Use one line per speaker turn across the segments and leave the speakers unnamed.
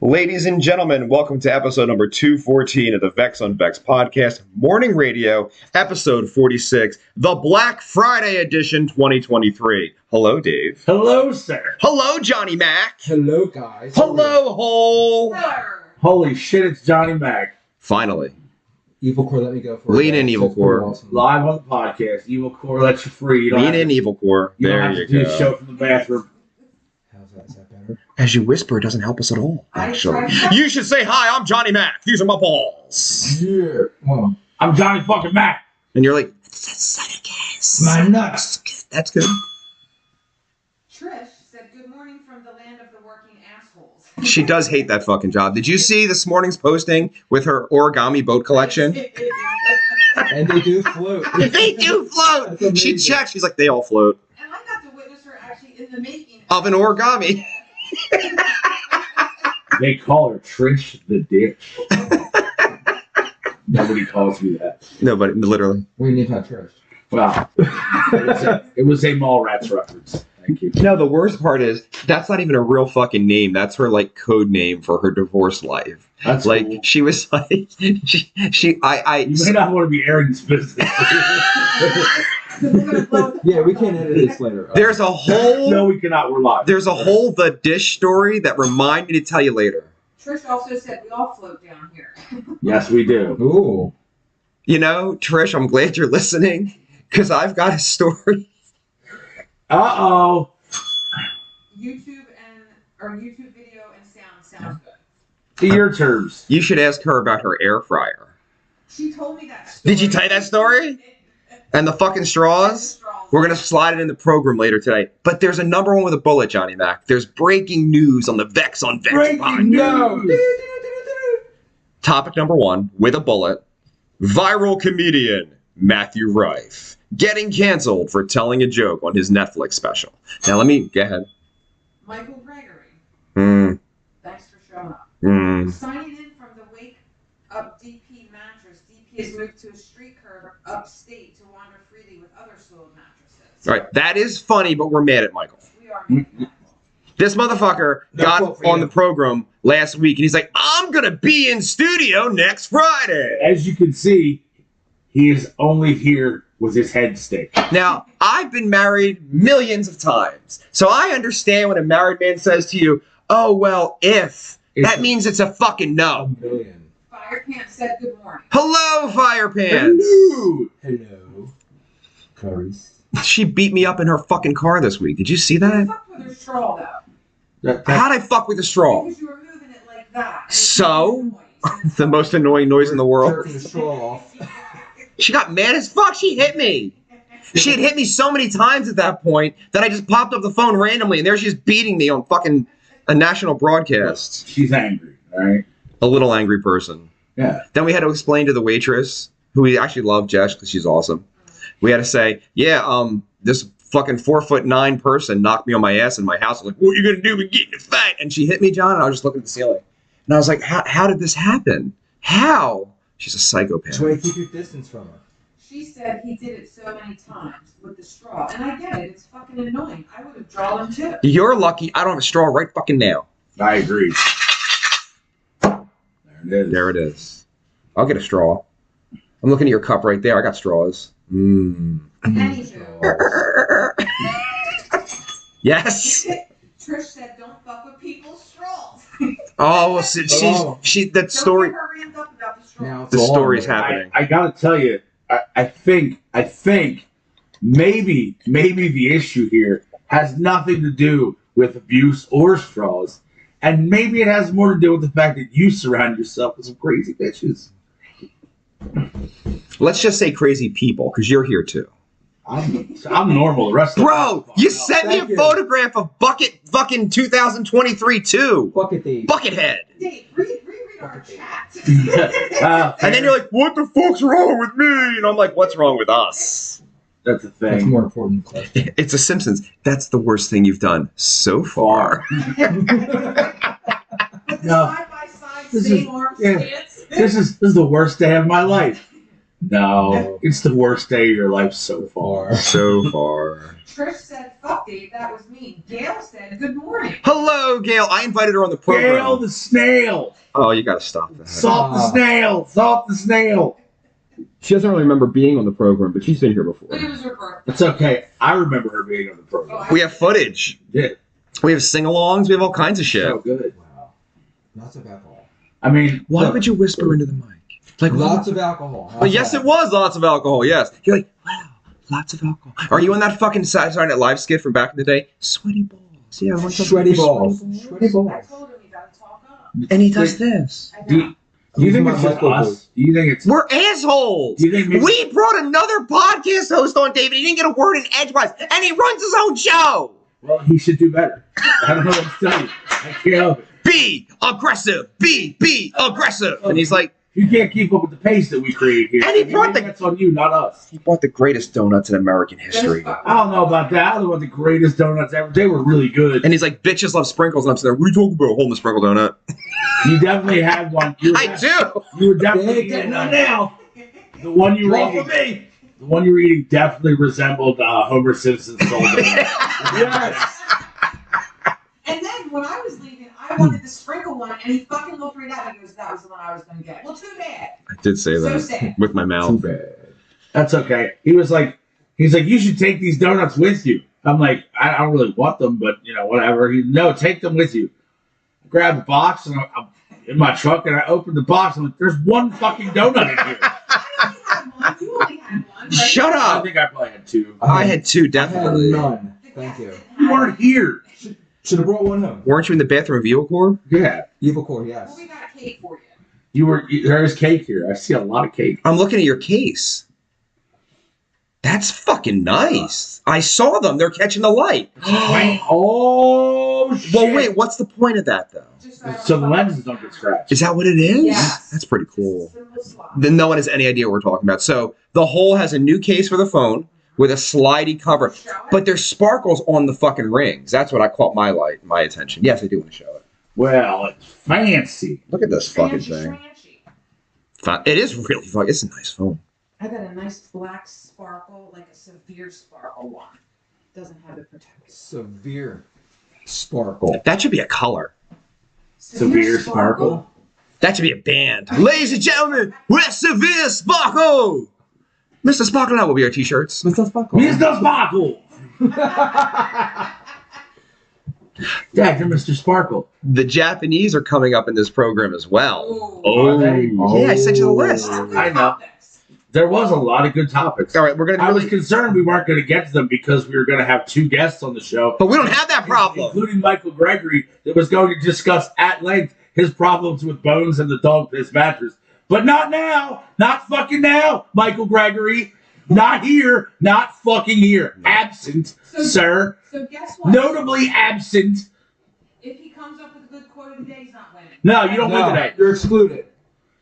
Ladies and gentlemen, welcome to episode number 214 of the Vex Podcast, morning radio, episode 46, the Black Friday edition 2023. Hello, Dave.
Hello, sir.
Hello, Johnny Mac.
Hello, guys.
Hello, Hole.
Holy shit, it's Johnny Mac.
Finally.
Evil Core, let me go for
Lean in, Evil Core.
Awesome.
Live on the podcast. Evil Core lets you free. You don't
Lean
have
in,
to,
Evil Core.
you don't
There
have
you
to do
go.
the show from the bathroom.
How's that? Is that better?
As you whisper, it doesn't help us at all, actually. You should say, hi, I'm Johnny Mac. These are my balls.
Yeah. Well,
I'm Johnny fucking Mac.
And you're like,
my nuts.
that's good.
Trish said, good morning from the land of the working assholes.
She does hate that fucking job. Did you see this morning's posting with her origami boat collection?
And they do float.
They do float.
That's amazing.
She checked. She's like, they all float.
And I got to witness her actually in the making
Of an origami.
They call her Trish the Ditch. Nobody calls me that.
No, but literally.
We need that Trish.
Well, it was a Mallrats reference. Thank you.
No, the worst part is that's not even a real fucking name. That's her like code name for her divorce life.
That's
Like
cool.
she was like
You may not want to be airing this business.
Yeah, we can edit this later.
There's a whole
No, we cannot. We're live.
there's a whole the dish story that remind me to tell you later.
Trish also said, we all float down here.
Yes, we do.
Ooh.
You know, Trish, I'm glad you're listening because I've got a story.
Uh-oh.
YouTube video and sounds good.
To your terms.
You should ask her about her air fryer.
She told me that story.
Did you tell you that story? And the fucking straws? We're going to slide it in the program later today. But there's a number one with a bullet, Johnny Mac. There's breaking news on the Vex
Breaking
podcast.
news.
Topic number one, with a bullet. Viral comedian Matthew Rife getting canceled for telling a joke on his Netflix special. Now let me, go ahead.
Michael Gregory,
Mm,
thanks for showing up.
mm.
Signing in from the Wake Up DP mattress. DP has moved to a street curb upstate to wander freely with other soiled mattresses.
All right, that is funny, but we're mad at Michael.
We are making that.
This motherfucker
No
got
quote for
on
you.
the program last week, and he's like, I'm going to be in studio next Friday.
As you can see, he is only here with his head stick.
Now, I've been married millions of times, so I understand when a married man says to you, oh, well, if. That means it's a fucking no.
Billion.
Fire Pants said good morning.
Hello, Fire Pants.
Hello.
Hello. Clarice.
She beat me up in her fucking car this week. Did you see
You
that?
fucked with her straw, though.
How'd I fuck with the straw?
Because you were moving it like that. and it
So?
made noise.
The most annoying noise in the world.
Jerking the straw off.
She got mad as fuck. She hit me. She had hit me so many times at that point that I just popped up the phone randomly, and there she's beating me on fucking a national broadcast.
She's angry, all right?
A little angry person.
Yeah.
Then we had to explain to the waitress, who we actually love, Jess, because she's awesome. We had to say, yeah, this fucking 4'9" person knocked me on my ass in my house. I was like, what are you gonna do? We get in a fight. And she hit me, John, and I was just looking at the ceiling. And I was like, how did this happen? How? She's a psychopath.
That's why you keep your distance from her.
She said he did it so many times with the straw. And I get it. It's fucking annoying. I would have drawn him too.
You're lucky I don't have a straw right fucking now.
I agree. There it is.
There it is. I'll get a straw. I'm looking at your cup right there. I got straws. Mmm.
Anywho.
Yes.
Trish said, don't fuck with people's straws.
Oh, well, she that story.
Don't get her ramped up about the straw.
Now it's
The
all
story's
over.
happening.
I gotta tell you, I think maybe the issue here has nothing to do with abuse or straws, and maybe it has more to do with the fact that you surround yourself with some crazy bitches.
Let's just say crazy people, because you're here too.
I'm normal. The rest of
Bro,
the
you sent me a
Thank you.
photograph of Bucket fucking 2023 too.
Bucket Dave.
Buckethead.
Dave, reread our chat.
And then you're like, what the fuck's wrong with me? And I'm like, what's wrong with us?
that's a
That's
thing.
more important question.
It's a Simpsons. That's the worst thing you've done so far.
With the
No.
side-by-side
This
same
is-
arm
yeah.
stance.
This is the worst day of my life. No, it's the worst day of your life so far.
So far.
Trish said, fuck Dave, that was me. Gail said, good morning.
Hello, Gail. I invited her on the program.
Gail the snail.
Oh, you got to stop that.
Salt the snail. Salt the snail.
She doesn't really remember being on the program, but she's been here before.
But it was her birthday.
It's okay. I remember her being on the program.
We have footage.
Yeah.
We have sing-alongs. We have all kinds of shit.
So good.
Wow. Lots of alcohol.
I mean,
Why
look,
would you whisper into the mic? Like
Lots of alcohol.
Well, yes, it was lots of alcohol. Yes. You're like, wow, lots of alcohol. Are you on that fucking Saturday Night Live skit from back in the day? Sweaty balls. Yeah, I want some
Sweaty
sweaty
balls. Sweaty
I
balls.
told him you gotta talk up.
And he does this.
I
Do
know.
you think
My
it's just
Michael
us? Do you think it's?
We're assholes.
Do you think maybe-
We brought another podcast host on, David. He didn't get a word in edgewise, and he runs his own show.
Well, he should do better. I don't know what to tell you. I can't help it.
Be aggressive. Be aggressive. And he's like,
You can't keep up with the pace that we create here.
And he brought
Maybe that's on you, not us.
he bought the greatest donuts in American history.
I don't know about that. I don't know about the greatest donuts ever. They were really good.
And he's like, bitches love sprinkles. And I'm sitting there, what are you talking about? Holding a sprinkle donut.
You definitely had one.
I do.
You were definitely
Big
getting on
donut.
now. The one you were
Wrong
eating.
with me.
The one you were eating definitely resembled Homer Simpson's soul donut.
Yes.
And then when I was leaving, I wanted the sprinkle one, and he fucking looked right at me and goes, that was the one I was going to get. Well, too bad.
I did say
So
that
sad.
with my
Too
mouth.
bad.
That's okay. He's like, you should take these donuts with you. I'm like, I don't really want them, but whatever. No, take them with you. I grabbed the box and I'm in my truck, and I opened the box. and I'm like, there's one fucking donut in here.
I only had one. You only had one, right?
Shut
I
up.
think I probably had two.
I had two,
I had
definitely.
none. Thank you.
You weren't here.
Should have brought one home.
Weren't you in the bathroom of Evilcore?
Yeah,
Evil Core, yes.
Well, we got cake for you.
you were. There is cake here. I see a lot of cake.
I'm looking at your case. That's fucking nice. I saw them. They're catching the light.
Oh shit!
Well, wait, what's the point of that, though?
Just I don't
So the
fucking-
lenses don't get scratched.
Is that what it is?
Yes.
That's pretty cool.
Simple swap.
Then no one has any idea what we're talking about. So the hole has a new case for the phone with a slidey cover,
Show it.
but there's sparkles on the fucking rings. That's what I caught my attention. Yes, I do want to show it.
Well, it's fancy.
Look at this fucking
Fancy
thing.
schmancy.
It is really fucking. It's a nice phone.
I got a nice black sparkle, like a severe sparkle one. Doesn't have it protected.
Severe sparkle.
That should be a color.
Severe sparkle?
That should be a band. Ladies and gentlemen, we're Severe Sparkle. Mr. Sparkle Out will be our t-shirts.
Mr. Sparkle.
Mr. Sparkle. Dad, you're Mr. Sparkle.
The Japanese are coming up in this program as well.
Oh.
Are they?
Yeah, I sent you the list.
I know. There was a lot of good topics.
All right, we're gonna
I was
really,
concerned we weren't going to get to them because we were going to have two guests on the show,
but we don't have that problem.
including Michael Gregory, that was going to discuss at length his problems with Bones and the dog piss mattress. But not now. Not fucking now, Michael Gregory. Not here. Not fucking here. Absent, sir.
So guess what?
Notably absent.
If he comes up with a good quote of the day, he's not winning.
No, you don't win
No,
today.
you're excluded.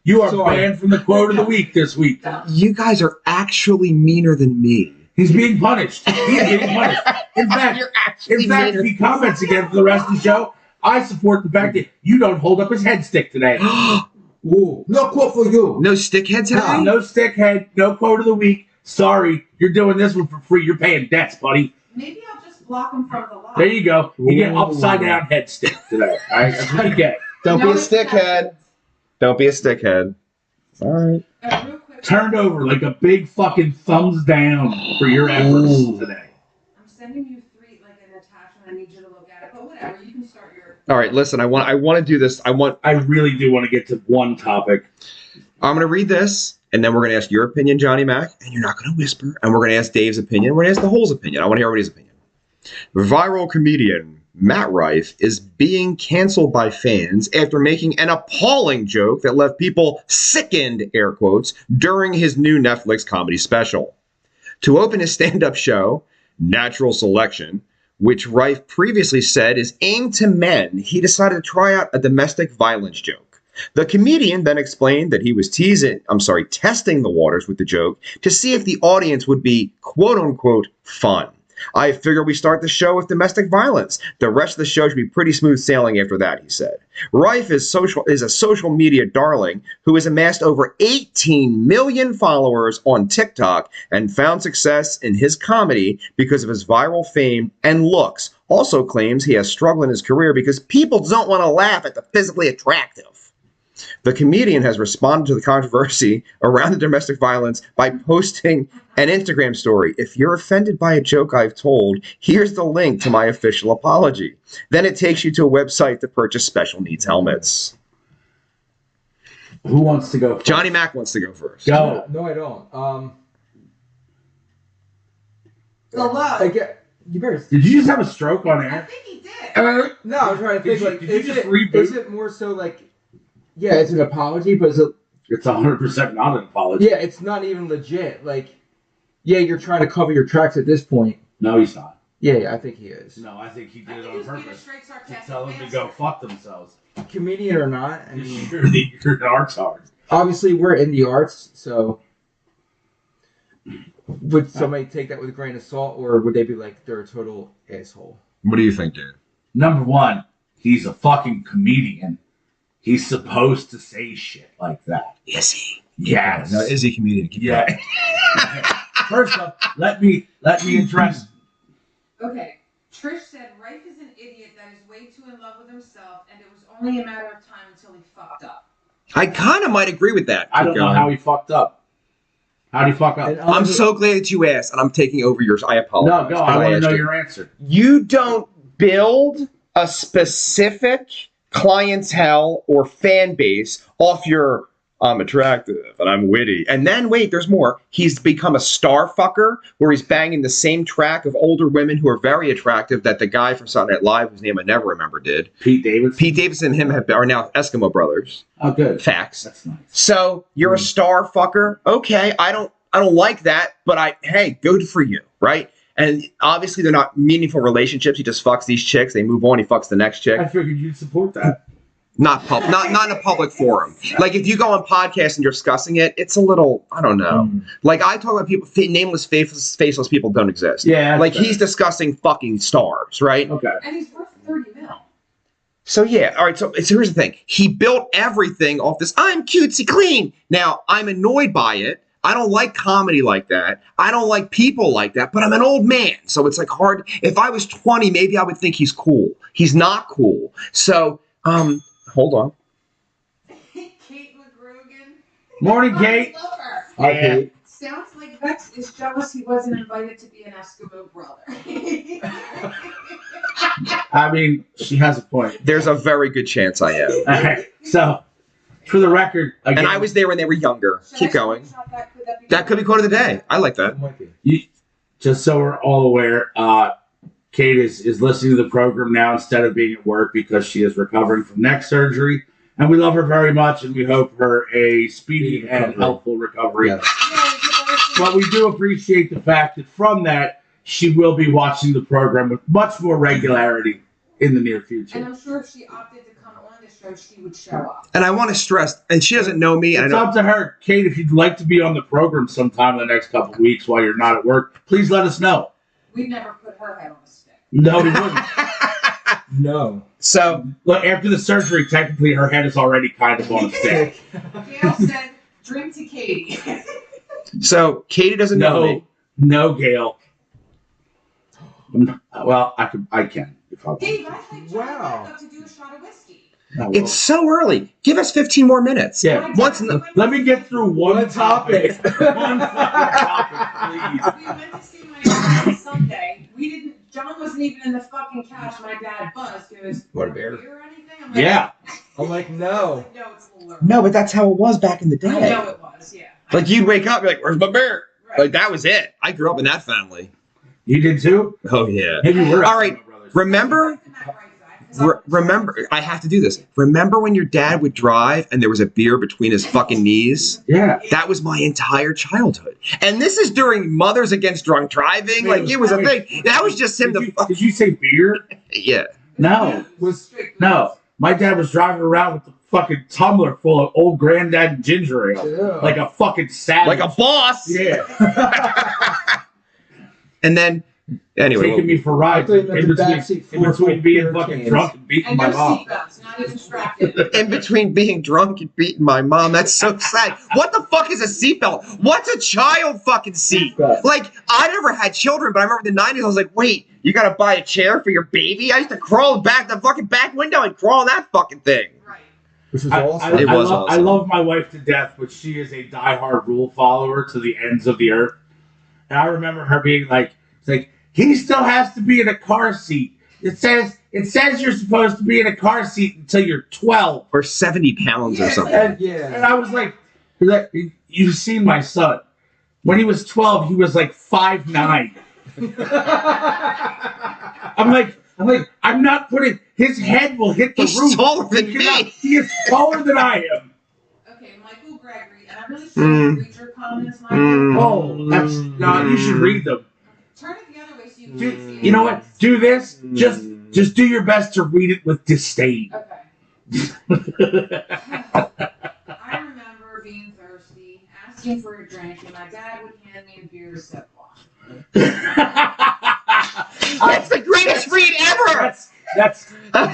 You are
Sorry.
banned from the quote of the week this week.
You guys are actually meaner than me.
He's being punished. He's getting punished. In fact, if he comments again for the rest of the show, I support the fact that you don't hold up his head stick today.
Ooh, no quote for you.
No stickheads today?
No stick head, no quote of the week. Sorry, you're doing this one for free. You're paying debts, buddy.
Maybe I'll just block him from the line.
There you go. You get
Ooh.
upside down head stick today. All right, that's what you get.
Don't
No,
be a
it's
stickhead. Don't be a stickhead. All right.
Real quick.
Turned over like a big fucking thumbs down for your efforts
Ooh.
today.
I'm sending you three, like an attachment. I need you to look at it. But whatever, you can start your.
All right, listen, I want to do this.
I really do want to get to one topic.
I'm going to read this, and then we're going to ask your opinion, Johnny Mac, and you're not going to whisper, and we're going to ask Dave's opinion. We're going to ask the whole's opinion. I want to hear everybody's opinion. Viral comedian Matt Rife is being canceled by fans after making an appalling joke that left people sickened, air quotes, during his new Netflix comedy special. To open his stand-up show, Natural Selection, which Rife previously said is aimed to men, he decided to try out a domestic violence joke. The comedian then explained that he was testing the waters with the joke to see if the audience would be quote-unquote fun. I figure we start the show with domestic violence. The rest of the show should be pretty smooth sailing after that, he said. Rife is a social media darling who has amassed over 18 million followers on TikTok and found success in his comedy because of his viral fame and looks. Also claims he has struggled in his career because people don't want to laugh at the physically attractive. The comedian has responded to the controversy around the domestic violence by posting an Instagram story. If you're offended by a joke I've told, here's the link to my official apology. Then it takes you to a website to purchase special needs helmets.
Who wants to go first?
Johnny Mac wants to go first.
Go.
No, I don't.
Hello.
You better.
Did you just have a stroke on
I
air?
think he did.
No, I was trying to think.
Did you just reboot?
Is it more so like? Yeah, it's an apology, but is it?
It's 100% not an apology.
Yeah, it's not even legit. Like, yeah, you're trying to cover your tracks at this point.
No, he's not.
Yeah, I think he is.
No, I think he did
I
it
think
on
he was being a
purpose
straight
to
sarcastic
tell them to
bastard.
go fuck themselves.
Comedian or not, I mean,
You're an arts hard.
obviously we're in the arts, so would somebody take that with a grain of salt, or would they be like they're a total asshole?
What do you think, dude?
Number one, he's a fucking comedian. He's supposed to say shit like that.
Is he?
Yes.
No, is he a comedian?
Yeah. First off, let me address.
Okay. Trish said Rife is an idiot that is way too in love with himself, and it was only a matter of time until he fucked up.
I kind of might agree with that.
I don't know how he fucked up. How did he fuck up?
And
I'm so glad that you asked, and I'm taking over yours. I apologize.
No, I want to
asked
know
you.
your answer.
You don't build a specific clientele or fan base off your I'm attractive and I'm witty. And then wait, there's more. He's become a star fucker where he's banging the same track of older women who are very attractive that the guy from Saturday Night Live, whose name I never remember, did.
Pete Davidson.
Pete Davidson and him are now Eskimo brothers.
Oh, good.
Facts.
That's nice.
So you're a star fucker. Okay, I don't like that, but hey, good for you, right? And obviously they're not meaningful relationships. He just fucks these chicks. They move on. He fucks the next chick.
I figured you'd support that.
Not in a public forum. Like if you go on podcasts and you're discussing it, it's a little, I don't know. Like I talk about people, nameless, faceless people don't exist.
Yeah.
Like he's discussing fucking stars, right?
Okay.
And he's worth 30 mil.
So yeah, all right. So here's the thing: he built everything off this. I'm cutesy clean. Now I'm annoyed by it. I don't like comedy like that. I don't like people like that. But I'm an old man, so it's like hard. If I was 20, maybe I would think he's cool. He's not cool. So hold on.
Kate McGrogan.
Morning,
I
Kate.
love her.
Hi,
Yeah.
Kate.
Sounds like Vex is jealous he wasn't invited to be an Eskimo brother.
I mean, she has a point.
There's a very good chance I am.
All right. So, for the record, again,
And I was there when they were younger.
Should
Keep
I
going.
screenshot that?
That could be quote of the day. I like that.
Might be.
just so we're all aware, Kate is listening to the program now instead of being at work because she is recovering from neck surgery. And we love her very much, and we hope her a speedy and helpful recovery.
Yes.
But we do appreciate the fact that from that, she will be watching the program with much more regularity in the near
And
future.
I'm sure if she opted to come on the show, she would show up.
And I want to stress, and she doesn't know me. And
It's
I know,
up to her. Kate, if you'd like to be on the program sometime in the next couple of weeks while you're not at work, please let us know.
We'd never put her head on a stick.
No, we wouldn't.
No.
so
Look, after the surgery, technically her head is already kind of on a stick.
Gail said, drink to Katie.
so Katie doesn't know me.
No, Gail. Well, I can. If I want.
Dave, I'd like Johnny
Wow.
back up to do a shot of whiskey.
No,
It's so early. Give us 15 more minutes.
Yeah.
Once in the,
Let me get through one topic.
topic.
One fucking topic,
We went to see my dad on Sunday. John wasn't even in the fucking couch. My dad buzzed. He goes,
What a bear.
or anything? I'm
please. Yeah.
I'm like, no.
No, it's a little early.
no, but that's how it was back in the
I
day.
know it was, yeah.
Like you'd wake up, you're like, "Where's my bear?"
Right.
Like that was it. I grew up in that family.
You did too?
Oh yeah.
Maybe we're
All right. Remember? Remember, I have to do this. Remember when your dad would drive and there was a beer between his fucking knees?
Yeah.
That was my entire childhood. And this is during Mothers Against Drunk Driving. Like, it was a thing. That was just him.
Did you say beer?
Yeah.
No.
Was
No. My dad was driving around with the fucking tumbler full of old granddad ginger ale.
Ew.
Like a fucking savage.
Like a boss.
Yeah.
And then Anyway,
taking me for rides in between being fucking drunk and beating
And
my
no
mom.
seatbelts, not even strapped in.
in between being drunk and beating my mom, that's so sad. What the fuck is a seatbelt? What's a child fucking seat? Like, I never had children, but I remember in the 90s, I was like, wait, you gotta buy a chair for your baby? I used to crawl back the fucking back window and crawl in that fucking thing.
Right.
Which was awesome.
It was
I
awesome.
love my wife to death, but she is a diehard rule follower to the ends of the earth. And I remember her being like, it's like, he still has to be in a car seat. It says you're supposed to be in a car seat until you're 12.
Or 70 pounds or something.
And I was like, you've seen my son. When he was 12, he was like 5'9". I'm not putting, his head will hit the
He's
roof.
taller than me.
He is taller than I am.
Okay, Michael Gregory, and I really should read your comments, Michael.
Oh, no, you should read them.
Turn it the other way so you can
Do,
see it.
you know what? Do this. Just do your best to read it with disdain.
Okay. I remember being thirsty, asking for a drink, and my dad would hand me a beer to sip on.
That's the greatest read ever! That's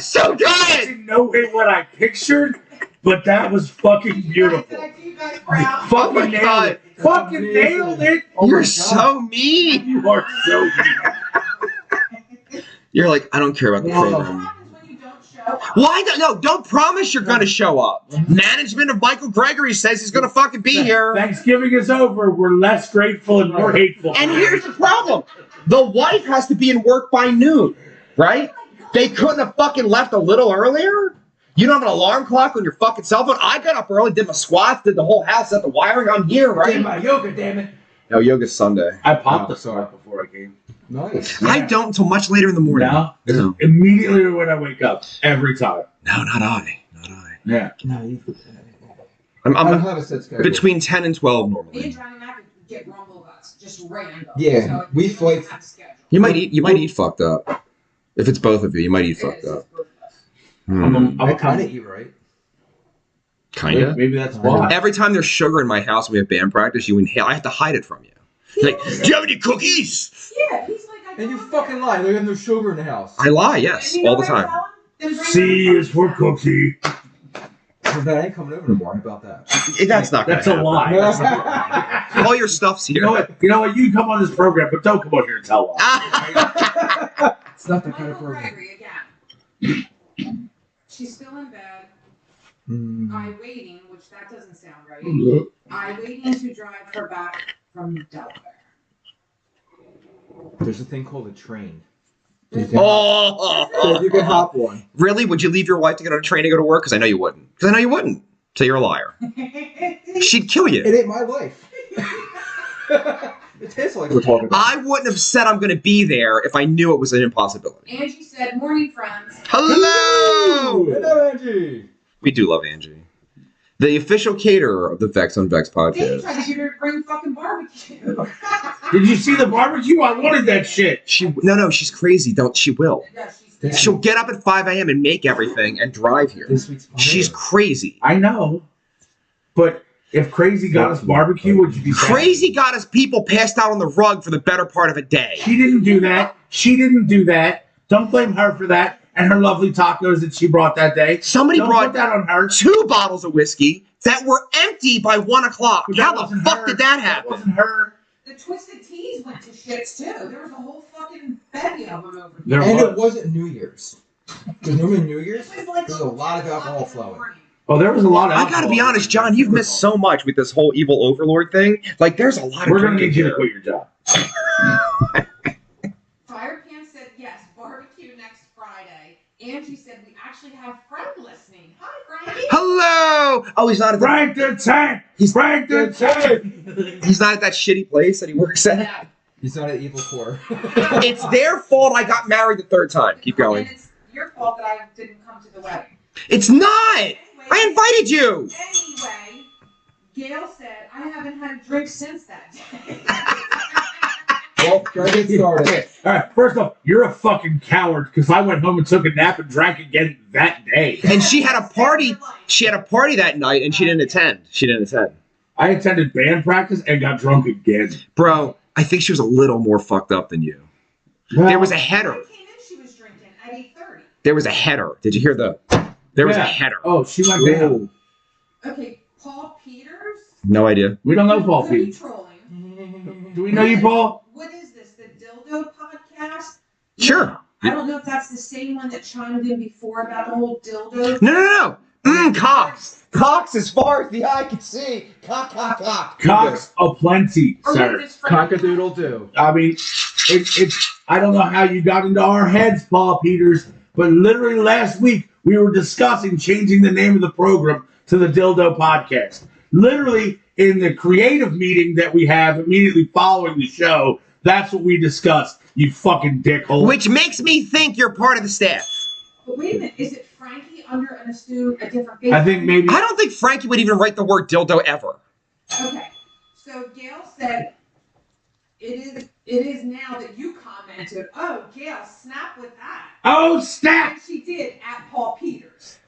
so
That's
good!
in no way what I pictured, but that was fucking beautiful.
Did I do you guys proud?
Oh my
Fucking nailed
God.
it. Fucking nailed it.
Oh my
You're
God.
so mean!
You are so mean.
You're like, I don't care about the
Wow.
What
program.
happens when you don't show up?
Why? Don't promise you're gonna show up. Management of Michael Gregory says he's gonna fucking be here.
Thanksgiving is over. We're less grateful and more hateful.
And here's the problem. The wife has to be in work by noon, right? They couldn't have fucking left a little earlier? You don't have an alarm clock on your fucking cell phone? I got up early, did my squats, did the whole house, set the wiring. I'm here,
Did
right?
my yoga, damn it.
No, yoga's Sunday.
I popped
Oh,
the
sorry.
squat before I came.
Nice.
I don't until much later in the morning.
Now,
No,
immediately when I wake up, every time.
no, not I. Not I.
Yeah.
No, you,
I'm
I don't have a set schedule.
between 10 and 12
Me
normally.
and Johnny Mac get rumble guts, just random.
Yeah,
So
we
don't
fight-
have a schedule.
You might eat fucked up. If it's both of you, you might eat
It
fucked
is,
up.
it's both of us.
Hmm.
I kind of eat right.
Kinda.
Maybe that's why.
Every time there's sugar in my house and we have band practice, you inhale. I have to hide it from you. Like, do you have any cookies?
Yeah, he's like, I
And you
don't
fucking lie. There's no sugar in the house.
I lie, yes,
And you know
all the
what I
time.
tell him? Then bring
C
him
is for cookie.
Well, that ain't coming over no more. How about that?
That's not gonna
That's a
happen.
lie. That's not a lie.
All your stuff's
You
here.
know what? You know what? You can come on this program, but don't come on here and tell lies.
It's not that kind of
Michael
program.
Gregory again. She's still in bed.
Mm.
I waiting, which that doesn't sound right. I waiting to drive her back from Delaware.
There's a thing called a train.
Oh,
You can hop one.
really? Would you leave your wife to get on a train to go to work? Because I know you wouldn't. Because I know you wouldn't. So you're a liar. She'd kill you.
It ain't my life. It's his life we're talking about.
I wouldn't have said I'm going to be there if I knew it was an impossibility.
Angie said, "Morning, friends."
Hello!
Hello, Angie.
We do love Angie. The official caterer of the Vex on Vex
They
podcast.
tried to get her to bring fucking barbecue.
Did you see the barbecue? I wanted that shit.
No, she's crazy. She will.
Yeah, she's
She'll get up at 5 a.m. and make everything and drive here.
This week's
She's crazy.
I know. But if Crazy got us barbecue, would you be sad?
Crazy got us people passed out on the rug for the better part of a day.
She didn't do that. She didn't do that. Don't blame her for that. And her lovely tacos that she brought that day.
Somebody
Don't
brought
put that on her.
2 bottles of whiskey that were empty by 1 o'clock.
But that
How the
wasn't
fuck
her.
did that
That
happen?
wasn't her.
The Twisted Teas went to shits too. There was a whole fucking bevy of them over
There
here.
And it
was.
wasn't New Year's. Because normally New Year's,
It was like
there's a lot of alcohol
10 o'clock in the
flowing.
morning.
Oh, there was a lot of
I gotta
alcohol.
be honest, John, you've missed so much with this whole evil overlord thing. Like, there's a lot of
We're going to
drinking
need you to
here.
quit your job.
Firepan said yes, barbecue next Friday. Angie said we actually have Frank listening. Hi, Frankie.
Hello! Oh, he's not at the,
Frank the Tank! Frank the Tank!
he's not at that shitty place that he works at.
Yeah.
He's not an evil core.
It's their fault I got married the 3rd time. Keep going.
And it's your fault that I didn't come to the wedding.
It's not!
Anyway,
I invited you!
Anyway, Gail said I haven't had a drink since that day.
Well, try to get started.
Okay, all right. First off, you're a fucking coward because I went home and took a nap and drank again that day.
And she had a party. She had a party that night and she didn't attend.
I attended band practice and got drunk again.
Bro, I think she was a little more fucked up than you. There was a header.
When I came in, she was drinking at 8:30.
There was a header. Did you hear there was a header.
Oh, she went down.
Okay, Paul Peters.
No idea.
We don't know Paul
Could be
Peters.
trolling.
Do we know you, Paul?
What is this? The Dildo Podcast?
Sure.
I don't know if that's the same one that chimed in before about the whole dildo.
No. Cox. Cox as far as the eye can see. Cock.
Cox aplenty,
Or
sir.
was this Frank-
Cock-a-doodle-doo.
I mean, it's. I don't know how you got into our heads, Paul Peters, but literally last week we were discussing changing the name of the program to the Dildo Podcast. Literally in the creative meeting that we have immediately following the show, that's what we discussed. You fucking dickhole.
Which makes me think you're part of the staff.
But wait a minute, is it Frankie under an assume a different face?
I think maybe.
I don't think Frankie would even write the word dildo ever.
Okay, so Gail said it is now that you commented. Oh, Gail, snap with that.
Oh, snap!
And she did at Paul Peters.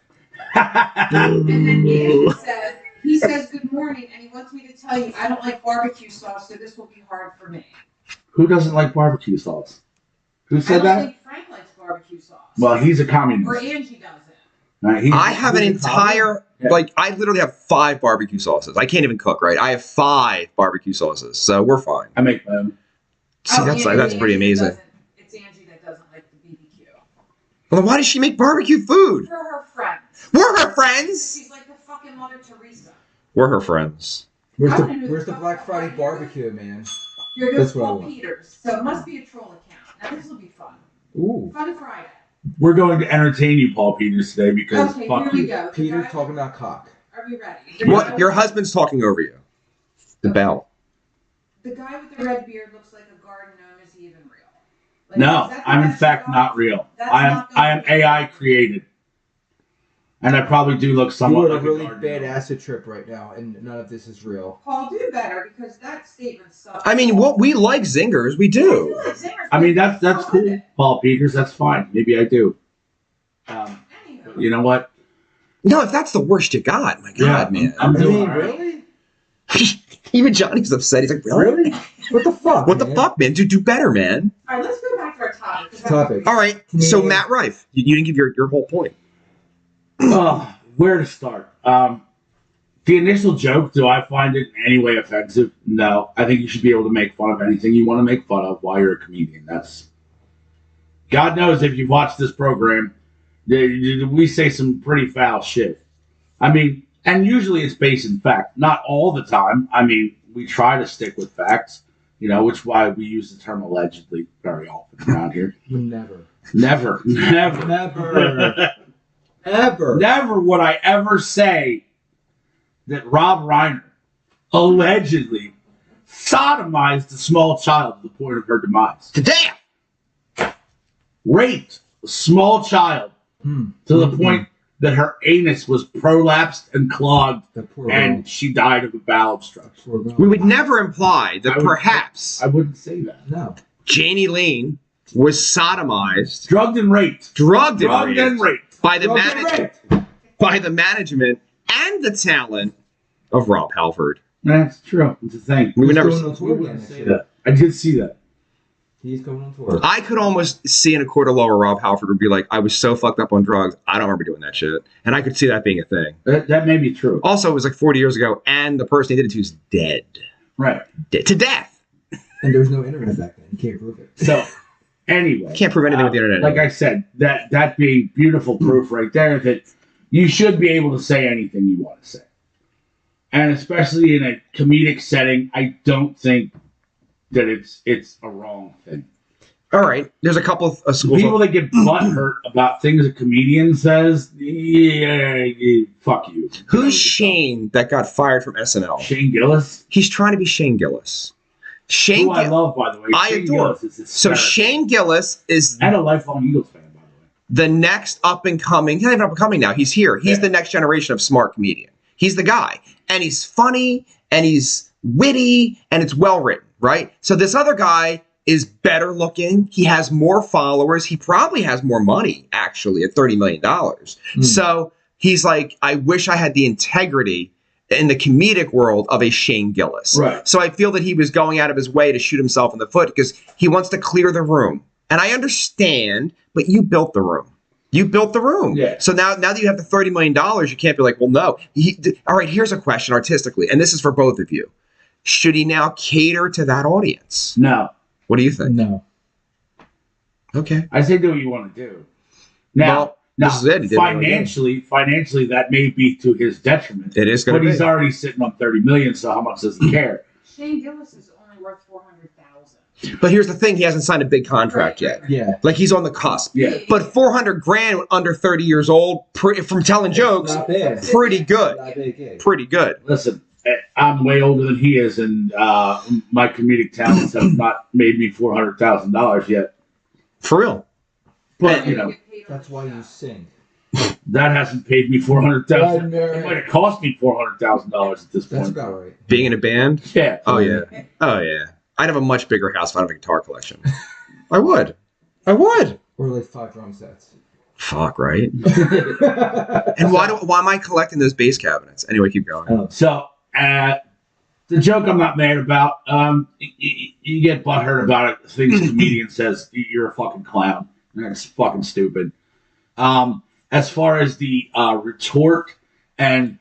And then Gail said, he says good morning, and he wants me to tell you I don't like barbecue sauce, so this will be hard for me.
Who doesn't like barbecue sauce? Who
I
said
don't
that?
think Frank likes barbecue sauce.
Well, he's a
or
communist.
Angie doesn't.
Right,
I have an
he's a communist.
entire,
Yeah.
I literally have 5 barbecue sauces. I can't even cook, right? I have 5 barbecue sauces, so we're fine.
I make them.
See, that's pretty amazing.
It's Angie that doesn't like the BBQ.
Well, then why does she make barbecue food?
For her friends.
We're her friends.
She's like the fucking Mother Teresa.
We're her friends.
Where's the Black Friday barbecue, man?
Here goes
That's what I
Paul
want.
Peters. So it must be a troll account. Now this will be fun.
Ooh.
Fun Friday.
We're going to entertain you, Paul Peters, today because
Okay,
fuck
here we
you.
go. The
Peter
guy-
talking about cock.
Are we ready?
What? Your husband's talking over you. The bell.
The guy with the red beard looks like a garden gnome. Is he even real? Like,
No,
is that the
I'm in
best
fact
shot?
not real.
That's
I am
not gonna
I am
be
AI
real.
created. And I probably do look
You
somewhat
on a
like
really
garden
bad
gnome.
acid trip right now, and none of this is real.
Paul, do better because that statement sucks.
I mean, what we like zingers, we do.
I mean that's cool, Paul Peters. That's fine. Maybe I do.
Anywho.
You know what?
No, if that's the worst you got, my God, man.
I'm
I
doing
mean,
all right.
really?
Even Johnny's upset. He's like, really?
What the fuck?
What the
man?
fuck, man? Do better, man.
All right, let's go back to our topic. 'cause
Topic.
All right. So
Yeah.
Matt Rife, you didn't give your whole point.
Where to start? The initial joke, do I find it in any way offensive? No. I think you should be able to make fun of anything you want to make fun of while you're a comedian. That's God knows if you've watched this program, we say some pretty foul shit. I mean, and usually it's based in fact. Not all the time. I mean, we try to stick with facts, which is why we use the term allegedly very often around here.
Never.
Never.
Never. Ever.
Never would I ever say that Rob Reiner allegedly sodomized a small child to the point of her demise.
Damn!
Raped a small child to the point that her anus was prolapsed and clogged
The poor
and she died of a bowel obstruction.
Poor girl.
We would never imply that
I would-
perhaps
I wouldn't say that.
No.
Janie Lean was sodomized,
Drugged and raped.
drugged
Drugged and raped.
by the
Drugged and
management,
raped.
by the management and the talent of Rob Halford.
That's true. It's a thing.
We would never.
He's going on tour
We
again
wouldn't
next
say
year.
that. I did see that.
He's going on tour.
I could almost see in a court of law where Rob Halford would be like, "I was so fucked up on drugs, I don't remember doing that shit," and I could see that being a thing.
That may be true.
Also, it was like 40 years ago, and the person he did it to is dead,
Right.
dead to death.
And there was no internet back then. You can't prove it.
So, anyway.
Can't prove anything with the internet.
Like I said, that being beautiful proof right there that you should be able to say anything you want to say. And especially in a comedic setting, I don't think that it's a wrong thing.
All right, there's a couple of schools.
People that get butthurt about things a comedian says, yeah, fuck you.
Who's Shane that got fired from SNL?
Shane Gillis?
He's trying to be Shane Gillis. Shane
Who I
Gill-
love, by the way.
I
Shane
adore.
Gillis is
So
hysterical.
Shane Gillis is
And a lifelong Eagles fan, by the way.
the next up and coming. He's not even up and coming now. He's here. He's
Yeah.
the next generation of smart comedian. He's the guy, and he's funny, and he's witty, and it's well written, right? So this other guy is better looking. He has more followers. He probably has more money, actually, at $30 million. So he's like, I wish I had the integrity in the comedic world of a Shane Gillis.
Right.
So I feel that he was going out of his way to shoot himself in the foot because he wants to clear the room. And I understand, but you built the room. You built the room.
Yeah.
So now that you have the $30 million, you can't be like, well, no. All right, here's a question artistically, and this is for both of you. Should he now cater to that audience?
No.
What do you think?
No.
Okay.
I say do what you want to do. Now,
this is it. He did what he did.
financially, that may be to his detriment.
It is going to
But
be.
he's already sitting on $30 million, so how much does he care?
Shane Gillis is only worth $400,000.
But here's the thing: he hasn't signed a big contract yet.
Yeah.
Like he's on the cusp.
Yeah.
But $400,000 under 30 years old, from telling jokes,
Not bad.
pretty good.
Not bad gig.
Pretty good.
Listen, I'm way older than he is, and my comedic talents have not made me $400,000 yet.
For real.
But
That's why you sing.
that hasn't paid me $400,000.
No.
It might have cost me $400,000 at this
That's
point.
about right.
Being in a band.
Yeah.
Oh yeah. Oh yeah. I'd have a much bigger house if I had a guitar collection. I would.
Or like 5 drum sets.
Fuck, right? And why am I collecting those bass cabinets? Anyway, keep going.
So, the joke I'm not mad about, you get butthurt about it. Things a comedian says, you're a fucking clown. That's fucking stupid. As far as the retort and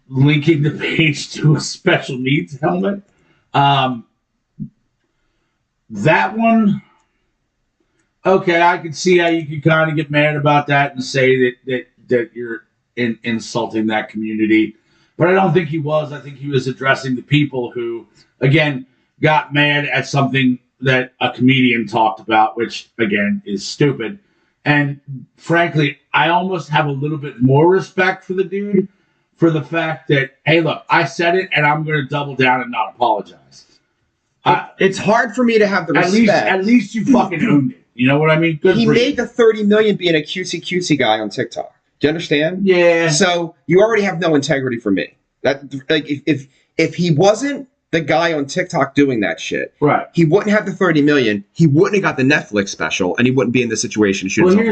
linking the page to a special needs helmet, that one, okay, I can see how you could kind of get mad about that and say that you're insulting that community. But I don't think he was. I think he was addressing the people who, again, got mad at something that a comedian talked about, which, again, is stupid. And frankly, I almost have a little bit more respect for the dude for the fact that, hey, look, I said it, and I'm going to double down and not apologize.
It's hard for me to have the respect.
At least you fucking owned it. You know what I mean? Good
He
for
made
you.
the $30 million being a cutesy guy on TikTok. Do you understand?
Yeah.
So you already have no integrity for me. That like if he wasn't the guy on TikTok doing that shit,
Right.
he wouldn't have the $30 million. He wouldn't have got the Netflix special, and he wouldn't be in this situation. To shoot
Well,
himself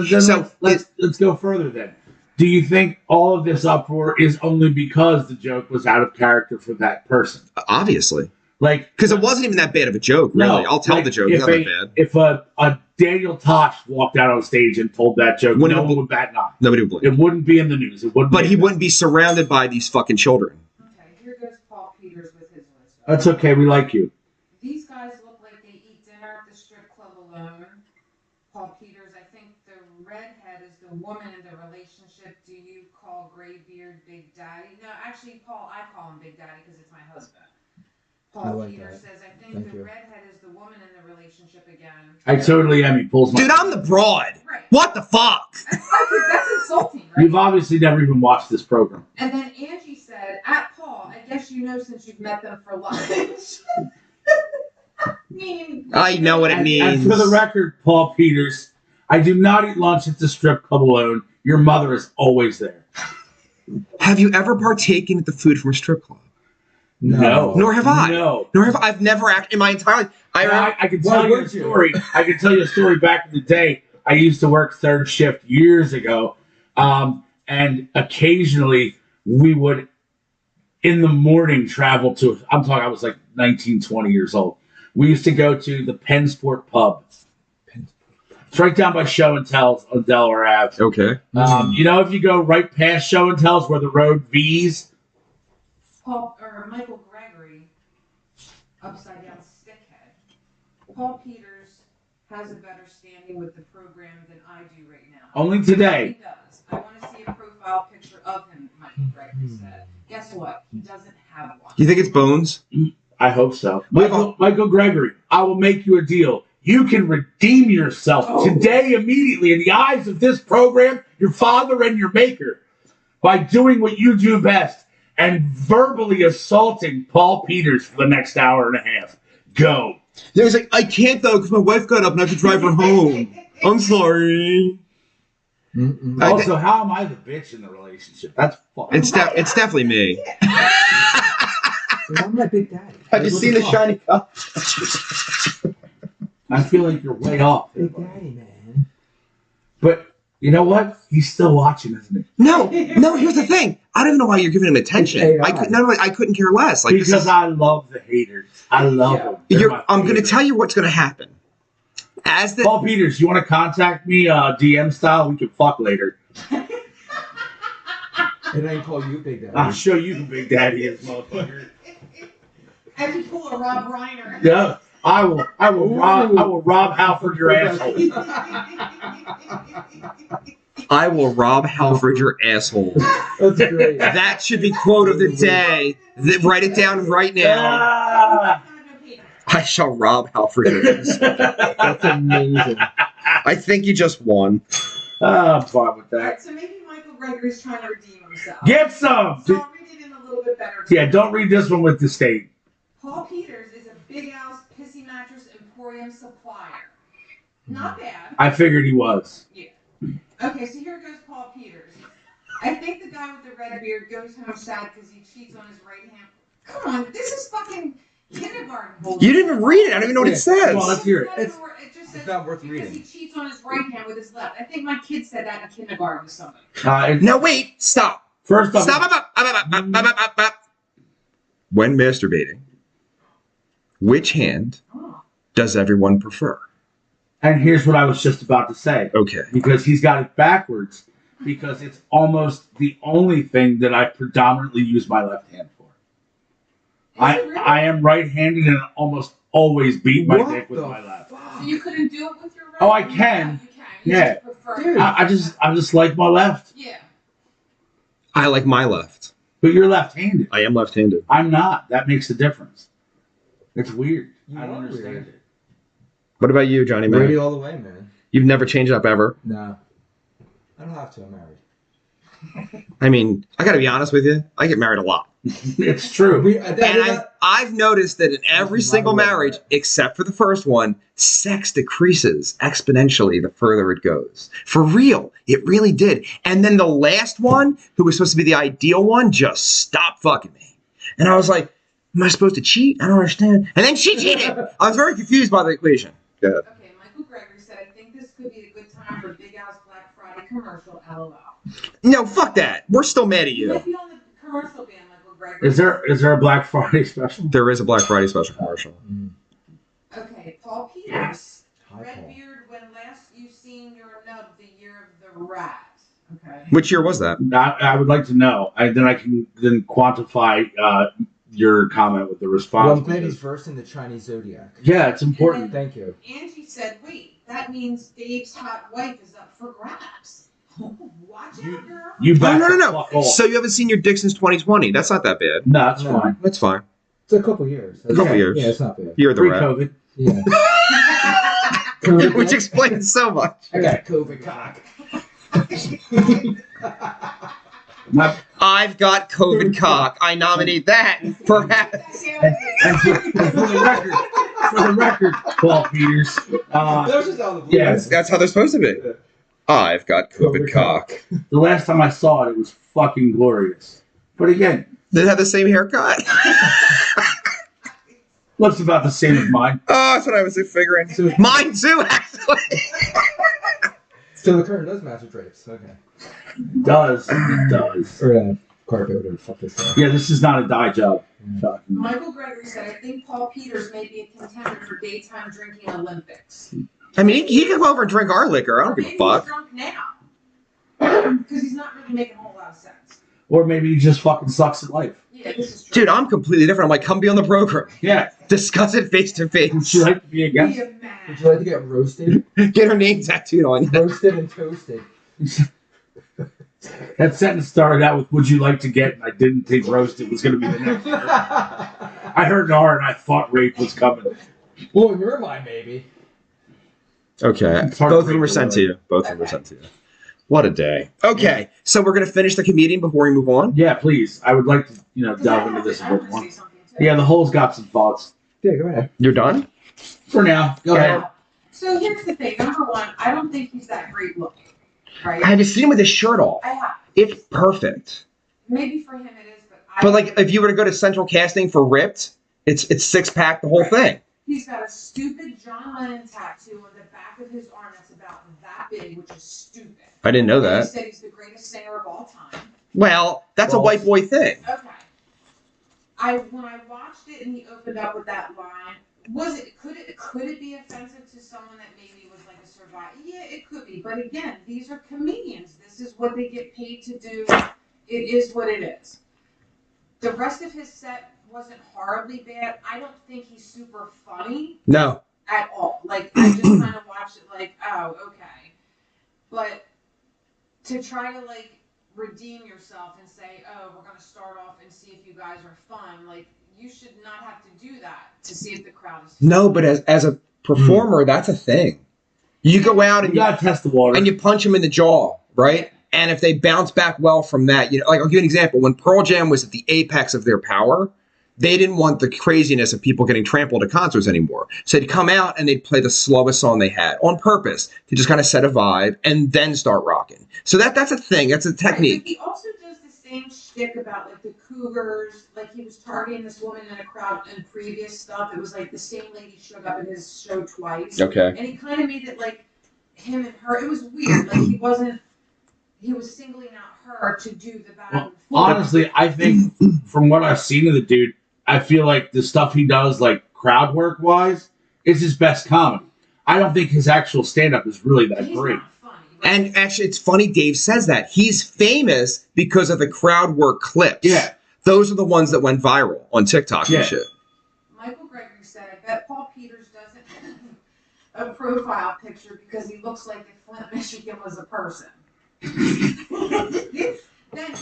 here's
in the foot. So
let's go further then. Do you think all of this uproar is only because the joke was out of character for that person?
obviously,
Like,
because it wasn't even that bad of a joke. Really,
no,
I'll tell
like,
the joke. It's not that bad.
If a Daniel Tosh walked out on stage and told that joke,
Wouldn't
no
have-
one would bat an eye.
Nobody would believe.
It wouldn't be in the news. It wouldn't.
But
be
he wouldn't be surrounded by these fucking children.
Okay, here goes Paul Peters with his list.
That's okay. We like you.
These guys look like they eat dinner at the strip club alone. Paul Peters, I think the redhead is the woman in the relationship. Do you call Graybeard Big Daddy? No, actually, Paul, I call him Big Daddy because it's my husband.
I
Paul
like
Peters
that.
says, I think
Thank
the
you.
redhead is the woman in the relationship again.
I totally am. He pulls my.
Dude, I'm the broad.
Right.
What the fuck?
That's insulting, right?
You've obviously never even watched this program.
And then Angie said, at Paul, I guess you know since you've met them for lunch.
I know what it
And
means.
for the record, Paul Peters, I do not eat lunch at the strip club alone. Your mother is always there.
Have you ever partaken of the food from a strip club?
No.
Nor have I.
No.
Nor have I. I've never in my entire life.
I can
Why
tell you a
would you?
story. I can tell you a story back in the day. I used to work third shift years ago. And occasionally we would, in the morning, travel to, I was like 19, 20 years old. We used to go to the Penn Sport Pub. It's right down by Show and Tells on Delaware Ave.
Okay.
You know, if you go right past Show and Tells where the road V's,
Michael Gregory, upside down stickhead. Paul Peters has a better standing with the program than I do right now.
only today.
He does. I want to see a profile picture of him, Michael Gregory said. Guess what? He doesn't have one.
You think it's Bones?
I hope so.
Wait,
Michael Gregory, I will make you a deal. You can redeem yourself today, immediately, in the eyes of this program, your father and your maker, by doing what you do best and verbally assaulting Paul Peters for the next hour and a half. Go.
Yeah, he's like, I can't though because my wife got up and I have to drive her home. I'm sorry.
Also, how am I the bitch in the relationship? That's fucking.
It's definitely me.
I'm my big daddy.
Have you seen the shiny cup?
I feel like you're way off.
Big daddy, man.
But you know what? He's still watching, isn't he?
No. Here's the thing. I don't even know why you're giving him attention.
It's
I couldn't care less. Like
Because I love the haters. I love them. They're my
I'm going to
favorite.
tell you what's going to happen. As the
Paul Peters, you want to contact me DM style? We can fuck later.
And I can call you Big Daddy.
I'll show you who Big Daddy is, motherfucker.
I can pull a Rob Reiner.
Yeah, I will rob Halford your asshole.
I will rob Halford your asshole.
That's great.
That should be quote of the day. Write it down right now.
Ah.
I shall rob Halford your asshole.
That's amazing.
I think you just won.
I'm fine with
Alright,
that.
so maybe Michael Gregory's trying to redeem himself.
Get some.
So I'll read it in a little bit better.
Yeah, don't read this one with disdain.
Paul Peters is a Big Al's Pissy Mattress Emporium supplier. Not bad.
I figured he was.
Okay, so here goes Paul Peters. I think the guy with the red beard goes home sad because he cheats on his right hand. Come on, this is fucking kindergarten bullshit.
You didn't even read it. I don't even know what it says.
Well, let's hear it.
It just says
not worth
because
reading.
he cheats on his right hand with his left. I think my kid said that in kindergarten or something.
No, wait. Stop.
First off,
Stop. When masturbating, which hand
Oh.
does everyone prefer?
and here's what I was just about to say.
Okay.
Because he's got it backwards. Because it's almost the only thing that I predominantly use my left hand for.
Is it really?
I am right-handed and almost always beat my
What
dick with
the
my left.
So you couldn't do it with your right
Oh, I
hand?
can.
No, you can. You
Yeah.
just prefer
Dude.
I just like my left.
Yeah.
I like my left.
But you're left-handed.
I am left-handed.
I'm not. That makes a difference. It's weird.
You
I don't
are
understand
weird.
it.
What about you, Johnny
Ready
Man?
all the way, man.
You've never changed up ever.
No. I don't have to. I'm married.
I mean, I got to be honest with you. I get married a lot.
It's true.
And I've noticed that in every single marriage, except for the first one, sex decreases exponentially the further it goes. For real. It really did. And then the last one, who was supposed to be the ideal one, just stopped fucking me. And I was like, am I supposed to cheat? I don't understand. And then she cheated. I was very confused by the equation. Go ahead.
Okay, Michael Gregory said, I think this could be a good time for Big Al's Black Friday commercial, LOL.
No, fuck that. We're still mad at
You
you.
might be on the commercial band, Michael Gregory.
Is there a Black Friday special?
There is a Black Friday special commercial.
Okay, Paul Peters.
Hi, Paul.
Redbeard, when last you seen your nub, the year of the rat. Okay.
Which year was that?
I would like to know. Then I can then quantify your comment with the
Well,
response.
I'm glad he's versed in the Chinese zodiac.
Yeah, it's important.
Thank you.
Angie said, wait, that means Dave's hot wife is up for grabs. Watch out, girl.
You
Oh,
back
no.
the fuck off.
So you haven't seen your dick since 2020. That's not that bad.
No, that's
No.
fine.
That's fine.
It's a couple years.
A couple years.
Yeah, it's not bad.
You're the rat.
Pre-COVID.
Yeah.
Which explains so much.
I got COVID cock.
I've got COVID cock. I nominate that. Perhaps.
And for the record, Paul Peters.
That was just out of the blue.
Yes.
That's how they're supposed to be. I've got COVID cock.
The last time I saw it was fucking glorious. But again,
Did it have the same haircut?
looks about the same as mine.
Oh, that's what I was figuring.
So,
Mine too, actually.
so the curtain does match with drapes. Okay.
It does.
Or carpet, whatever the fuck this is.
Yeah, this is not a dye job. Shocking.
Michael Gregory said, I think Paul Peters may be a contender for daytime drinking Olympics.
I mean, he can come over and drink our liquor. I don't give a
Maybe
fuck.
he's drunk now. Because he's not really making a whole lot of sense.
Or maybe he just fucking sucks at life.
Yeah, this is true.
Dude, I'm completely different. I'm like, come be on the program.
Yeah.
Discuss it face to
Would
face.
you like to be a
Be
guest?
a
Would
man.
you like to get roasted?
Get her name tattooed on you.
Roasted and toasted.
That sentence started out with "Would you like to get?" and I didn't think roasted was going to be the next word. I heard an R and I thought rape was coming.
Well, in your mind, maybe.
Okay.
It's hard
Both
to
of them were
break
sent
the
to you. Both of them were sent to you. What a day. Okay. So we're going to finish the comedian before we move on.
Yeah, please. I would like to, delve into this a bit more. Yeah, the hole's got some thoughts.
Yeah, go ahead.
You're done?
For now, go ahead.
So here's the thing. Number one, I don't think he's that great looking. Right?
I have seen him with his shirt off.
I have.
It's perfect.
Maybe for him it is, but I
But like, if you were to go to Central Casting for Ripped, it's six pack the whole thing.
He's got a stupid John Lennon tattoo on the back of his arm that's about that big, which is stupid.
I didn't know
And
that.
He said he's the greatest singer of all time.
Well, that's a white boy thing.
Okay. When I watched it and he opened up with that line, Could it be offensive to someone that maybe was like a survivor? Yeah, it could be. But again, these are comedians. This is what they get paid to do. It is what it is. The rest of his set wasn't horribly bad. I don't think he's super funny.
No.
At all. Like, I just kind of watched it like, oh, okay. But to try to, like, redeem yourself and say, oh, we're going to start off and see if you guys are fun, like, you should not have to do that to see if the crowd is fun.
No, but as a performer, that's a thing. You go out and
you gotta test the water.
and you punch them in the jaw, right? And if they bounce back well from that, you know, like I'll give you an example. When Pearl Jam was at the apex of their power, they didn't want the craziness of people getting trampled at concerts anymore. So they'd come out and they'd play the slowest song they had on purpose to just kind of set a vibe and then start rocking. So that's a thing. That's a technique.
But he also does the same shtick about like the Cougars. Like he was targeting this woman in a crowd in previous stuff. It was like the same lady showed up at his show twice.
Okay.
And he kind of made it like him and her. It was weird. Like he was singling out her to do the back and forth.
Honestly, I think from what I've seen of the dude, I feel like the stuff he does, like crowd work wise, is his best comedy. I don't think his actual stand up is really that
He's
great.
not funny, right?
And actually, it's funny Dave says that. He's famous because of the crowd work clips.
Yeah.
Those are the ones that went viral on TikTok
Yeah.
and shit.
Michael Gregory said, I bet Paul Peters doesn't have a profile picture because he looks like if Flint, Michigan was a person. Then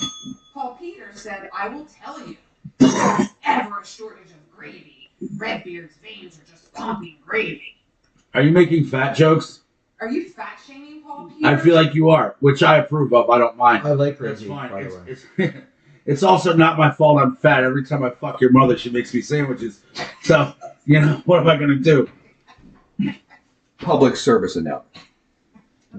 Paul Peters said, I will tell you, there's ever a shortage of gravy. Redbeard's veins are just pumping gravy.
Are you making fat jokes?
Are you fat shaming Paul Peters?
I feel like you are, which I approve of. I don't mind.
I like
That's
Reggie,
fine.
by the way.
It's also not my fault I'm fat. Every time I fuck your mother, she makes me sandwiches. So, you know, what am I going to do?
Public service announcement.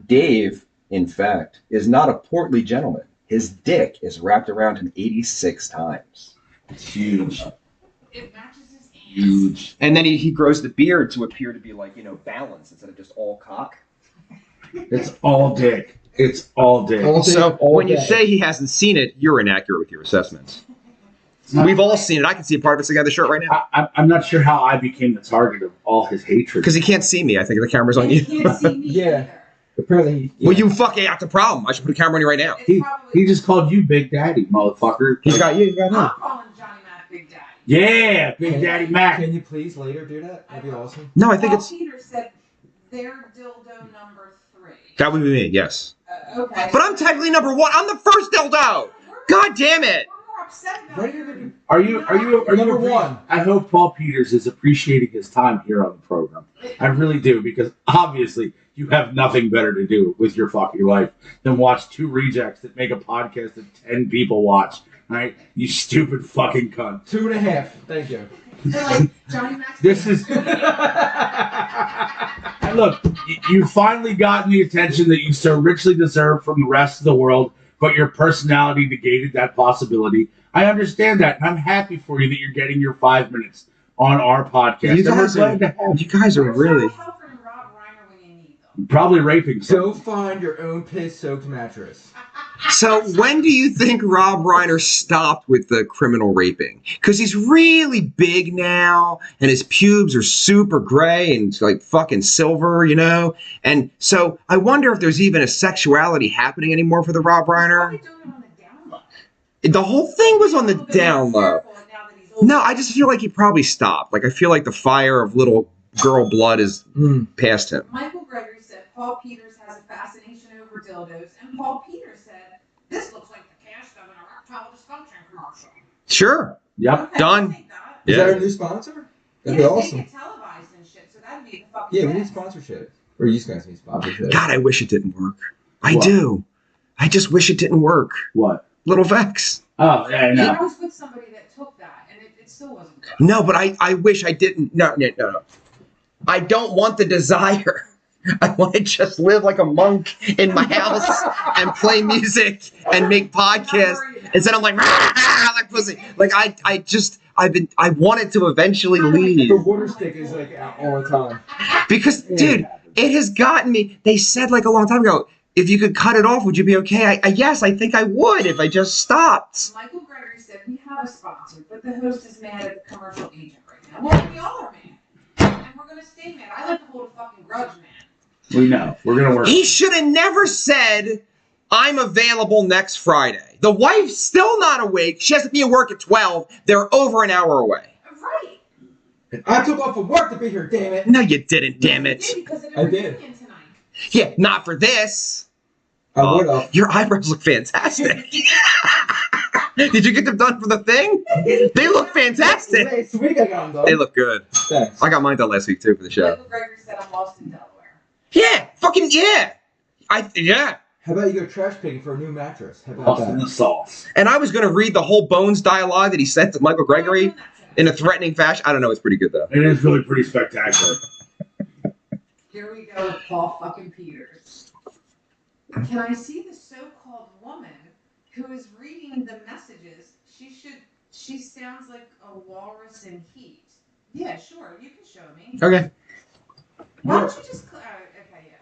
Dave, in fact, is not a portly gentleman. His dick is wrapped around him 86 times.
It's huge.
It matches his hands.
Huge.
And then he grows the beard to appear to be like, you know, balanced instead of just all cock.
It's all dick. It's all dick.
All
So
all
when you
day.
say he hasn't seen it, you're inaccurate with your assessments. We've all seen it. I can see a part of us together shirt right now.
I'm not sure how I became the target of all his hatred.
Because he can't see me. I think the camera's on
And
you.
he can't see me
Yeah.
either.
Apparently,
Well, you fucking got the problem. I should put a camera on you right now.
It's
He
probably,
just called you Big Daddy, motherfucker.
He's got you. He's got
I'm
him.
calling Johnny Mac Big Daddy.
Yeah, Big Daddy Mac.
Can you please later do that? That'd be awesome.
No, I think
Paul
it's
Peters said their dildo number 3.
that would be me. Yes.
Okay.
But I'm technically number 1. I'm the first dildo. God damn it.
We're more upset about
Right
it.
here,
Are you
Number one.
I hope Paul Peters is appreciating his time here on the program. I really do, because obviously you have nothing better to do with your fucking life than watch two rejects that make a podcast that 10 people watch. Right? You stupid fucking cunt.
2.5. Thank you.
They're like, Johnny Mac's
This is. And look, you've finally gotten the attention that you so richly deserve from the rest of the world, but your personality negated that possibility. I understand that, and I'm happy for you that you're getting your 5 minutes on our podcast.
You
And we're
guys
glad to have
You guys are
Where's
really.
Charles Helford and Rob Reiner when you need them?
probably raping someone.
Go find your own piss-soaked mattress.
So when do you think Rob Reiner stopped with the criminal raping? Because he's really big now, and his pubes are super gray and like fucking silver, you know? And so I wonder if there's even a sexuality happening anymore for the Rob Reiner.
Probably doing it on the down low.
The whole thing was on the
A little bit
down
more
low.
careful now that he's older.
No, I just feel like he probably stopped. Like I feel like the fire of little girl blood is past him.
Michael Gregory said Paul Peters has a fascination over dildos, and Paul Peters said, this looks like the cast of an erectile dysfunction commercial.
Sure.
Yep.
Okay,
Done.
I'll take that.
Is
Yeah.
that our new sponsor? That'd
Yeah,
be
they
awesome.
get televised and shit, so that'd be the fucking
Yeah, we need
best.
sponsorship. Or you guys need sponsorship.
God, I wish it didn't work. I
What?
do. I just wish it didn't work.
What?
Little Vex.
Oh, yeah,
I
no.
was with somebody that took that, and it still wasn't good.
No, but I wish I didn't. No. I don't want the desire. I want to just live like a monk in my house and play music and make podcasts. Instead, I'm like, like pussy. Like I wanted to eventually leave
The water stick is like out all the time.
because, dude, it has gotten me. They said like a long time ago, if you could cut it off, would you be okay? Yes, I think I would if I just stopped.
Michael Gregory said, we have a sponsor, but the host is mad at the commercial agent right now. Well, we all are mad. we're gonna stay mad. I like to hold a fucking grudge, man.
We know. We're gonna work.
He should have never said, I'm available next Friday. The wife's still not awake. She has to be at work at 12. They're over an hour away.
Right.
I took off from work to be here, damn it.
No, you didn't, damn it.
Because of
I
the
did.
reunion tonight.
Yeah, not for this.
I would have.
Your eyebrows look fantastic. Did you get them done for the thing? They look fantastic.
This week I got them done.
They look good.
Thanks.
I got mine done last week too for the show.
Michael Gregory said I'm lost in Delaware.
Yeah, fucking yeah. Yeah.
How about you go trash picking for a new mattress? How about
Lost in the
that?
sauce.
And I was going to read the whole Bones dialogue that he sent to Michael Gregory in a threatening fashion. I don't know. It's pretty good though.
It is really pretty spectacular.
Here we go with Paul fucking Peters. Can I see the so-called woman who is reading the messages? She sounds like a walrus in heat. Yeah, sure. You can show me.
Okay.
Why don't you just... okay, yeah.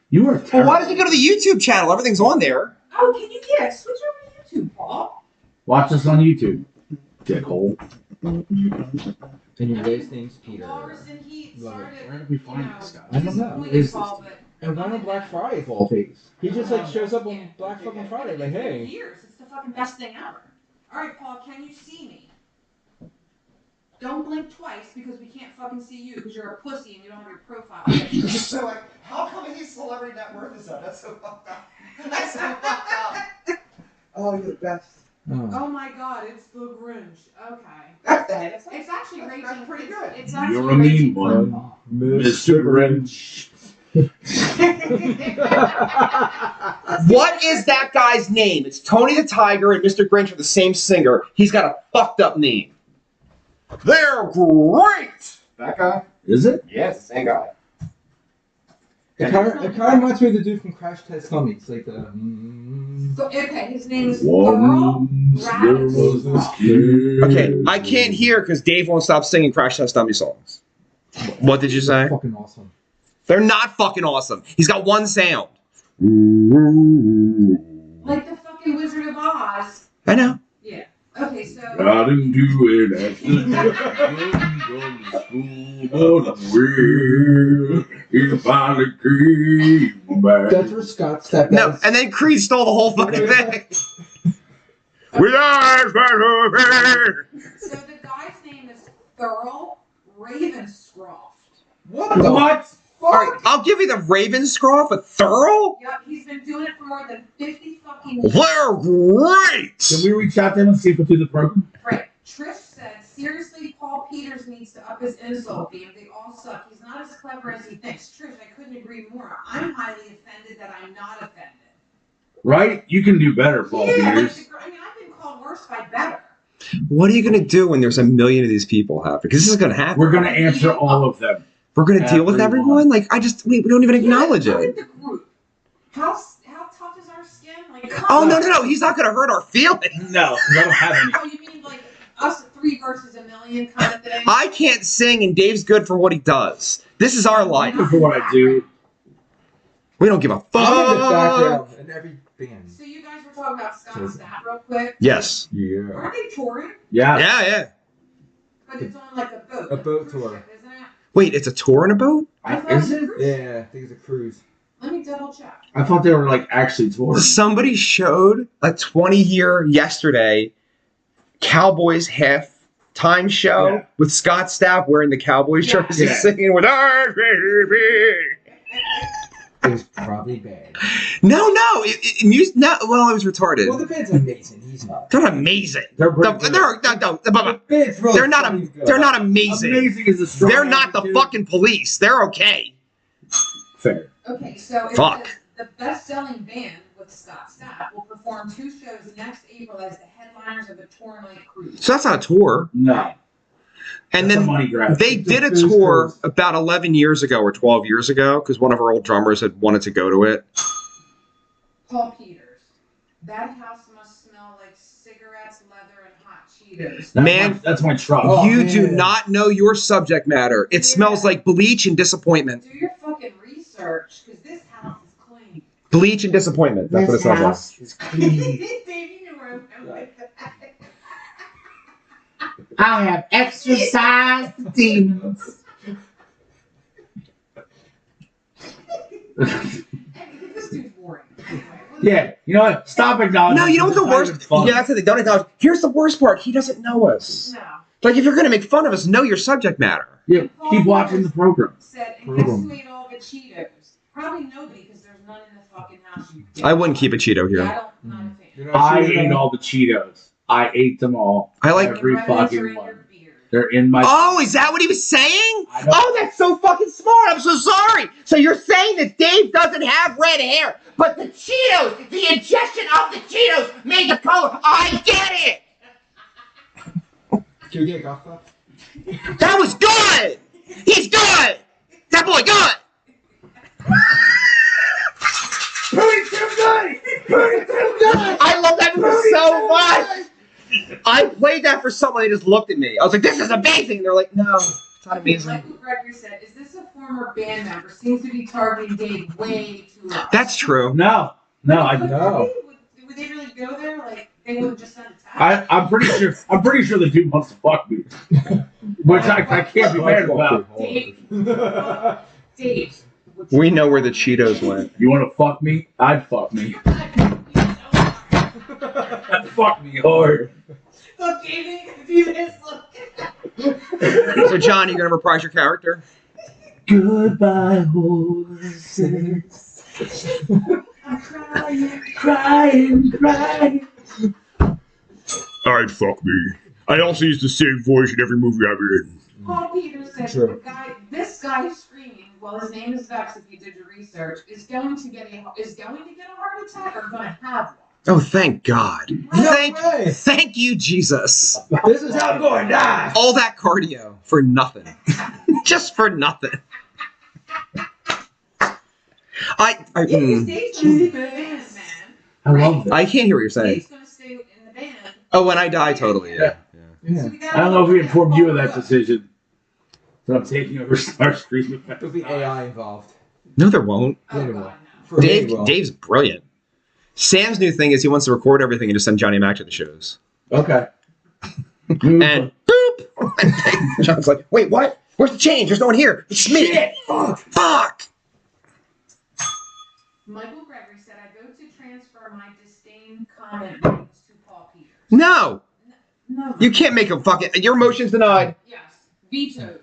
You are
Well,
terrible.
why did you go to the YouTube channel? Everything's on there.
Oh, can you switch over to YouTube, Paul?
Watch us on YouTube. Dickhole.
And your last name's Peter.
Walrus in heat started...
Where did we find this guy?
I don't know.
disappointed, Paul, but...
And why on Black Friday of all things? He just like shows up on Black fucking Friday, like, hey.
Years. It's the fucking best thing ever. All right, Paul, can you see me? Don't blink twice because we can't fucking see you because you're a pussy and you don't have your profile.
So like, how come his celebrity net worth is up? That's so fucked up. That's so fucked up. Oh, you're the best.
Oh my God, it's the Grinch. Okay.
That's the head.
It's actually
That's
raging.
pretty good.
It's actually
You're a mean
raging
one.
Paul.
Mr. Grinch.
What is that guy's name? It's Tony the Tiger and Mr. Grinch are the same singer. He's got a fucked up name. They're great.
That guy?
Is it?
Yeah, it's the same guy.
It kind of reminds me of the dude from Crash Test Dummies. Like the.
So, okay, his name is Thurl
Once there was this kid.
Okay, I can't hear because Dave won't stop singing Crash Test Dummy songs. What did you say?
Fucking awesome.
They're not fucking awesome. He's got one sound.
like the fucking Wizard of Oz.
I know.
Yeah. Okay, so.
I didn't do it at the school, but where he finally came back.
That's where Scott stepped
No,
out.
and then Creed stole the whole fucking thing. With eyes right over.
So the guy's name is Thurl Ravenscroft.
What the
What?
All right, I'll give you the Ravenscroft, a Thurl.
Yep, he's been doing it for more than 50 fucking years.
They're great.
Can we reach out to him and see if he'll do the program?
Right. Trish said, seriously, Paul Peters needs to up his insult game. They all suck. He's not as clever as he thinks. Trish, I couldn't agree more. I'm highly offended that I'm not offended.
Right? You can do better, Paul
Yeah, like
Peters.
I mean, I've been called worse by better.
What are you gonna do when there's a million of these people happen? Because this is gonna happen.
We're going to answer all of them.
We're gonna deal with everyone. Like we don't even acknowledge
Look
it.
at the group. How tough is our skin? Like, come
Oh
on.
no! He's not gonna hurt our feelings.
No, I don't have any.
Oh, you mean like us 3 versus a million kind of thing?
I can't sing, and Dave's good for what he does. This is our life.
For what I do.
We don't give a
I'm in the
fuck.
background in every band.
So you guys were talking about Scott Stapp real quick.
Yes.
Yeah.
Aren't they touring?
Yeah.
Yeah.
But it's on like a boat.
A
like
boat
cruise
tour.
ship, isn't it?
Wait, it's a tour in a boat?
Is it?
Yeah, I think it's a cruise.
Let me double check.
I thought they were like actually touring.
Somebody showed a 20-year yesterday Cowboys halftime show
Yeah.
with Scott Stapp wearing the Cowboys
Yeah.
jersey,
Yeah.
singing with our baby.
It was probably bad.
No. Well, it was retarded.
Well, the band's amazing. He's not.
They're amazing.
They're pretty good.
The band's really
They're not.
fucking good.
They're not amazing.
Amazing is a strong
They're not the
attitude.
fucking police. They're okay.
Fair.
Okay, so it
Fuck.
says the best-selling band with Scott Stapp will perform 2 shows next April as the headliners of the tour night cruise.
So that's not a tour.
No.
And
That's a
then
money grab.
they
It's a
did a
booze
tour
cruise.
about 11 years ago or 12 years ago because one of our old drummers had wanted to go to it.
Paul Peters. That house must smell like cigarettes, leather, and hot Cheetos.
Man.
That's my truck.
Oh,
You do
man.
not know your subject matter. It smells like bleach and disappointment.
Do your fucking research, because this house is clean.
Bleach and disappointment. That's what it smells like.
is clean.
Dave, you knew where I'm going with that.
I have exercised the demons.
This dude's boring. Anyway,
Yeah, you know what? Stop acknowledging.
No, you know what the
It's not
worst?
even funny.
Yeah, that's the thing. Don't acknowledge. Here's the worst part. He doesn't know us.
no.
Like, if you're gonna make fun of us, know your subject matter.
Yeah, keep watching the program.
Said, and guess who ate all the Cheetos? Probably nobody, because there's none in the fucking house. You dick.
I wouldn't keep a Cheeto
Yeah,
here.
I don't, not a fan.
You're not
I
sure
ate
about
all the Cheetos. I ate them all.
I like.
every
Remnants are
fucking
in your
one.
beard.
They're in my.
Oh, is that what he was saying?
I know.
Oh, that's so fucking smart. I'm so sorry. So you're saying that Dave doesn't have red hair, but the Cheetos, the ingestion of the Cheetos made the color. I get it.
Can we get a golf clap?
That was good. He's good. That boy good.
Pretty too good. Pretty too good.
I love that movie so much. I played that for someone. They just looked at me. I was like, "This is amazing." And they're like, "No, it's not amazing."
Michael Gregory said, "Is this a former band member? Seems to be targeting Dave way too much."
That's true.
No, I
Would
know.
Would they really go there? Like they would just send a text?
I'm pretty sure. I'm pretty sure the dude wants to fuck me, which I can't be mad about.
Dave. Dave. would
We
you-
know where the Cheetos went.
You want to fuck me? I'd fuck me. I'd fuck me hard.
Look, Davey, do this. Look.
So, John, you gonna reprise your character?
Goodbye, horses.
I'm crying.
Crying.
I'd fuck me. I also use the same voice in every movie I'm in.
Paul Peters said
True.
this guy screaming, well, his name is Vex. If you did your research, is going to get a heart attack or going to have one.
Oh, thank God.
way.
Thank you, Jesus.
This is how I'm going to die.
All that cardio for nothing. Just for nothing.
Dave's going to stay in the band, man.
I love that.
I can't hear what you're saying.
Dave's going to stay in the band.
Oh, when I die, totally. Yeah.
Yeah.
So we got
I don't know if we informed you of that
Paul
decision. But I'm taking over Starscream.
There'll be AI involved.
No, there won't.
Oh,
Anyway.
God, no.
For
Dave,
me, well.
Dave's brilliant. Sam's new thing is he wants to record everything and just send Johnny Mac to the shows.
Okay.
And boop! John's like, wait, what? Where's the change? There's no one here. It's just me.
Shit. Fuck.
Fuck!
Michael Gregory said, I vote to transfer my disdain comment ratings to Paul Peters.
No!
No.
You can't make a fucking... Your motion's denied.
Yes. Vetoed.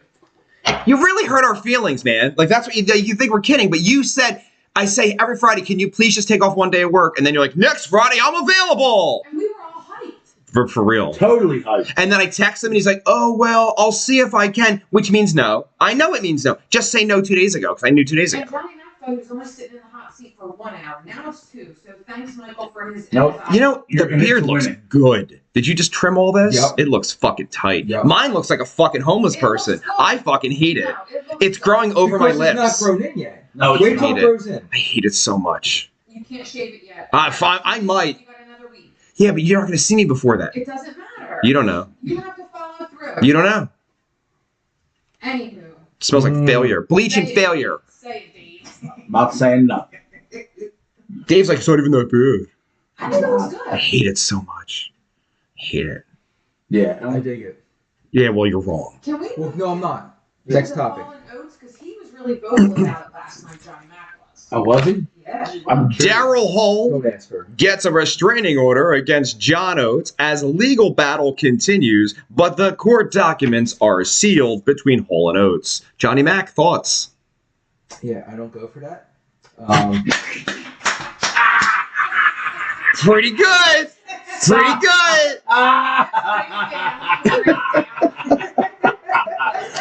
You really hurt our feelings, man. Like, that's what you think we're kidding, but you said... I say every Friday, can you please just take off one day of work? And then you're like, next Friday, I'm available.
And we were all hyped.
For real.
Totally hyped.
And then I text him and he's like, oh, well, I'll see if I can, which means no. I know it means no. Just say no 2 days ago because I knew 2 days
And
ago.
Johnny Mac thought he was only sitting in the hot seat for 1 hour. Now it's 2. So thanks, Michael, for his
Nope.
advice.
You know,
You're
the
in it
beard
to
looks
win it.
good. Did you just trim all this?
Yep.
It looks fucking tight.
Yep.
Mine looks like a fucking homeless
It looks
person.
good.
I fucking hate it.
No, it looks
It's
good.
growing over my
Because it's
lips.
not grown in yet.
No, it's
Wait till
not.
it grows in.
I hate it so much.
You can't shave it yet.
Fine, I might.
You got another week.
Yeah, but you're not going to see me before that.
It doesn't matter.
You don't know.
You have to follow through.
You don't know.
Anywho.
It smells like failure. Bleaching
Say it.
failure.
Say it, Dave.
not saying nothing.
Dave's like, it's not even that bad.
I think it was
I
good.
hate it so much. I hate it.
Yeah.
I dig it.
Yeah, well, you're wrong.
Can we
Well, no, I'm not.
move
Next
to
topic.
Hall and Oates? Because he was really vocal about it last night, Johnny Mac was.
Oh, was he?
Yeah. he
I'm
was.
Daryl Hall
Don't ask her.
gets a restraining order against John Oates as legal battle continues, but the court documents are sealed between Hall and Oates. Johnny Mac, thoughts?
Yeah, I don't go for that.
Pretty good. Pretty good.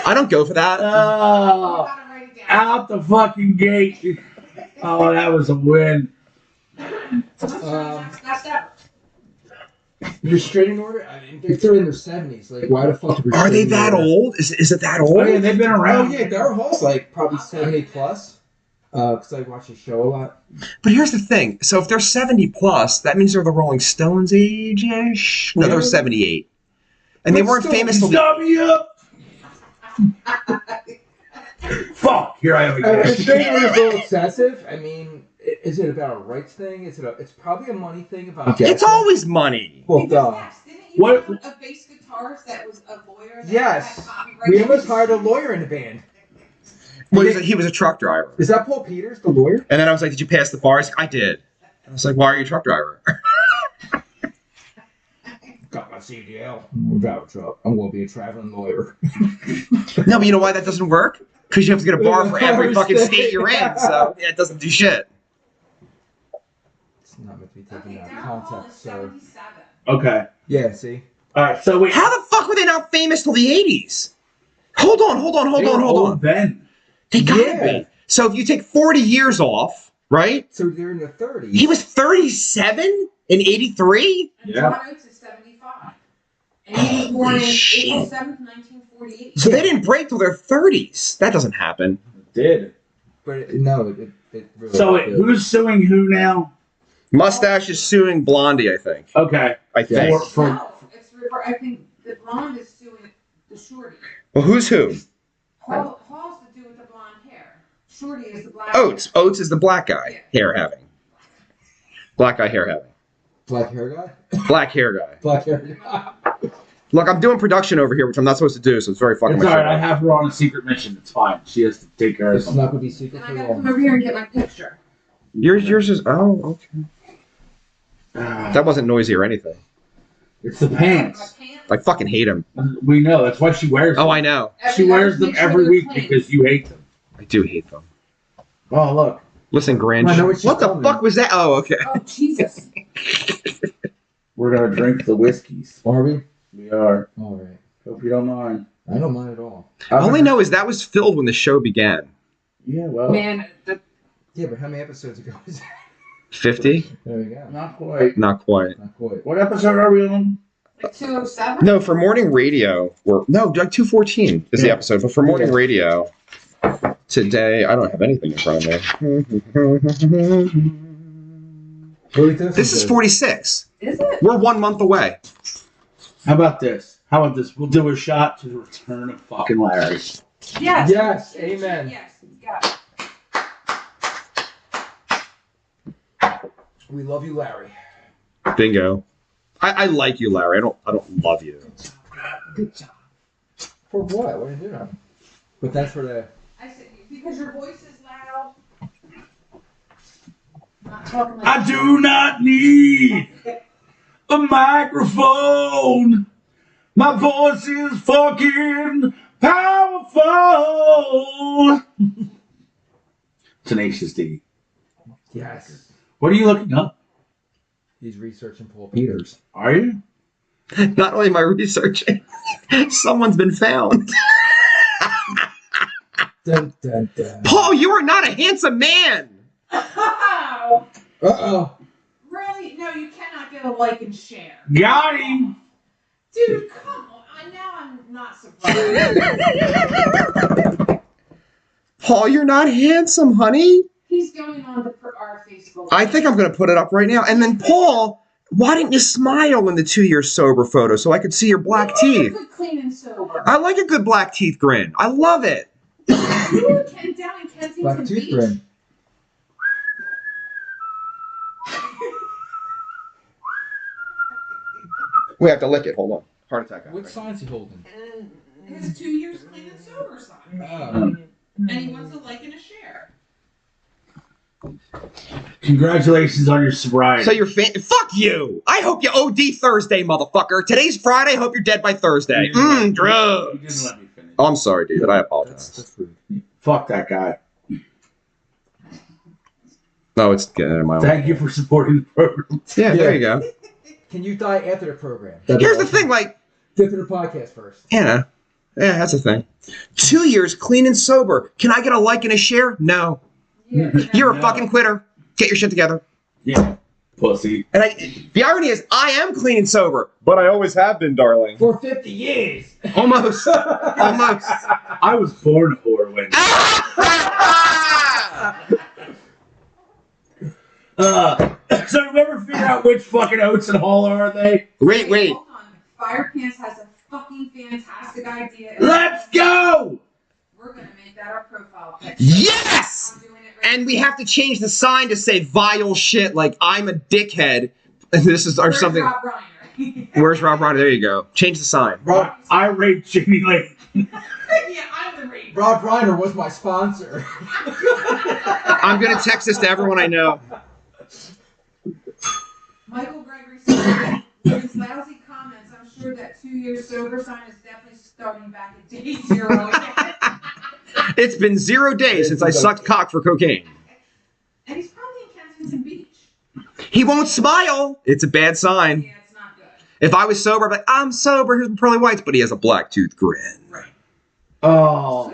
I don't go for that.
You
Oh,
gotta write it down.
out the fucking gate. Oh, that was a win.
That's that.
Restraining order? I mean, they're in their 70s. Like, why the fuck?
Are they that old? Is it that
Oh, yeah,
old?
they've been
Oh,
around.
yeah, Daryl Hall's like probably 70 plus. Because I watch the show a lot.
But here's the thing. So if they're 70 plus, that means they're the Rolling Stones age-ish? No, they're
Yeah.
78. And they
But
weren't
still,
famous till...
Stop me up. Fuck. Here I am again.
Restraining order is a little excessive. I mean, is it about a rights thing? It's probably a money thing about.
It's always money.
Well,
Because
duh.
Max, didn't you
What-
own a bass guitar that was a lawyer? That
Yes.
had copyright
We almost
issues?
hired a lawyer in the band.
Well, he was a truck driver.
Is that Paul Peters, the lawyer?
And then I was like, did you pass the bar? He's like, I did. I was like, why are you a truck driver?
Got my CDL. I'm drive a truck. I'm going to be a traveling lawyer.
No, but you know why that doesn't work? Because you have to get a bar for every fucking state you're in. So yeah, it doesn't do shit.
It's not meant to be taken
Okay,
out of
Darren Hall is
context, sir.
77.
Okay.
Yeah, see?
All right. So wait.
How the fuck were they not famous till the 80s? Hold on.
They were old then.
They gotta
Yeah.
be. So if you take 40 years off, right?
So they're in their 30s.
He was 37 in 83?
And
Yeah.
John Oates is 75. And he was born in
shit.
April 7th, 1948.
So they didn't break till their 30s. That doesn't happen.
Did.
But no, it really
So
did.
who's suing who now?
Mustache is suing Blondie, I think.
Okay.
I think.
Yes.
For
I think the blonde is suing the shorty.
Well, who's who?
Hall's the dude with the blonde hair. Shorty is the black
Oates.
hair.
Oates is the black guy, hair having. Black guy, hair having.
Black hair guy?
Black hair guy.
Black hair guy.
Look, I'm doing production over here, which I'm not supposed to do, so it's very fucking
it's
my
all
shit
right. I
up.
have her on a secret mission. It's fine. She has to take care of
It's
something.
not going to be secret
And
for
I gotta
long.
come over here and get my picture.
Yours is, oh, okay. That wasn't noisy or anything.
It's the
My
pants.
pants.
I fucking hate him.
We know. That's why she wears them.
Oh, I know.
She wears them every week because you hate them.
I do hate them.
Oh, look.
Listen, Grinch.
I know what she's
What the
telling
fuck
me.
was that? Oh, okay.
Oh, Jesus.
We're going to drink the whiskeys.
Are we?
We are.
All right.
Hope you don't mind.
I don't mind at all.
All I know is that was filled when the show began.
Yeah, well.
Man,
Yeah, but how many episodes ago was that?
50?
There you go.
Not quite.
Not quite.
Not quite.
What episode are we on?
like 207?
No, for morning radio, like 214 is the
Yeah.
episode, but for morning radio, today, I don't have anything in front of me. This is 46.
Is it?
We're 1 month away.
How about this? We'll do a shot to the return of fucking Larry.
Yes.
Yes, amen.
Yes, got it.
We love you, Larry.
Bingo. I like you, Larry. I don't love you.
Good job. For what? What did you do? But that's for the...
I said, because your voice is loud. Not talking like
I do not need a microphone. My voice is fucking powerful. Tenacious D.
Yes.
What are you looking up?
He's researching Paul Peters.
Are you?
Not only am I researching, someone's been found.
Dun, dun, dun.
Paul, you are not a handsome man.
Oh,
Uh-oh.
really? No, you cannot get a like and share.
Got him.
Dude, come on. Now I'm not surprised.
Paul, you're not handsome, honey.
He's going on our Facebook.
I think I'm going to put it up right now. And then, Paul, why didn't you smile in the 2-year sober photo so I could see your black teeth?
Good, clean and sober.
I like a good black teeth grin. I love it.
You were down in Kensington
Black tooth
Beach.
grin.
We have to lick it. Hold on. Heart attack.
What sign's he holding?
His 2 years clean and sober sign.
Oh.
And he wants a like and a share.
Congratulations on your sobriety.
So you're fuck you. I hope you OD Thursday, motherfucker. Today's Friday. Hope you're dead by Thursday.
You didn't
Drugs.
let me finish.
Oh, I'm sorry, David. I apologize.
That's rude.
Fuck that guy.
No, it's getting in my way.
Thank you for supporting the program.
Yeah, there you go.
Can you die after the program?
Here's the thing, like,
Get to the podcast first.
yeah, that's the thing. 2 years clean and sober. Can I get a like and a share? No.
Yeah,
You're a
No.
fucking quitter. Get your shit together.
Yeah, pussy.
And the irony is, I am clean and sober, but I always have been, darling.
For 50 years.
Almost. Almost.
I was born a whore when. So you ever figure out which fucking Oates and Hall are they?
Wait.
Hold on. Fire Pants has a fucking fantastic idea.
Let's go!
We're going to make that our profile picture.
Yes!
I'm doing it right
And we have to change the sign to say vile shit, like I'm a dickhead. And this is or
Where's
something.
Rob Reiner?
Where's Rob Ryder? There you go. Change the sign.
I raped Jamie Lane.
Yeah, I'm
Rob Reiner was my sponsor.
I'm gonna text this to everyone I know.
Michael Gregory said, with his lousy comments, I'm sure that 2 years sober sign is definitely starting back at day 0 again.
It's been 0 days since I sucked cock for cocaine.
And he's probably in Kensington Beach.
He won't smile. It's a bad sign.
Yeah, it's not good.
If I was sober, I'd be like, I'm sober, here's my pearly whites, but he has a black tooth grin.
Right.
Oh,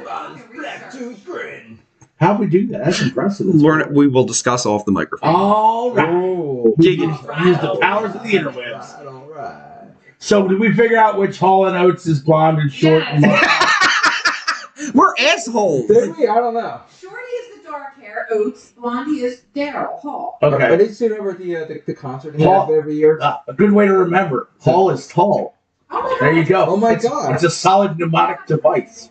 Black tooth grin.
how'd we do that? That's impressive. That's
Learn
cool.
we will discuss off the microphone.
All right.
Oh.
Giggity.
Use the powers of the interwebs.
All right.
So did we figure out which Hall and Oates is blonde and short?
Yes.
And long?
We're assholes.
Did we? I don't know.
Shorty is the dark hair, Oates. Blondie is Daryl Hall.
Are
Okay.
they seen over at the concert they
Hall-
have every year?
A good way to remember. Hall is tall.
Oh my
There you go.
Oh my
It's-
God.
It's a solid mnemonic device.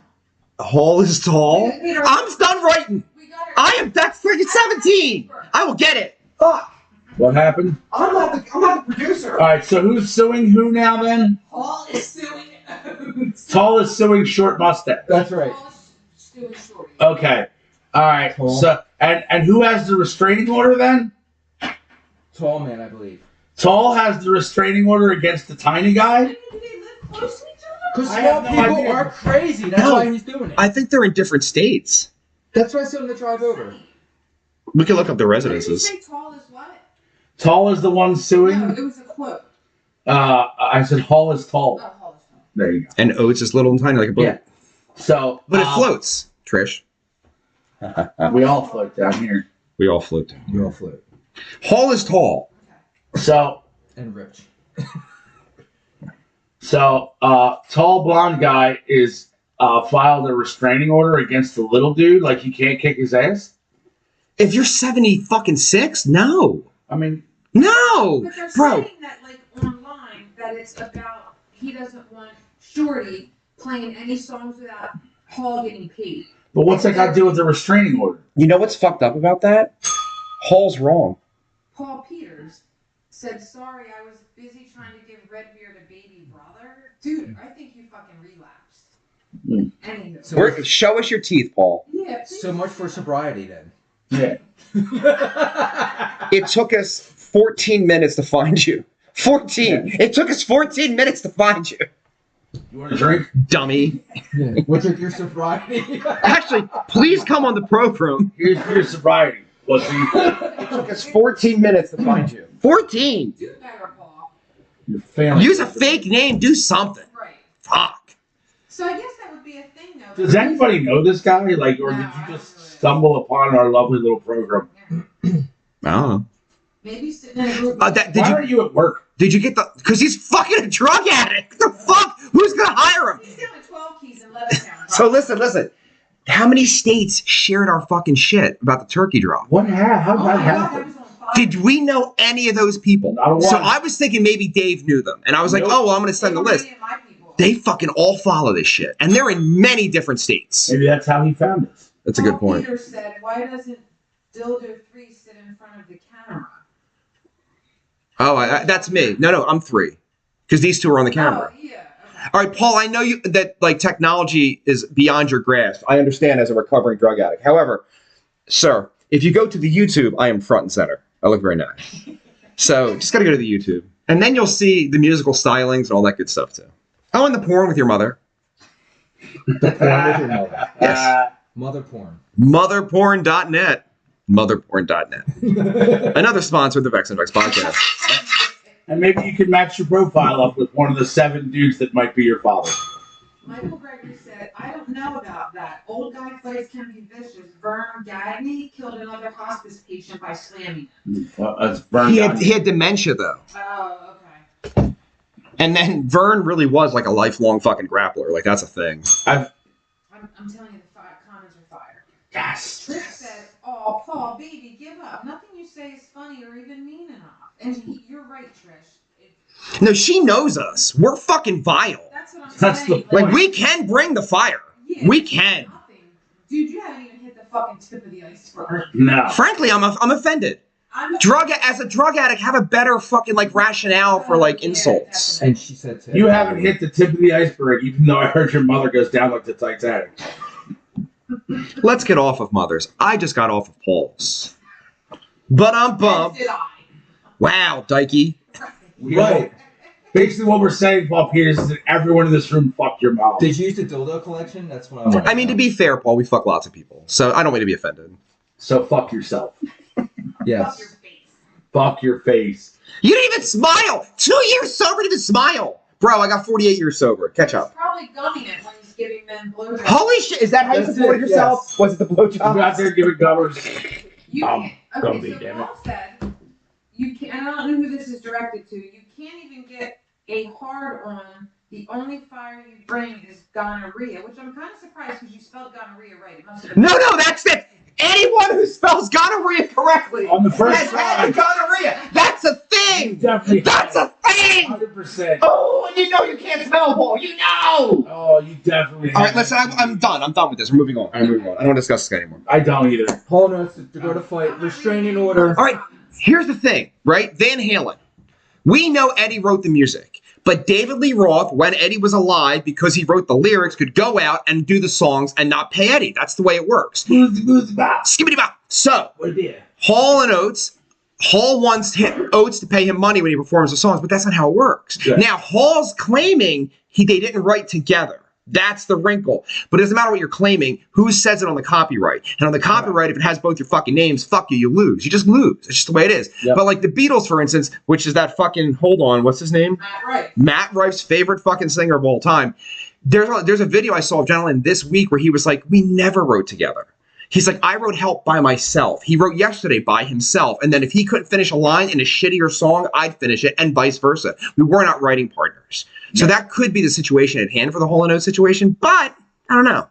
Hall is tall.
We got
I'm done writing.
we got her-
I am that's freaking 17. I will get it.
Fuck.
What happened?
I'm not the producer.
All right. So who's suing who now? Then
Hall is suing Oates.
tall is suing short mustache.
That's right.
Hall is suing Shorty.
Okay. All right.
Tall.
So and who has the restraining order then?
Tall man, I believe.
Tall has the restraining order against the tiny guy.
I mean, do they live close to each other?
Because
I
small
have no
people
idea.
are crazy. That's
No.
why he's doing it.
I think they're in different states.
That's why I said him to drive over.
We can look up the
What did you
residences.
say Tall is what?
Tall is the one suing.
No, it was a quote.
I said Hall is tall.
Oh, Hall is tall.
There you go.
And Oates is little and tiny like a boat.
Yeah. So,
But it floats, Trish.
We all float down here.
We all float.
You all float.
Hall is tall.
So,
And rich.
tall blonde guy is filed a restraining order against the little dude. Like he can't kick his ass.
If you're 70 fucking 6, no.
I mean,
No.
But they're
Bro.
saying that, like, online, that it's about he doesn't want Shorty playing any songs without Hall getting paid.
but what's that got to do with the restraining order?
You know what's fucked up about that? Hall's wrong.
Paul Peters said, sorry, I was busy trying to give Redbeard a baby brother. Dude, I think you fucking relapsed.
Mm.
Anywho.
So,
Show us your teeth, Paul.
Yeah, please.
so much for sobriety then.
Yeah.
It took us 14 minutes to find you. 14. It took us 14 minutes to find you.
You want a drink?
Dummy.
Yeah. What's your sobriety?
Actually, please come on the program.
Here's your sobriety. Pussy.
It took us 14 minutes to find you. 14.
Do better, Paul.
Your family.
Use a fake name. Do something.
Right.
Fuck.
So I guess that would be a thing, though.
Does anybody know this guy? Like, or
No,
did
I
you
don't
just
really.
stumble upon our lovely little program?
I don't know.
Maybe sitting in a group.
Did
Why
you
aren't you at work?
did you get the? Because he's fucking a drug addict. What the fuck? Who's gonna hire him?
He's doing 12 keys in Levittown.
So listen. How many states shared our fucking shit about the turkey drop?
What how
Oh
did
my
that
God,
happen?
that was on fire.
Did we know any of those people?
Not a
So
one.
I was thinking maybe Dave knew them, and I was like,
Nope.
oh well, I'm gonna send the
They were
list.
raiding my people.
They fucking all follow this shit, and they're in many different states.
Maybe that's how he found us.
That's a good
Paul
point.
Peters said, why doesn't Dildo 3 sit in front of the camera?
Oh, that's me. No, I'm 3, because these 2 are on the camera.
Oh, yeah. Okay.
All right, Paul, I know you that like technology is beyond your grasp. I understand as a recovering drug addict. However, sir, if you go to the YouTube, I am front and center. I look very nice. So just got to go to the YouTube. And then you'll see the musical stylings and all that good stuff too. Oh, and the porn with your mother.
The porn with your mother.
Yes.
Mother porn.
Motherporn.net. Motherporn.net. Another sponsor of the Vex Podcast.
And maybe you can match your profile up with one of the 7 dudes that might be your father.
Michael Gregory said, I don't know about that. Old guy fights can be vicious. Vern Gagne killed another hospice patient by slamming him.
That's burned
He
down.
had dementia though.
Oh, okay.
And then Vern really was like a lifelong fucking grappler. Like that's a thing.
I'm telling you, the comments are fire.
Yes.
Trish said, oh, Paul, baby, give up. Nothing you say is funny or even mean enough. And you're right, Trish.
No, she knows us. We're fucking vile.
That's what I'm
That's
saying.
the
Like
point.
we can bring the fire.
Yeah,
We can.
nothing. Dude, you haven't even hit the fucking tip of the iceberg.
No.
Frankly, I'm offended.
I'm
As a drug addict, have a better fucking like rationale for like insults.
And she said to
You haven't hit the tip of the iceberg, even though I heard your mother goes down like the Titanic.
Let's get off of mothers. I just got off of Paul's. But I'm
As
bummed.
did I.
Wow, Dikey.
Right. Basically, what we're saying, Paul Peters, is that everyone in this room fucked your mom.
Did you use the dildo collection? That's what I want.
I mean, to be fair, Paul, we fuck lots of people. So I don't mean to be offended.
So fuck yourself.
Fuck your
Yes.
face.
Fuck your face.
You didn't even smile. 2 years sober, didn't even smile. Bro, I got 48 years sober. Catch
He's
up.
probably gumming it when he's giving men blowjobs.
Holy shit. Is that how you
That's
supported
it,
yourself?
yes.
Was it the
You out
blowjob?
there giving gummers.
You
Um,
can't.
don't
Okay,
be,
so
damn it.
Paul said you can. And I don't know who this is directed to. You can't even get a hard on. The only fire you bring is gonorrhea, which I'm kind of surprised because you spelled gonorrhea right. It must have been.
No, that's it. Anyone who spells gonorrhea correctly
On the first
has had
try.
gonorrhea. That's a
You
thing.
definitely
That's a thing.
100%.
Oh, and you know you can't spell, Paul. You know.
Oh, you definitely
All right,
have.
listen, I'm done. I'm done with this. We're moving on. I'm moving on. I don't want to discuss this anymore.
I don't either.
Paul knows to go to fight. Restraining order.
All right, here's the thing, right? Van Halen. We know Eddie wrote the music, but David Lee Roth, when Eddie was alive, because he wrote the lyrics, could go out and do the songs and not pay Eddie. That's the way it works.
Who's about?
Skibbity bop. So,
What a deal.
Hall and Oates. Hall wants Oates to pay him money when he performs the songs, but that's not how it works.
Yeah.
Now, Hall's claiming they didn't write together. That's the wrinkle. But it doesn't matter what you're claiming. Who says it on the copyright? And on the copyright, if it has both your fucking names, fuck you, you lose. You just lose. It's just the way it is.
Yep.
But like the Beatles, for instance, which is that fucking, hold on, what's his name?
Right.
Matt Rife's favorite fucking singer of all time. There's a video I saw of John Lennon this week where he was like, we never wrote together. He's like, I wrote Help by myself. He wrote Yesterday by himself. And then if he couldn't finish a line in a shittier song, I'd finish it, and vice versa. We were not writing partners. So that could be the situation at hand for the Hall & Oates situation, but I don't know.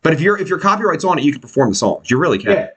But if your copyright's on it, you can perform the songs. You really can.
Yeah.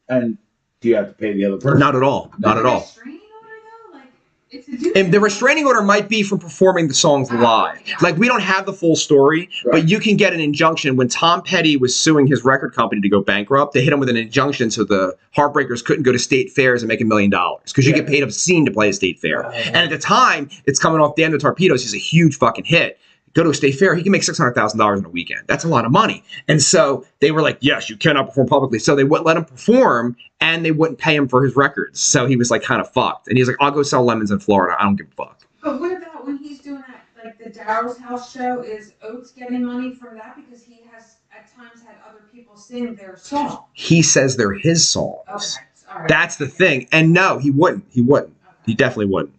And do you have to pay the other person?
Not at all. Not at all.
Restraining order though, like it's a dude.
And the restraining order might be from performing the songs live. Like, we don't have the full story,
Right.
but you can get an injunction. When Tom Petty was suing his record company to go bankrupt, they hit him with an injunction so the Heartbreakers couldn't go to state fairs and make $1 million because you
Yeah.
get paid obscene to play a state fair. And at the time, it's coming off Damn the Torpedoes. He's a huge fucking hit. Go to a state fair, he can make $600,000 in a weekend. That's a lot of money. And so they were like, yes, you cannot perform publicly. So they wouldn't let him perform, and they wouldn't pay him for his records. So he was like kind of fucked. And he's like, I'll go sell lemons in Florida. I don't give a fuck.
But what about when he's doing that, like the Daryl's House show? Is Oates getting money from that because he has at times had other people sing their song?
He says they're his songs.
Okay, all right.
That's the thing. And no, he wouldn't. He wouldn't. He definitely wouldn't.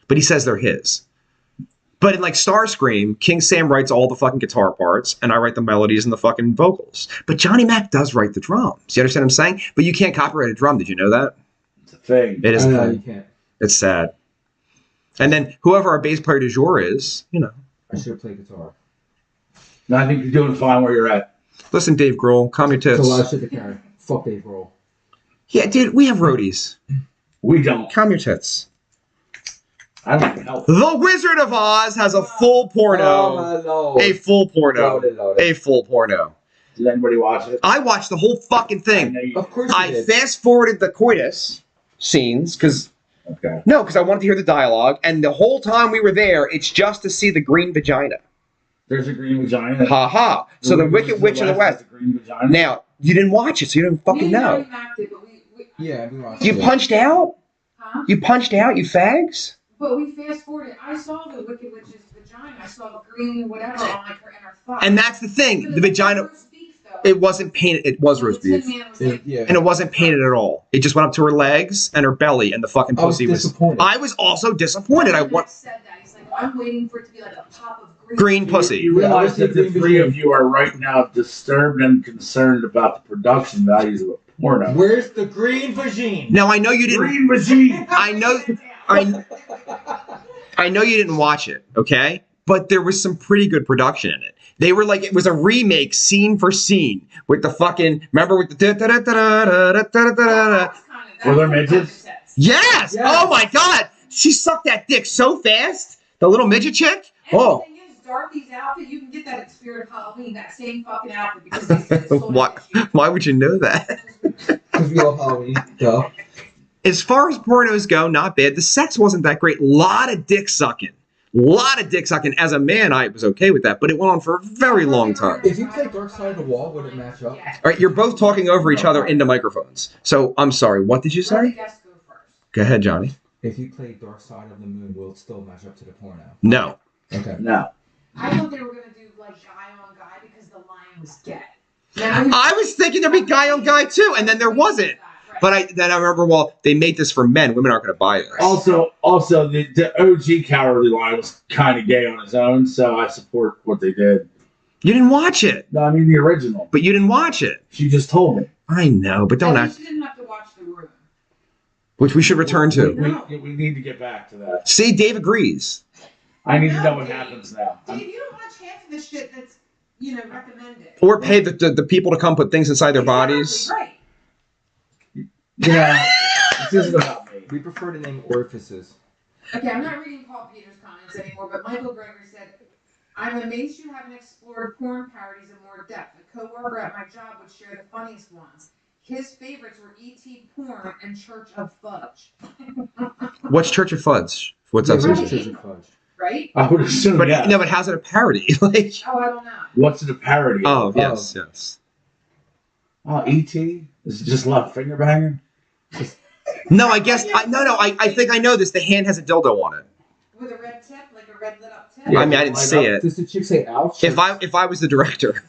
But he says they're his. But in like Starscream, King Sam writes all the fucking guitar parts, and I write the melodies and the fucking vocals. But Johnny Mac does write the drums. You understand what I'm saying? But you can't copyright a drum. Did you know that?
It's a thing.
It is.
I
a
know
thing.
you can't.
It's sad. And then whoever our bass player du jour is, you know.
I should have played guitar.
No, I think you're doing fine where you're at.
Listen, Dave Grohl, calm your
It's a lot of
tits.
shit to carry. Fuck Dave Grohl.
Yeah, dude, we have roadies.
We don't.
Calm your tits.
I don't help.
The Wizard of Oz has a full porno.
Oh my lord.
A full porno.
Loaded, loaded.
A full porno.
Did anybody watch it?
I watched the whole fucking
I
thing.
know you-
Of course you
I
did.
fast forwarded the coitus scenes because
Okay.
I wanted to hear the dialogue, and the whole time we were there, it's just to see the green vagina.
There's a green vagina.
Ha ha. So the Wicked Witch of the West.
has a green vagina.
Now, you didn't watch it, so you don't fucking know.
But we
Yeah, we watched
You
it.
punched out?
huh?
You punched out, you fags?
But we fast forwarded. I saw the Wicked Witch's vagina. I saw the green whatever on like her inner thigh.
And that's the thing.
But
The
it was
vagina,
roast beef, though.
it wasn't painted. It was roast
The Tin
beef.
Man was like,
Yeah.
And it wasn't painted at all. It just went up to her legs and her belly, and the fucking
I was
pussy was.
disappointed.
I was also disappointed. I
Matt
want
said that. He's like, I'm waiting for it to be like a pop of green.
green pussy.
You
Yeah, I
realize
was
that the
thinking
three
green.
of you are right now disturbed and concerned about the production values of a porno.
Where's the green vagine?
Now I know you didn't.
Green vagina.
I know. I know you didn't watch it, okay? But there was some pretty good production in it. They were like, it was a remake scene for scene with the fucking, remember with the da-da-da-da-da-da-da-da-da-da.
Were there midgets?
Yes!
Yes.
Oh my God! She sucked that dick so fast. The little midget chick.
And
Oh.
the thing is, Dorothy's outfit, you can get that at Spirit of Halloween, that same fucking outfit, because they said it's sold
Why,
out this year.
why would you know that?
Because we love Halloween. Duh.
As far as pornos go, not bad. The sex wasn't that great. Lot of dick sucking. lot of dick sucking. As a man, I was okay with that, but it went on for a very long time.
If you play Dark Side of the Wall, would it match up?
All right, you're both talking over each other into microphones. So I'm sorry. What did you
Let the
say?
guests go first.
Go ahead, Johnny.
If you play Dark Side of the Moon, will it still match up to the porno?
No.
Okay.
No.
I thought they were gonna do like guy on guy because the lion was gay.
I was thinking there'd be guy on guy too, and then there wasn't. But I remember, well, they made this for men. Women aren't going to buy this.
Also, the OG Cowardly Lion was kind of gay on his own, so I support what they did.
You didn't watch it.
No, I mean the original.
But you didn't watch it.
She just told me.
I know, but don't
At
act.
least you didn't have to watch The Room.
Which we should return to.
We need to get back to that.
See, Dave agrees.
I need to know what happens now.
Dave, you don't watch half of the shit that's, recommended.
Or pay the people to come put things inside their bodies.
Right.
Yeah, this isn't about me.
We prefer to name orifices.
Okay, I'm not reading Paul Peters' comments anymore, but Michael Gregory said, I'm amazed you haven't explored porn parodies in more depth. A coworker at my job would share the funniest ones. His favorites were E.T. Porn and Church of Fudge.
What's Church of Fudge? What's that?
Yeah,
Right.
which is a fudge.
Right?
I would assume,
But
yeah.
no, but how's it a parody? Like,
Oh, I don't know.
What's it a parody of?
oh yes, yes.
Oh, E.T.? Is it just a lot of finger banging?
No, I guess I think I know this. The hand has a dildo on it.
With a red tip, like a red lit up tip?
Yeah.
I mean, I didn't see it.
Does the chick say ouch?
If I was the director,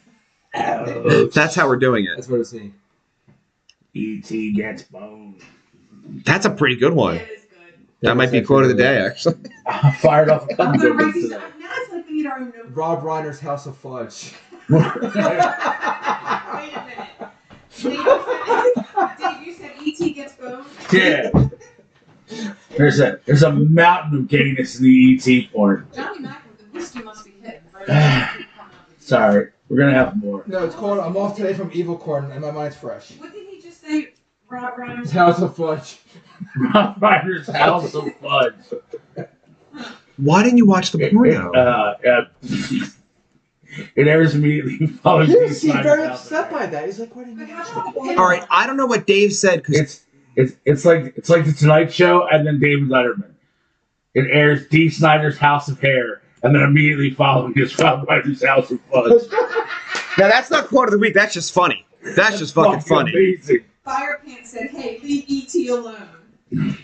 that's how we're doing it.
That's what it's saying.
E.T. gets boned.
That's a pretty good
Yeah,
one.
it is good.
That might be quote of the day, actually.
I fired off a couple
I'm gonna
good
write
ones
these
today.
down. Now it's like we need our own notebook.
Rob Reiner's House of Fudge.
Wait a minute. Dave, you said E.T. gets boned?
Yeah. There's a mountain of gayness in the E.T. porn.
Johnny Mac with the whiskey must be hitting. Right?
Sorry, we're gonna have more.
No, it's called I'm Off Today from Evil Corn and my mind's fresh.
What did he just say? Rob Reiner's
House of Fudge.
Rob Reiner's House of Fudge.
Why didn't you watch the porno?
It airs immediately following
He
these
seemed
signs
very
out
upset
there.
by that. He's like, why didn't you watch it?
All right, I don't know what Dave said because
It's like the Tonight Show and then David Letterman. It airs Dee Snider's House of Hair and then immediately following is Rob Reiner's House of Fudge.
now that's not quote of the week. That's just funny. That's just fucking funny.
Amazing.
Fire Pants said, hey, leave E.T. alone.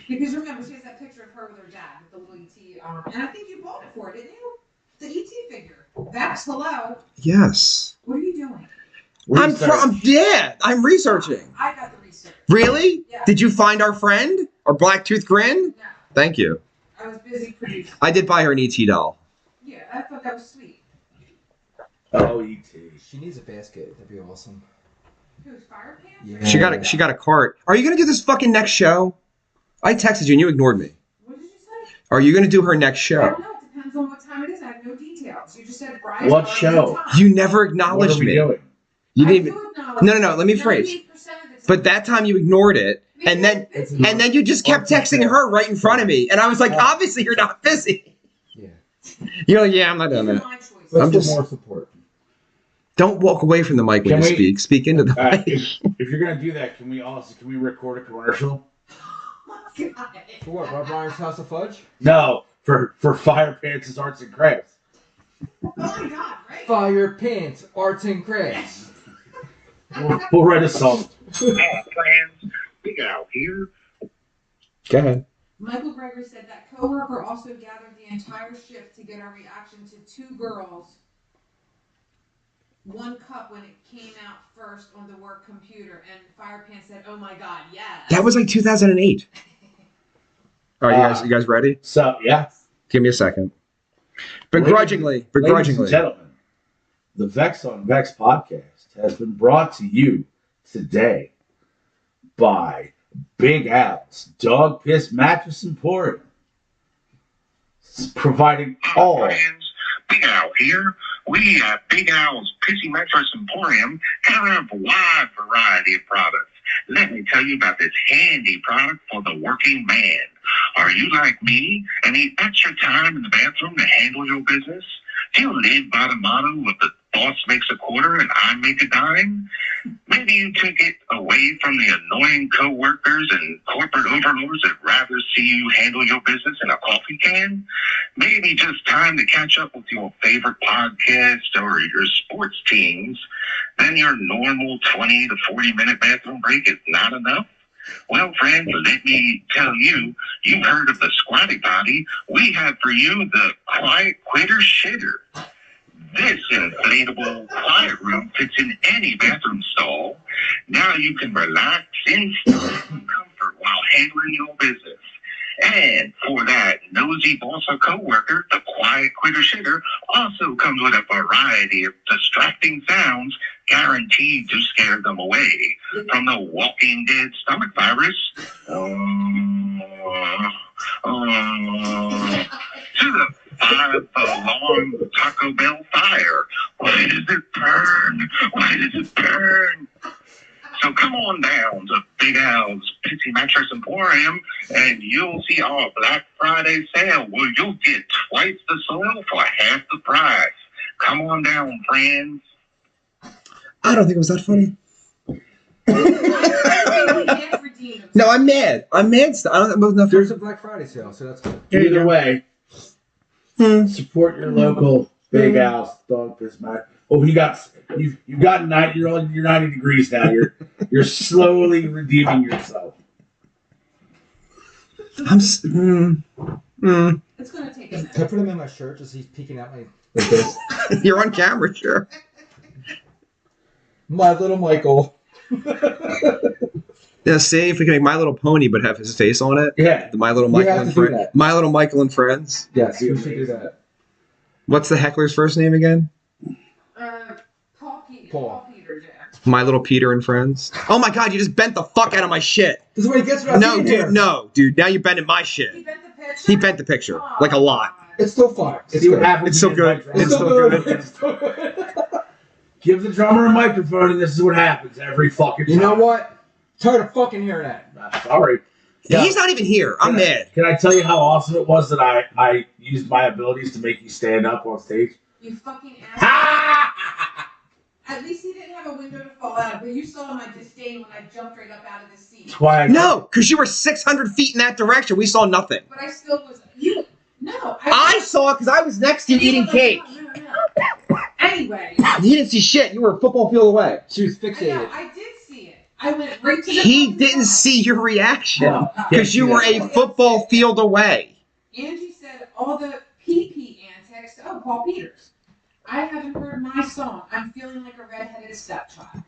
Because remember, she has that picture of her with her dad with the little E.T. And I think you bought it for her, didn't you? The E.T. figure. That's hello.
Yes.
What are you doing?
I'm researching.
I got the research.
Really?
Yeah.
Did you find our friend? Our Blacktooth Grin?
No,
Thank you.
I was busy producing.
I did buy her an ET doll.
Yeah, I thought that was sweet.
Oh, E.T.
She needs a basket. That'd be awesome.
Who's Fire Pants?
Yeah.
She got a cart. Are you gonna do this fucking next show? I texted you and you ignored me.
What did you say?
Are you gonna do her next
I
show?
don't know. It depends on what time it is. I have no details. You just said Brian.
What show?
You never
What
acknowledged
are we
me.
doing?
You didn't even.
No,
No. Let me phrase. But that time you ignored it, and then you just kept texting her right in front of me, and I was like, obviously you're not busy.
Yeah.
You're like, yeah, I'm not doing
These are
that.
my choices.
Let's
I'm
get
just-
more support.
Don't walk away from the mic when
Can
you
we-
speak. Speak into the mic.
If you're gonna do that, can we record a commercial?
God.
For what? Rob Reiner's House of Fudge?
No, for Fire Pants' Arts and Crafts.
Oh my God, right?
Fire Pants, Arts and Crafts.
We'll write a song.
Plans, big out here.
Go ahead.
Michael Gregory said that coworker also gathered the entire shift to get our reaction to two girls, one cup when it came out first on the work computer, and Fire Pants said, "Oh my God, yes."
That was like 2008. All right, you guys ready?
So yeah.
Give me a second.
Ladies
Begrudgingly.
and gentlemen, the Vex on Vex podcast has been brought to you today by Big Al's Dog Piss Mattress Emporium. It's providing all.
Friends, Big Al here. We at Big Al's Pissy Mattress Emporium carry a wide variety of products. Let me tell you about this handy product for the working man. Are you like me and need extra time in the bathroom to handle your business? Do you live by the motto of the boss makes a quarter and I make a dime? Maybe you took it away from the annoying coworkers and corporate overlords that rather see you handle your business in a coffee can? maybe just time to catch up with your favorite podcast or your sports teams, then your normal 20 to 40-minute bathroom break is not enough? Well, friends, let me tell you, you've heard of the Squatty Potty. We have for you the Quiet Quitter Shitter. This inflatable quiet room fits in any bathroom stall. Now you can relax in comfort while handling your business. And for that nosy boss or coworker, the Quiet Quitter Shitter also comes with a variety of distracting sounds guaranteed to scare them away. From the Walking Dead stomach virus, to the 5-alarm Taco Bell fire. Why does it burn? Why does it burn? So come on down to Big Al's Pitsy Mattress Emporium and you'll see our Black Friday sale where you'll get twice the soil for half the price. Come on down, friends.
I don't think it was that funny. No, I'm mad. I'm mad. I don't know enough.
There's a Black Friday sale, so that's good.
Either way, support your local Big Al's dog piss mat. Oh, you've got 90. You're 90 degrees now. You're slowly redeeming yourself.
It's gonna take a minute.
Can I put him in my shirt just so he's peeking out like this?
You're on camera, sure.
My little Michael.
Yeah, see if we can make My Little Pony, but have his face on it.
Yeah.
The My Little
We
Michael
have
and
to do
Friends.
that.
My Little Michael and Friends.
Yes, we should do that.
What's the heckler's first name again?
Paul Peter, yeah.
My Little Peter and Friends. Oh my God! You just bent the fuck out of my shit.
This is what he gets when I
No,
see him
dude.
here.
No, dude. Now you're bending my
He
shit.
bent the picture?
He bent the picture like a lot.
It's still fun. It's
See what
good.
happens.
It's so
when
good.
you
It's still good. It's still good.
Give the drummer a microphone, and this is what happens every fucking time.
You know what? Tired of fucking hearing that.
I'm sorry. Yeah.
He's not even here. I'm mad.
Can I tell you how awesome it was that I used my abilities to make you stand up on stage?
You fucking asshole.
Ha!
At least he didn't have a window to fall out of, but you saw my disdain when I jumped right up out of the seat.
That's why I
No, because you were 600 feet in that direction. We saw nothing.
But I still was. No.
I saw it because I was next to you eating cake.
No. Anyway.
You didn't see shit. You were a football field away.
She was fixated.
I did see it. I went right to the
He didn't see your reaction
No.
because you were a football field away.
Angie said all the PP antics. Oh, Paul Peters. I haven't heard my song. I'm feeling like a redheaded stepchild.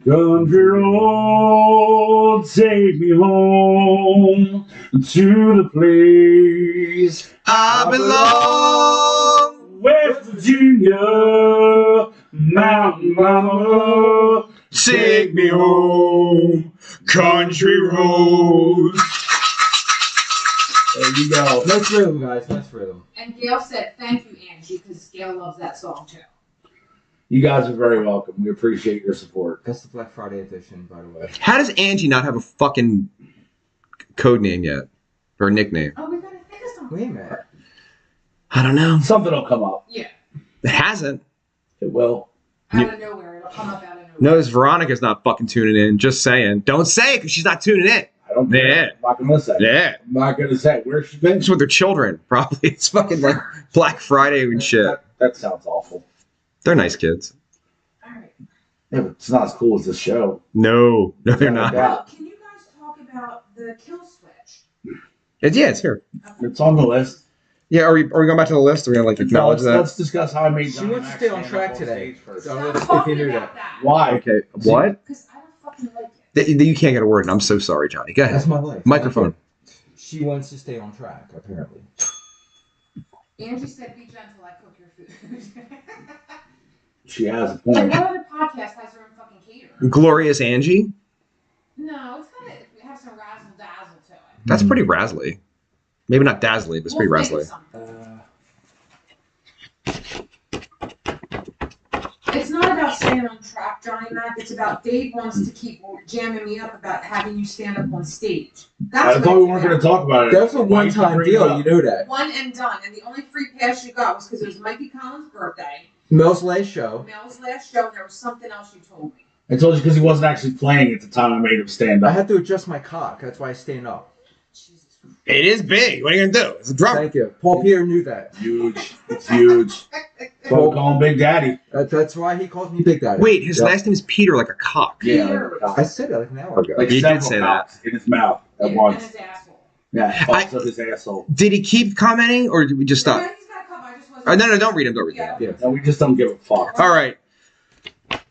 Country road, take me home to the place
I belong.
West Virginia, Mountain Mama,
Take me home, country roads.
There you go.
Nice rhythm, guys. Nice rhythm.
And Gail said, thank you, Angie, because Gail loves that song too.
You guys are very welcome. We appreciate your support.
That's the Black Friday edition, by the way.
How does Angie not have a fucking code name yet? Or nickname?
Oh, we gotta think of something.
Wait a minute.
I don't know.
Something will come up.
Yeah.
It hasn't.
It will.
Out of nowhere. It'll come up out of nowhere.
Notice Veronica's not fucking tuning in. Just saying. Don't say it because she's not tuning in.
I don't care.
Yeah.
I'm not going to say.
Yeah.
I'm not going to say. Where's she been?
It's with their children, probably. It's fucking like Black Friday and shit.
That sounds awful.
They're nice kids.
All right.
Yeah, but it's not as cool as this show.
No, they're not.
Yeah.
Can you guys talk about the kill switch?
It's here.
It's on the list.
Yeah, are we going back to the list? Are we going to like acknowledge that?
Let's discuss how I made
She
John
wants to stay on
Max
track
stand up
today.
stage first.
So
Stop
if you
talking
knew
about
that.
that.
Why?
Okay, what?
Because I don't fucking like it.
You can't get a word in. I'm so sorry, Johnny. Go
That's
ahead.
my life.
Microphone.
She wants to stay on track, apparently.
Angie said, be gentle, I cook your food.
She has a
Like,
point.
what other podcast has her own fucking caterer?
Glorious Angie?
No, it's gotta have some razzle dazzle to it.
That's pretty razzly. Maybe not dazzly, but it's pretty
We'll think of
razzly.
something. It's not about staying on track, Johnny Mac. It's about Dave wants to keep jamming me up about having you stand up on stage.
I
That's
thought
what
we
it's
weren't going
about.
to talk about it.
That's a
Why you
one-time
bring it
deal,
up?
you know that.
One and done. And the only free pass you got was because it was Mikey Collins' birthday,
Mel's last show.
Mel's last show, and there was something else you told me.
I told you because he wasn't actually playing at the time I made him stand
I
up.
had to adjust my cock. That's why I stand up.
Jesus
It is big. What are you gonna do? It's a drummer.
Thank you. Paul Peter knew that.
Huge. It's huge. Don't call him Big Daddy.
That's why he calls me Big Daddy.
Wait, his
Yep.
last name is Peter, like a cock.
Yeah.
I said that like an hour ago.
Like
You did
several
say that.
cocks in his mouth at
And
once.
his asshole.
Yeah, fucks up his asshole.
Did he keep commenting, or did we just stop?
Yeah, he's got a couple. I just wasn't.
No, don't read him. Don't read him.
Yeah.
No, we just don't give a fuck.
All right.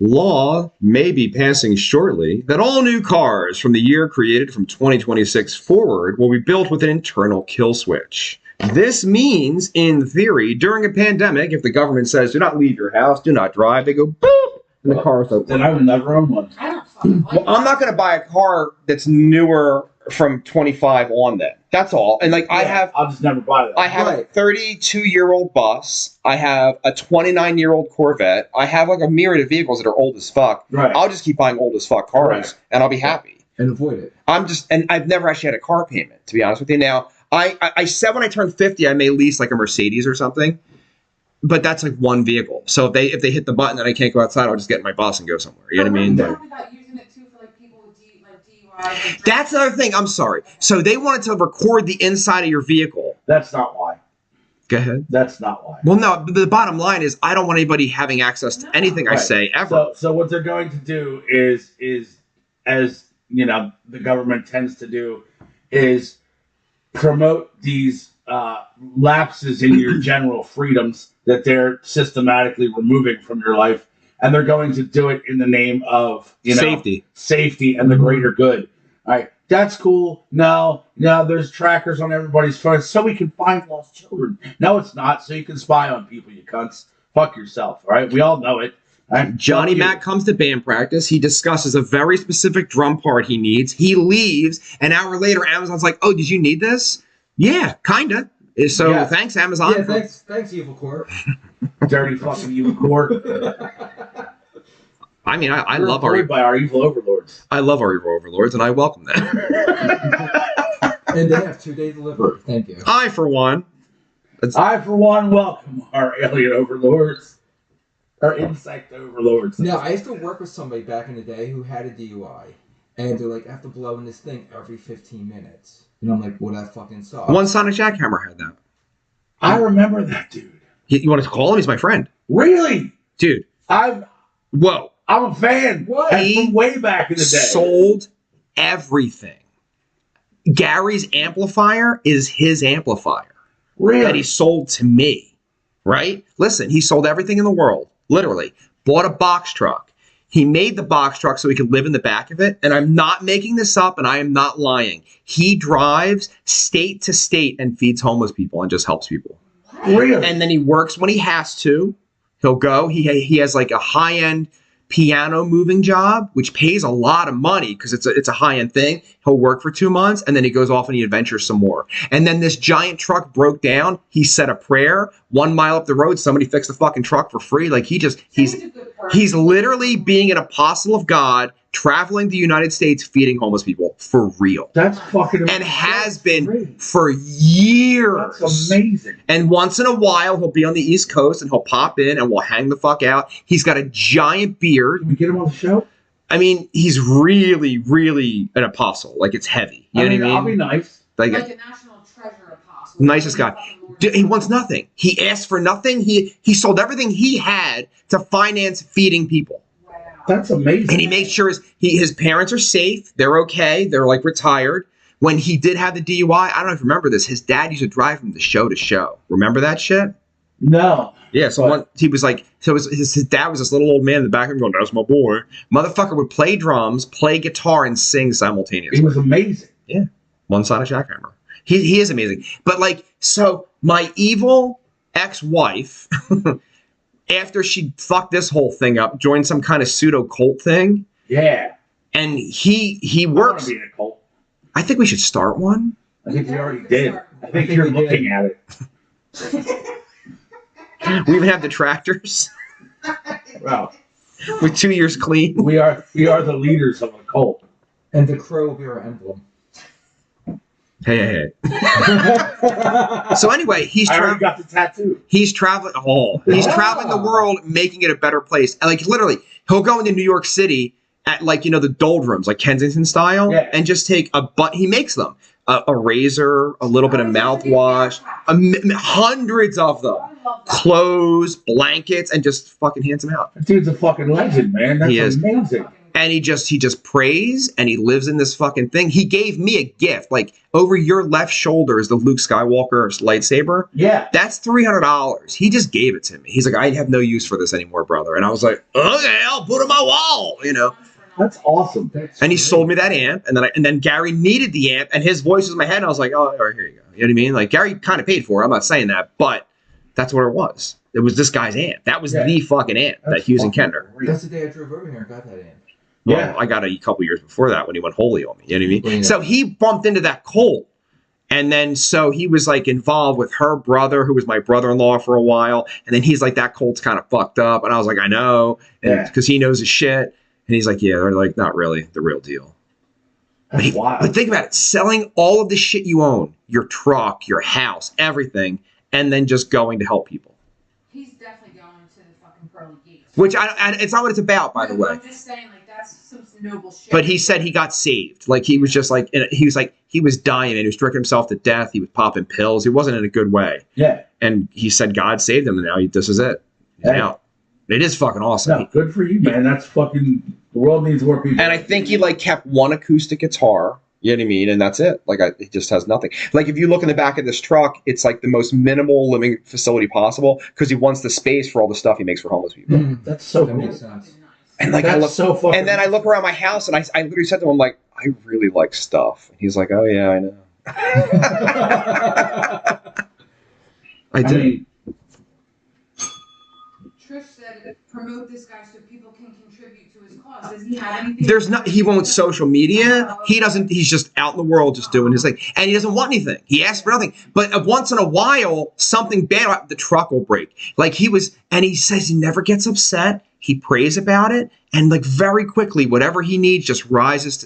Law may be passing shortly that all new cars from the year created from 2026 forward will be built with an internal kill switch. This means, in theory, during a pandemic, if the government says, do not leave your house, do not drive, they go, boop, and the car's open.
Then I would never own one.
I don't fucking like
Well, I'm not going to buy a car that's newer from 25 on then. That's all. And like,
I'll just never buy that.
I have a
Right.
32-year-old bus. I have a 29-year-old Corvette. I have like a myriad of vehicles that are old as fuck.
Right.
I'll just keep buying old as fuck cars,
Right.
and I'll be happy.
And avoid it.
And I've never actually had a car payment, to be honest with you. Now, I said when I turn 50, I may lease like a Mercedes or something, but that's like one vehicle. So if they hit the button and I can't go outside, I'll just get in my bus and go somewhere. You know what I mean?
We're talking about using it too for like people with DUI. and
That's another thing. I'm sorry. So they wanted to record the inside of your vehicle.
That's not why.
Go ahead.
That's not why.
Well, no, the bottom line is I don't want anybody having access to anything I
Right.
say ever.
So what they're going to do is as you know the government tends to do is promote these lapses in your general freedoms that they're systematically removing from your life, and they're going to do it in the name of safety and the greater good. All right, that's cool. No, there's trackers on everybody's phones so we can find lost children. No, it's not. So you can spy on people, you cunts. Fuck yourself. All right, we all know it. All right?
Johnny
Fuck you.
Mac comes to band practice. He discusses a very specific drum part he needs. He leaves. An hour later, Amazon's like, oh, did you need this? Yeah, kinda. So
Yeah.
thanks, Amazon.
Yeah, thanks, Evil Court.
Dirty fucking evil court.
I mean, I
We're
love our
employed by our evil overlords.
evil overlords, and I welcome them.
And they have 2-day delivery. Thank you.
I, for one,
I, for one, welcome our alien overlords, our insect overlords.
Now, I used to work with somebody back in the day who had a DUI, and they're like, I have to blow in this thing every 15 minutes. And I'm like, well, that fucking sucks.
one Sonic Jackhammer had that.
I remember that dude.
You want to call him? He's my friend,
Really?
dude. Whoa.
I'm a fan.
What?
And from way back in the day.
Sold everything. Gary's amplifier is his amplifier
Really?
that he sold to me, right? Listen, he sold everything in the world, literally. Bought a box truck. He made the box truck so he could live in the back of it. And I'm not making this up, and I am not lying. He drives state to state and feeds homeless people and just helps people.
Really?
And then he works when he has to. He'll go. He has like a high-end piano moving job, which pays a lot of money because it's a high-end thing. He'll work for 2 months, and then he goes off and he adventures some more. And then this giant truck broke down. He said a prayer. 1 mile up the road, somebody fixed the fucking truck for free. Like he's
a good person.
he's literally being an apostle of God, traveling the United States, feeding homeless people for real.
That's fucking amazing.
And has been
Great.
for years.
That's amazing.
And once in a while, he'll be on the East Coast and he'll pop in and we'll hang the fuck out. He's got a giant beard.
Can we get him on the show?
I mean, he's really, really an apostle. Like, it's heavy. You know what I mean?
I'll be nice.
Like a national treasure apostle.
Nicest guy. Dude, he wants nothing. He asked for nothing. He sold everything he had to finance feeding people.
Wow.
That's amazing.
And he makes sure his parents are safe. They're okay. They're like retired. When he did have the DUI, I don't know if you remember this, his dad used to drive him to show. Remember that shit?
No.
Yeah, so he was like, his dad was this little old man in the back of him going, that's my boy. Motherfucker would play drums, play guitar, and sing simultaneously.
He was amazing.
Yeah. One Sonic Jackhammer. He is amazing. But like, so my evil ex-wife, after she fucked this whole thing up, joined some kind of pseudo cult thing.
Yeah.
And he
I want
works.
to be in a cult.
I think we should start one.
I think we already did. I think you're looking at it.
We even have detractors
Well,
with 2 years clean.
we are the leaders of a cult.
And the crow will be our emblem.
Hey. So anyway, he's
I already
traveling.
got the tattoo.
He's traveling. He's traveling the world, making it a better place. And like literally, he'll go into New York City at like the doldrums, like Kensington style,
Yeah.
and just take he makes them a razor, a little bit of mouthwash, hundreds of them, clothes, blankets, and just fucking hands them out.
That dude's a fucking legend, man. That's
He is.
amazing.
And he just prays and he lives in this fucking thing. He gave me a gift, like over your left shoulder is the Luke Skywalker lightsaber.
Yeah.
That's $300. He just gave it to me. He's like, I have no use for this anymore, brother. And I was like, okay, I'll put it on my wall, you know.
That's awesome.
And he sold me that amp, and then Gary needed the amp, and his voice was in my head, and I was like, oh, all right, here you go. You know what I mean? Like Gary kind of paid for it. I'm not saying that, but that's what it was. It was this guy's amp. That was the fucking amp that he was in Kender.
That's the day I drove over here and got that amp.
Yeah, I got it a couple years before that when he went holy on me. You know what I mean?
Yeah.
So he bumped into that Colt. And then so he was like involved with her brother, who was my brother-in-law for a while. And then he's like, that Colt's kind of fucked up. And I was like, I know. Because he knows his shit. And he's like, yeah, they're like, not really the real deal.
That's wild.
But think about it. Selling all of the shit you own, your truck, your house, everything, and then just going to help people.
He's definitely going to the fucking pearly gates.
Which it's not what it's about, by the way.
I'm just saying, like, that's some noble shit.
But he said he got saved. Like he was just like he was dying and he was drinking himself to death. He was popping pills. He wasn't in a good way.
Yeah.
And he said God saved him, and now this is it. He's out. It is fucking awesome.
No, good for you, man. That's fucking. The world needs more people.
And I think he like kept one acoustic guitar. You know what I mean? And that's it. Like it just has nothing. Like if you look in the back of this truck, it's like the most minimal living facility possible because he wants the space for all the stuff he makes for homeless people.
That's so
That
cool.
makes sense.
And like
That's
I look,
so fucking.
and then I look around my house and I literally said to him, like, I really like stuff. And he's like, oh yeah, I know. I did.
mean,
Trish said, promote this guy so people can contribute to his cause. Does he have anything?
There's not. He won't social media. He doesn't. He's just out in the world, just doing his thing, and he doesn't want anything. He asks for nothing. But once in a while, something bad, the truck will break. Like he was, and he says he never gets upset. He prays about it, and like very quickly, whatever he needs just rises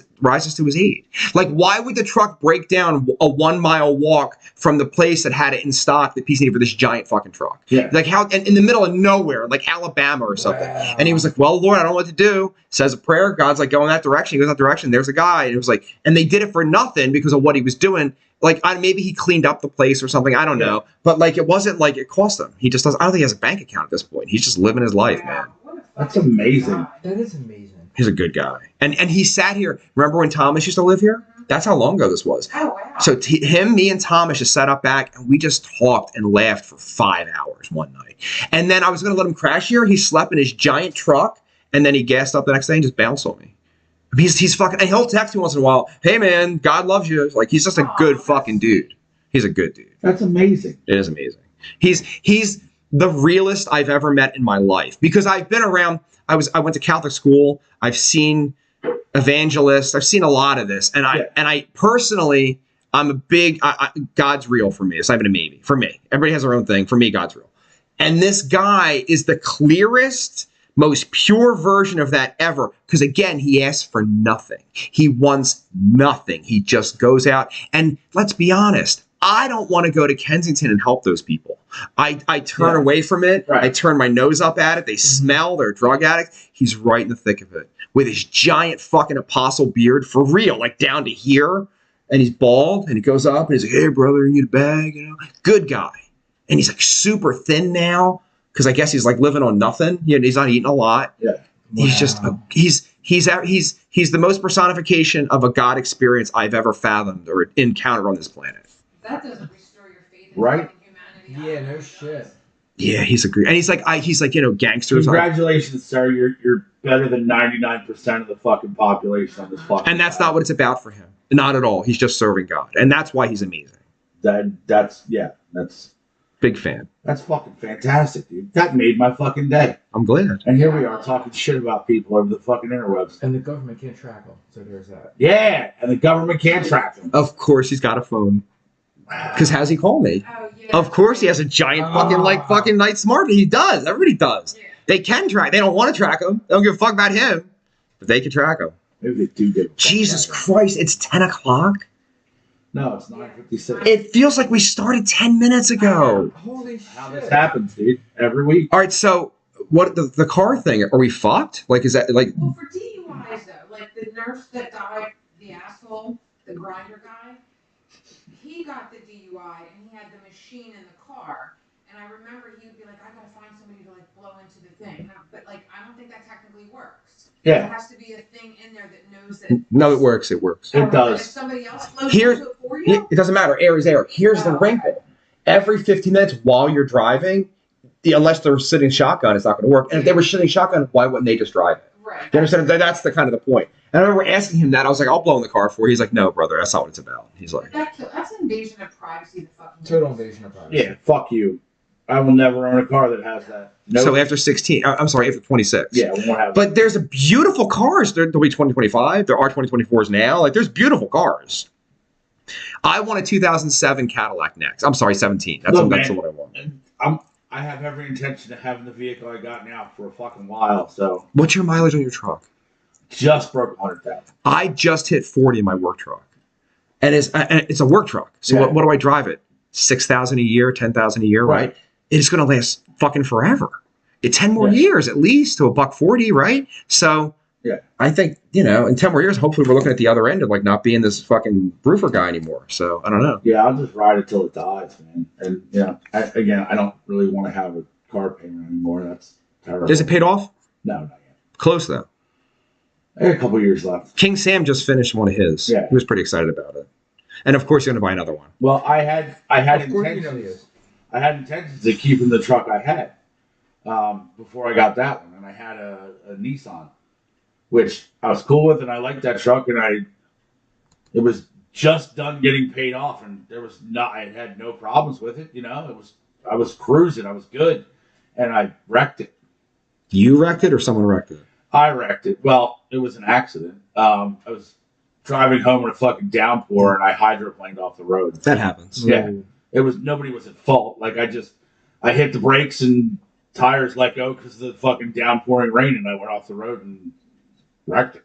to his aid. Like, why would the truck break down a 1 mile walk from the place that had it in stock, the piece needed for this giant fucking truck?
Yeah.
Like how, and in the middle of nowhere, like Alabama or something.
Wow.
And he was like, well, Lord, I don't know what to do. Says a prayer. God's like, go in that direction. He goes that direction. There's a guy. And it was like, and they did it for nothing because of what he was doing. Like, maybe he cleaned up the place or something. I don't know. But like, it wasn't like it cost him. He just doesn't, I don't think he has a bank account at this point. He's just living his life, man.
That's amazing.
That is amazing.
He's a good guy. And he sat here. Remember when Thomas used to live here? That's how long ago this was.
Oh, wow.
So him, me, and Thomas just sat up back, and we just talked and laughed for 5 hours one night. And then I was going to let him crash here. He slept in his giant truck, and then he gassed up the next day and just bounced on me. He's fucking, and he'll text me once in a while. Hey, man, God loves you. Like, he's just a good fucking dude. He's a good dude.
That's amazing.
It is amazing. He's the realest I've ever met in my life because I've been around. I went to Catholic school. I've seen evangelists. I've seen a lot of this, and I personally, I'm a big. God's real for me. It's not even a maybe for me. Everybody has their own thing. For me, God's real, and this guy is the clearest, most pure version of that ever. Because again, he asks for nothing. He wants nothing. He just goes out, and let's be honest. I don't want to go to Kensington and help those people. I turn away from it.
Right.
I turn my nose up at it. They smell. They're drug addicts. He's right in the thick of it with his giant fucking apostle beard for real, like down to here. And he's bald and he goes up and he's like, hey, brother, you need a bag? You know, good guy. And he's like super thin now because I guess he's like living on nothing. You know, he's not eating a lot.
Yeah.
He's just he's the most personification of a God experience I've ever fathomed or encountered on this planet.
That doesn't restore your faith in
Right.
humanity.
Yeah, no shit.
Yeah, he's a great, and he's like you know, gangsters.
Congratulations, sir. You're better than 99% of the fucking population on this fucking.
And that's not what it's about for him. Not at all. He's just serving God, and that's why he's amazing.
That's
Big fan.
That's fucking fantastic, dude. That made my fucking day.
I'm glad.
And here we are talking shit about people over the fucking interwebs.
And the government can't track them, so there's that.
Yeah, and the government can't track them.
Of course, he's got a phone. Because how's he call me?
Oh, yeah.
Of course, he has a giant fucking night smart. He does. Everybody does.
Yeah.
They can track. They don't want to track him. They don't give a fuck about him, but they can track him.
Maybe they do get.
Jesus Christ! It's 10 o'clock.
No, it's 9:56.
It feels like we started 10 minutes ago.
Holy shit.
How this happens, dude? Every week.
All right, so what the car thing? Are we fucked? Like, is that like?
Well, for DUIs though, like the nurse that died, the asshole, the grinder guy, he got the DUI and he had the machine in the car. And I remember he would be like, I gotta find somebody to like blow into the thing. But like, I don't think that technically works.
Yeah.
There has to be a thing in there that knows that.
No, it works. It works.
It does.
If somebody else blows
Here-
into it for you.
It doesn't matter. Air is air. Here's the
Oh,
wrinkle. Every 15 minutes while you're driving, unless they're sitting shotgun, it's not going to work. And if they were sitting shotgun, why wouldn't they just drive it?
Right.
You understand? That's the kind of the point. And I remember asking him that. I was like, I'll blow in the car for you. He's like, no, brother, that's not what it's about. He's like,
That's an invasion of privacy. The fucking
Total invasion of privacy.
Yeah, fuck you. I will never own a car that has that. Nope.
so after 16, I'm sorry, after 26.
Yeah, we won't have.
But there's a beautiful cars. There'll be 2025. There are 2024s now. Like, there's beautiful cars. I want a 2007 Cadillac next. I'm sorry, 17. That's
Look,
that's
man,
what I want.
I have every intention of having the vehicle I got now for a fucking while. So
What's your mileage on your truck?
just broke 100,000.
I just hit 40 in my work truck, and it's a work truck. So
Yeah.
what do I drive it? 6,000 a year, 10,000 a year, right? It's gonna last fucking forever. It's 10 more years at least to $140, right? So
Yeah.
I think in 10 more years, hopefully we're looking at the other end of like not being this fucking roofer guy anymore. So I don't know.
Yeah, I'll just ride it till it dies, man. And I don't really want to have a car payment anymore. That's terrible.
Is it paid off?
No, not yet.
Close though.
I got a couple years left.
King Sam just finished one of his.
Yeah.
He was pretty excited about it. And of course, you're going to buy another one.
Well, I had
Of course you know he
intentions.
is.
I had intentions of keeping the truck I had before I got that one, and I had a Nissan, which I was cool with, and I liked that truck, and it was just done getting paid off, and I had no problems with it. I was cruising, I was good, and I wrecked it.
You wrecked it or someone wrecked it?
I wrecked it. Well, it was an accident. I was driving home in a fucking downpour, and I hydroplaned off the road.
That happens.
Yeah. Nobody was at fault. Like I hit the brakes and tires let go because of the fucking downpouring rain, and I went off the road and wrecked it.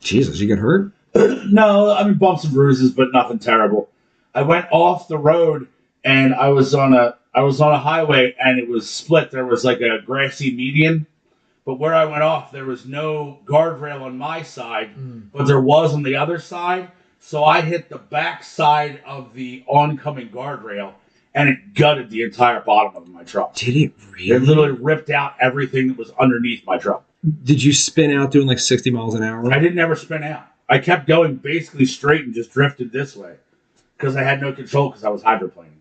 Jesus, you get hurt?
No, I mean bumps and bruises, but nothing terrible. I went off the road and I was on a highway and it was split. There was like a grassy median, but where I went off, there was no guardrail on my side, but there was on the other side. So I hit the back side of the oncoming guardrail, and it gutted the entire bottom of my truck.
Did it
It
really?
literally ripped out everything that was underneath my truck.
Did you spin out doing like 60 miles an hour?
I didn't ever spin out. I kept going basically straight and just drifted this way because I had no control because I was hydroplaning.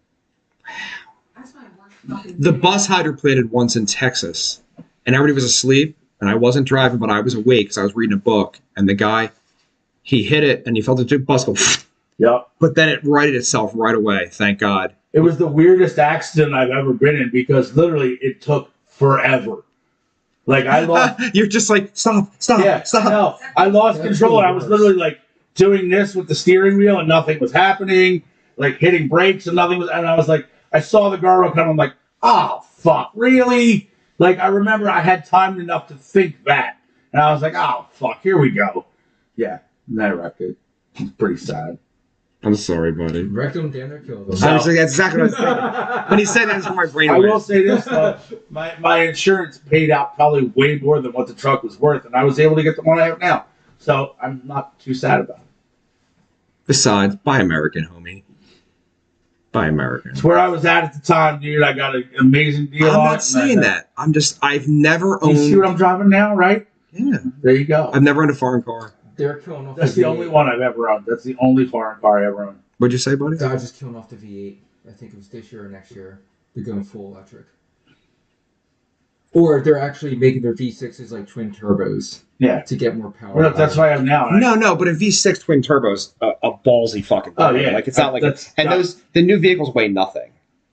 That's my worst fucking
The
thing.
bus hydroplated once in Texas, and everybody was asleep, and I wasn't driving, but I was awake because I was reading a book, and the guy, he hit it, and he felt the bus go,
Yep.
but then it righted itself right away, thank God.
It was the weirdest accident I've ever been in because literally it took forever. Like I lost.
You're just like, stop.
No, I lost
That's
control.
the
And I was
worst.
literally like doing this with the steering wheel and nothing was happening. Like hitting brakes and nothing was. And I was like, I saw the guardrail come. I'm like, oh fuck, really? Like I remember I had time enough to think that, and I was like, oh fuck, here we go. Yeah, and then I wrecked it. It's pretty sad.
I'm sorry, buddy.
Wrecked him, damn near killed him.
That's exactly what I was thinking. When he said that, that's where my brain
I
went.
will say this though, my insurance paid out probably way more than what the truck was worth, and I was able to get the one I have now. So I'm not too sad about it.
Besides, buy American, homie. Buy American.
It's where I was at the time, dude. I got an amazing deal
I'm
on it.
not saying that. I've never
You see what
owned.
I'm driving now, right?
Yeah.
There you go.
I've never owned a foreign car.
They're killing off
That's
the
the
V8.
only one I've ever owned. That's the only foreign car I ever owned.
What'd you say, buddy?
Dodge is killing off the V8. I think it was this year or next year. They're going full electric. Or they're actually making their V6s like twin turbos
Yeah.
to get more power.
Well, that's what I have now.
No, but a V6 twin turbo's a ballsy fucking
Oh,
thing.
yeah.
Like it's not like
That's-
and the new vehicles weigh nothing.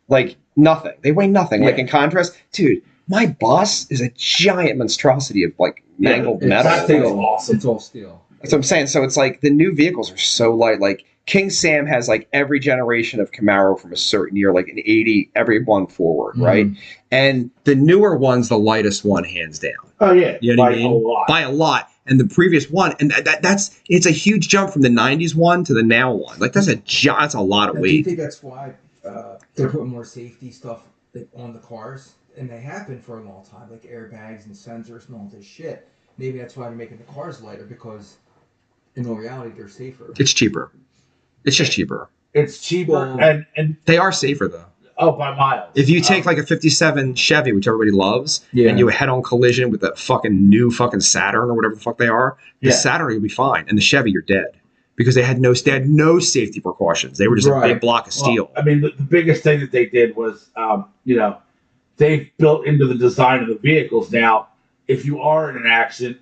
Like nothing. They weigh nothing. Like
Yeah.
in contrast, dude, my bus is a giant monstrosity of like mangled
Yeah,
metal.
that thing's
Like,
awesome.
It's all steel.
that's what I'm saying. So it's like the new vehicles are so light. Like King Sam has like every generation of Camaro from a certain year, like an 80, every one forward, right? And the newer one's the lightest one, hands down.
Oh yeah.
You know what I
By
mean?
a lot.
By a lot. And the previous one, and it's a huge jump from the 90s one to the now one. Like that's a lot of
Do you
weight.
think that's why they're putting more safety stuff on the cars? And they have been for a long time, like airbags and sensors and all this shit. Maybe that's why they're making the cars lighter because, in all reality, they're safer.
It's cheaper. It's just cheaper.
It's cheaper,
Well,
and
They are safer though.
by miles.
If you take like a 57 Chevy, which everybody loves,
Yeah.
and you head-on collision with that fucking new fucking Saturn or whatever the fuck they are, the
Yeah.
Saturn you'll be fine, and the Chevy you're dead because they had no safety precautions. They were just a
Right.
big block of steel.
Well, I mean, the biggest thing that they did was, they've built into the design of the vehicles now, if you are in an accident,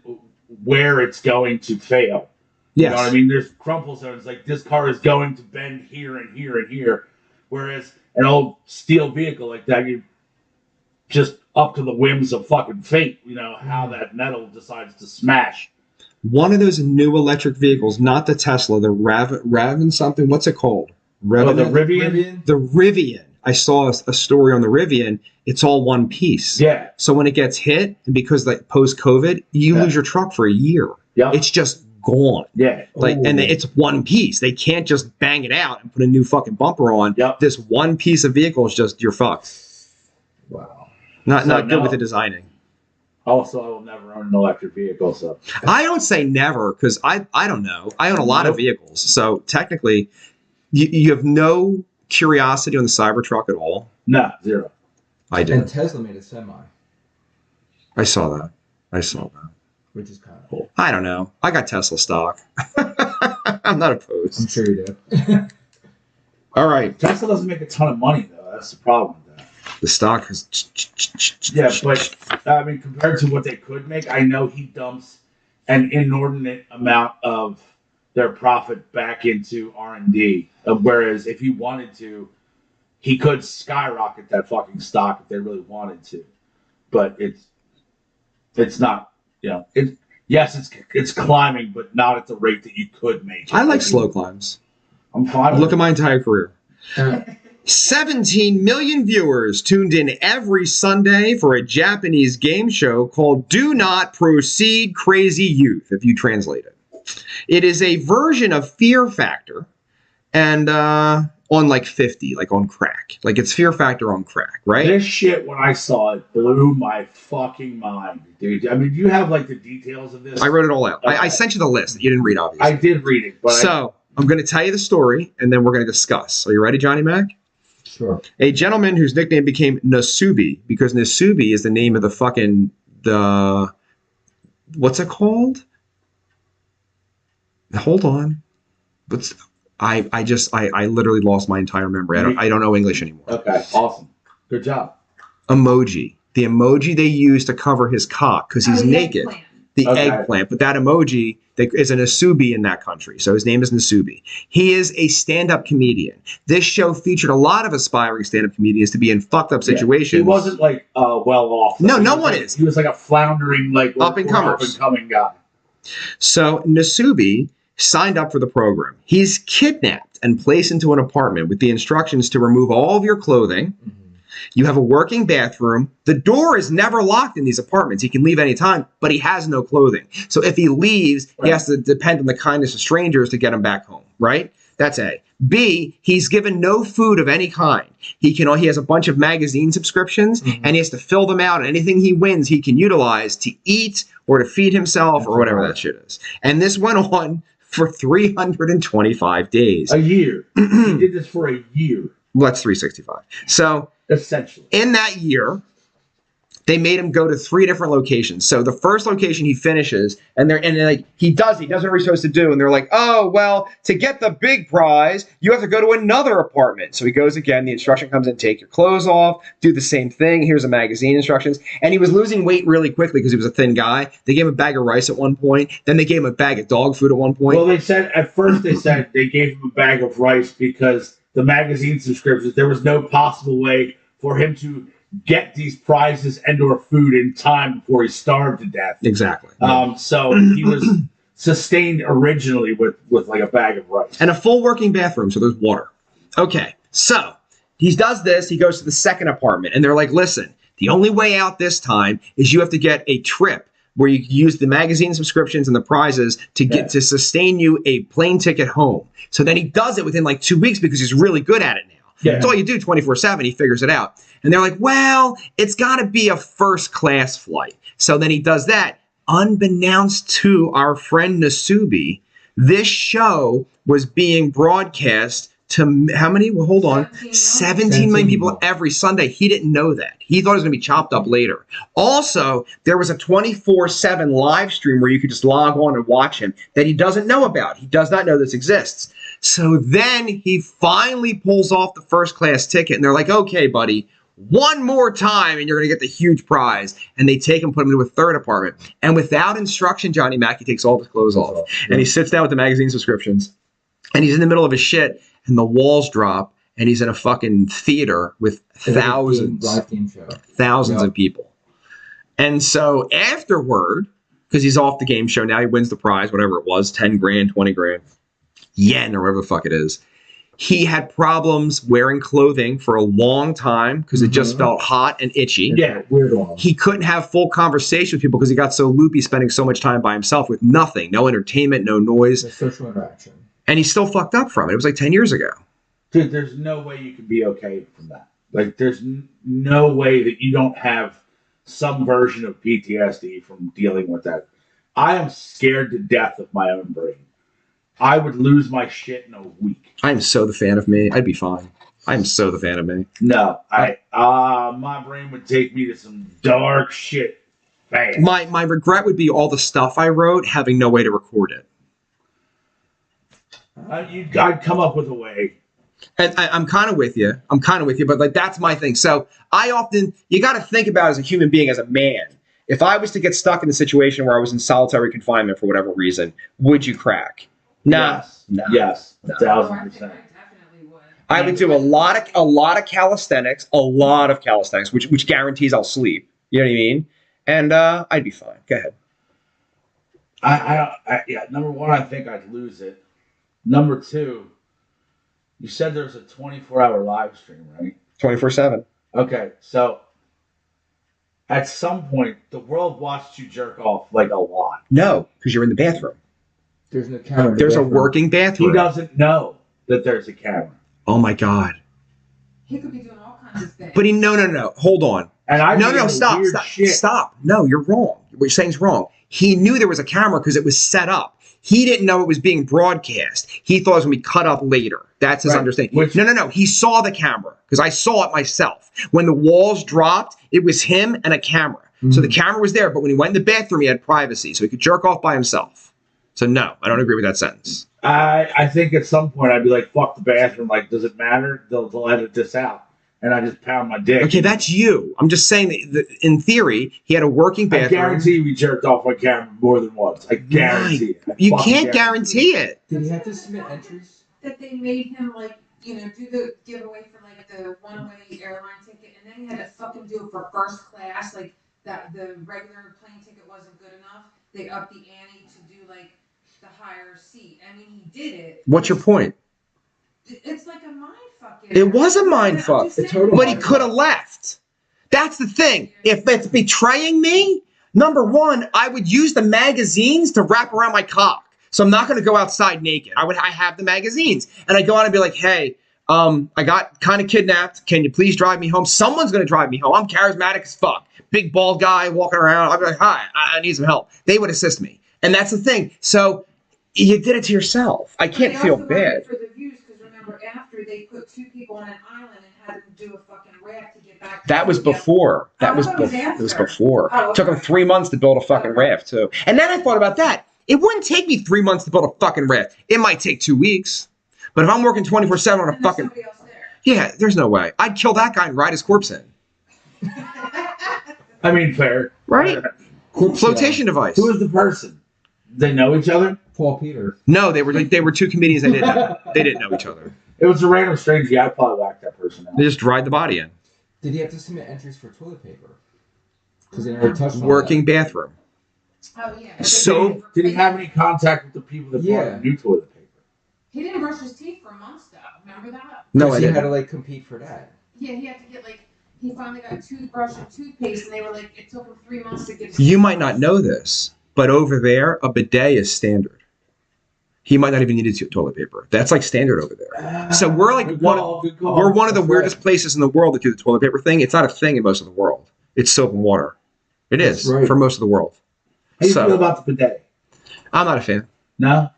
where it's going to fail. You know what I
Yes.
mean? There's crumple zones, like this car is going to bend here and here and here. Whereas an old steel vehicle like that, you just up to the whims of fucking fate, how that metal decides to smash.
One of those new electric vehicles, not the Tesla, the Raven something. What's it called?
The
Rivian.
Rivian?
The Rivian. I saw a story on the Rivian. It's all one piece.
Yeah.
So when it gets hit, and because like post-COVID, you
Yeah.
lose your truck for a year.
Yep.
It's just gone.
Yeah.
And it's one piece. They can't just bang it out and put a new fucking bumper on.
Yep.
This one piece of vehicle is just you're fucked.
Wow.
Not
So
good
no.
with the designing.
Also, I will never own an electric vehicle, so.
I don't say never because I don't know. I own a lot of
Nope.
vehicles, so technically, you have no curiosity on the Cybertruck at all.
No, zero.
I
And
did.
Tesla made a semi,
I saw that.
which is kind of cool.
I don't know. I got Tesla stock. I'm not
I'm
opposed.
sure you do.
All right,
Tesla doesn't make a ton of money, though. That's the problem with that.
the stock has.
Yeah, but I mean, compared to what they could make, I know he dumps an inordinate amount of their profit back into R&D. Whereas if he wanted to, he could skyrocket that fucking stock if they really wanted to. But it's not. It's climbing, but not at the rate that you could make it.
I like slow climbs.
I'm fine.
Look at my entire career.
Uh,
17 million viewers tuned in every Sunday for a Japanese game show called Do Not Proceed Crazy Youth, if you translate it. It is a version of Fear Factor and on like 50, like on crack. Like it's Fear Factor on crack, right?
This shit, when I saw it, blew my fucking mind, dude. I mean, do you have like the details of this?
I wrote it all out. I
Okay.
sent you the list that you didn't read, obviously.
I did read it, but
So I'm going to tell you the story and then we're going to discuss. Are you ready, Johnny Mac?
sure.
A gentleman whose nickname became Nasubi because Nasubi is the name of the what's it called? Hold on. I literally lost my entire memory. I don't know English anymore.
okay, awesome, good job.
Emoji. The emoji they use to cover his cock because he's
Oh, the
naked.
eggplant.
The
Okay.
eggplant. But that emoji is an Nasubi in that country. So his name is Nasubi. He is a stand-up comedian. This show featured a lot of aspiring stand-up comedians to be in fucked up situations.
He wasn't like well off.
No,
He
no
was
one
like-
is.
He was like a floundering like
Up-and-comers.
up-and-coming guy.
So Nasubi signed up for the program. He's kidnapped and placed into an apartment with the instructions to remove all of your clothing.
Mhm.
You have a working bathroom. The door is never locked in these apartments. He can leave anytime, but he has no clothing. So if he leaves, he
Right.
has to depend on the kindness of strangers to get him back home, right? That's A. B, he's given no food of any kind. He has a bunch of magazine subscriptions
Mhm.
and he has to fill them out, and anything he wins he can utilize to eat or to feed himself or whatever that shit is. And this went on for 325 days.
A year. He did this for a year,
Well, that's 365. So
essentially.
in that year, they made him go to 3 different locations. So the first location he finishes, and they're like he does whatever he's supposed to do, and they're like, oh well, to get the big prize, you have to go to another apartment. So he goes again. The instruction comes in: take your clothes off, do the same thing. Here's a magazine instructions, and he was losing weight really quickly because he was a thin guy. They gave him a bag of rice at one point. Then they gave him a bag of dog food at one point.
Well, they said they gave him a bag of rice because the magazine subscriptions, there was no possible way for him to get these prizes and/or food in time before he starved to death.
Exactly.
So he was sustained originally with like a bag of rice.
And a full working bathroom, so there's water. Okay, so he does this. He goes to the second apartment, and they're like, listen, the only way out this time is you have to get a trip where you use the magazine subscriptions and the prizes to get to sustain you a plane ticket home. So then he does it within like 2 weeks because he's really good at it now.
Yeah.
That's all you do 24/7. He figures it out. And they're like, well, it's got to be a first class flight. So then he does that. Unbeknownst to our friend Nasubi, This show was being broadcast to how many? Well, hold on. 17 million people every Sunday. He didn't know that. He thought it was going to be chopped up later. Also, there was a 24/7 live stream where you could just log on and watch him that he doesn't know about. He does not know this exists. So then he finally pulls off the first class ticket, and they're like, okay, buddy, one more time, and you're going to get the huge prize. And they take him, put him into a third apartment. And without instruction, Johnny Mac, he takes all his clothes off. And he sits down with the magazine subscriptions. And he's in the middle of his shit, and the walls drop, and he's in a fucking theater with thousands of people. And so afterward, because he's off the game show now, he wins the prize, whatever it was, 10 grand, 20 grand, yen, or whatever the fuck it is. He had problems wearing clothing for a long time because it just felt hot and itchy.
Yeah, weird one.
He couldn't have full conversation with people because he got so loopy spending so much time by himself with nothing, no entertainment, no noise.
The social interaction.
And he's still fucked up from it. It was like 10 years ago.
Dude, there's no way you can be okay from that. Like, there's no way that you don't have some version of PTSD from dealing with that. I am scared to death of my own brain. I would lose my shit in a week.
I am so the fan of me. I'd be fine. I am so the fan of me.
No, my brain would take me to some dark shit fast.
My regret would be all the stuff I wrote having no way to record it.
I'd come up with a way.
And I'm kind of with you. But like that's my thing. So you got to think about as a human being, as a man. If I was to get stuck in a situation where I was in solitary confinement for whatever reason, would you crack? Nah.
Yes. 1,000%.
I definitely would.
I would do a lot of calisthenics, which guarantees I'll sleep. You know what I mean? And I'd be fine. Go ahead.
Yeah. Number one, I think I'd lose it. Number two, you said there's a 24-hour live stream, right?
24/7.
Okay, so at some point, the world watched you jerk off like a lot.
No, because you're in the bathroom.
There's no camera.
There's a working bathroom.
He doesn't know that there's a camera.
Oh my God.
He could be doing all kinds of things.
But no. Hold on.
And
Stop. No, you're wrong. What you're saying is wrong. He knew there was a camera because it was set up. He didn't know it was being broadcast. He thought it was going to be cut up later. That's his understanding. No. He saw the camera because I saw it myself. When the walls dropped, it was him and a camera. So the camera was there, but when he went in the bathroom, he had privacy, so he could jerk off by himself. So no, I don't agree with that sentence.
I think at some point I'd be like, fuck the bathroom. Like, does it matter? They'll edit this out. And I just pound my dick.
Okay, that's you. I'm just saying that in theory, he had a working bathroom.
I guarantee we jerked off on camera more than once. I guarantee it.
You can't guarantee it.
Did he have to submit entries?
That they made him do the giveaway for the one-way airline ticket, and then he had to fucking do it for first class. Like that, the regular plane ticket wasn't good enough. They upped the ante to do the higher seat. I mean, he did it.
What's your point?
It's like a mind fuck.
It was a mind fuck, but he could have left. That's the thing. If it's betraying me, number one, I would use the magazines to wrap around my cock. So I'm not going to go outside naked. I have the magazines, and I go out and be like, hey, I got kind of kidnapped. Can you please drive me home? Someone's going to drive me home. I'm charismatic as fuck. Big bald guy walking around. I'll be like, hi, I need some help. They would assist me. And that's the thing. So you did it to yourself. I can't feel bad.
For the views, because remember, after they put two people on an island and had them do a fucking raft to get back.
That was before. It was before.
Oh, okay.
Took them 3 months to build a fucking raft too. And then I thought about that. It wouldn't take me 3 months to build a fucking raft. It might take 2 weeks. But if I'm working 24/7 on a fucking, yeah, there's no way. I'd kill that guy and ride his corpse in.
I mean, fair.
Right? Flotation device.
Who is the person? They know each other?
Paul Peter.
No, they were two comedians. They didn't know each other.
It was a random stranger. I'd probably whack that person out.
They just ride the body in.
Did he have to submit entries for toilet paper? Because they never touched on
working bathroom.
Oh yeah.
So
did he have any contact with the people that bought him new toilet paper?
He didn't brush his teeth for months though. Remember that?
No, I didn't.
He had to compete for that.
Yeah, he had to get he finally got a toothbrush and toothpaste, and they were it took him 3 months to get his
You might not know this, but over there, a bidet is standard. He might not even need toilet paper. That's standard over there. So we're one of the weirdest places in the world to do the toilet paper thing. It's not a thing in most of the world. It's soap and water. It is for most of the world.
How do you feel about the bidet?
I'm not a fan.
No?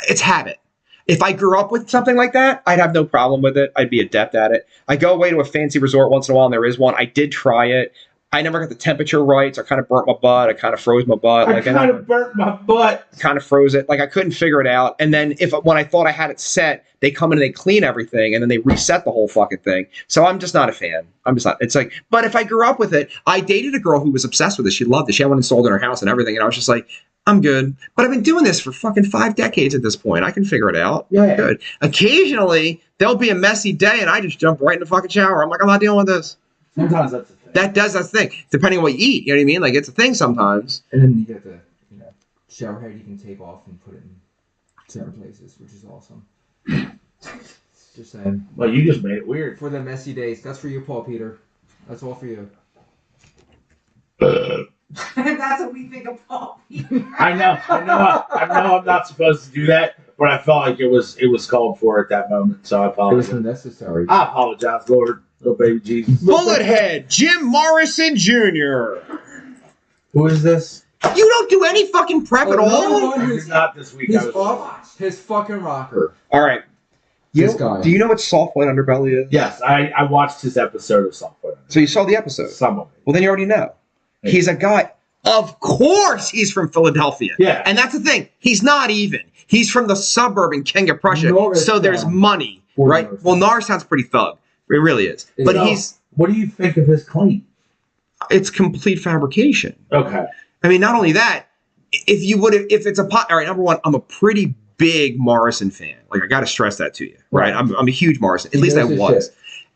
it's habit. If I grew up with something like that, I'd have no problem with it. I'd be adept at it. I go away to a fancy resort once in a while, and there is one. I did try it. I never got the temperature right, so I kind of burnt my butt. I kind of froze my butt.
I kind of burnt my butt.
Kind of froze it. Like, I couldn't figure it out. And then when I thought I had it set, they come in and they clean everything, and then they reset the whole fucking thing. So I'm just not a fan. I'm just not. It's like, but if I grew up with it, I dated a girl who was obsessed with it. She loved it. She had one installed in her house and everything. And I was just like, I'm good. But I've been doing this for fucking 5 decades at this point. I can figure it out.
Yeah.
I'm good. Occasionally, there'll be a messy day, and I just jump right in the fucking shower. I'm like, I'm not dealing with this.
Sometimes that's a thing.
That's the thing. Depending on what you eat, you know what I mean? Like, it's a thing sometimes.
And then you get the shower head you can take off and put it in certain places, which is awesome. Just saying.
Well, you just made it weird.
For the messy days. That's for you, Paul Peter. That's all for you.
That's what we think of Paul Peter.
I know I'm not supposed to do that, but I felt like it was called for at that moment, so I
It
apologize.
was necessary.
I apologize, Lord. Little baby Jesus.
Bullethead Jim Morrison Jr.
Who is this?
You don't do any fucking prep at all?
I did not this week.
He's off his fucking rocker.
All right.
This guy.
Do you know what Soft White Underbelly is?
Yes, I watched his episode of Software.
So you saw the episode?
Some of it.
Well, then you already know. He's a guy. Of course he's from Philadelphia.
Yeah.
And that's the thing. He's not even. He's from the suburb in King of Prussia. So there's money, right? Well, Norristown's pretty thug. It really is. But
What do you think of his claim?
it's complete fabrication.
Okay.
I mean, not only that, if it's a pot, all right, number one, I'm a pretty big Morrison fan. Like, I got to stress that to you, right? I'm a huge Morrison. At least I was.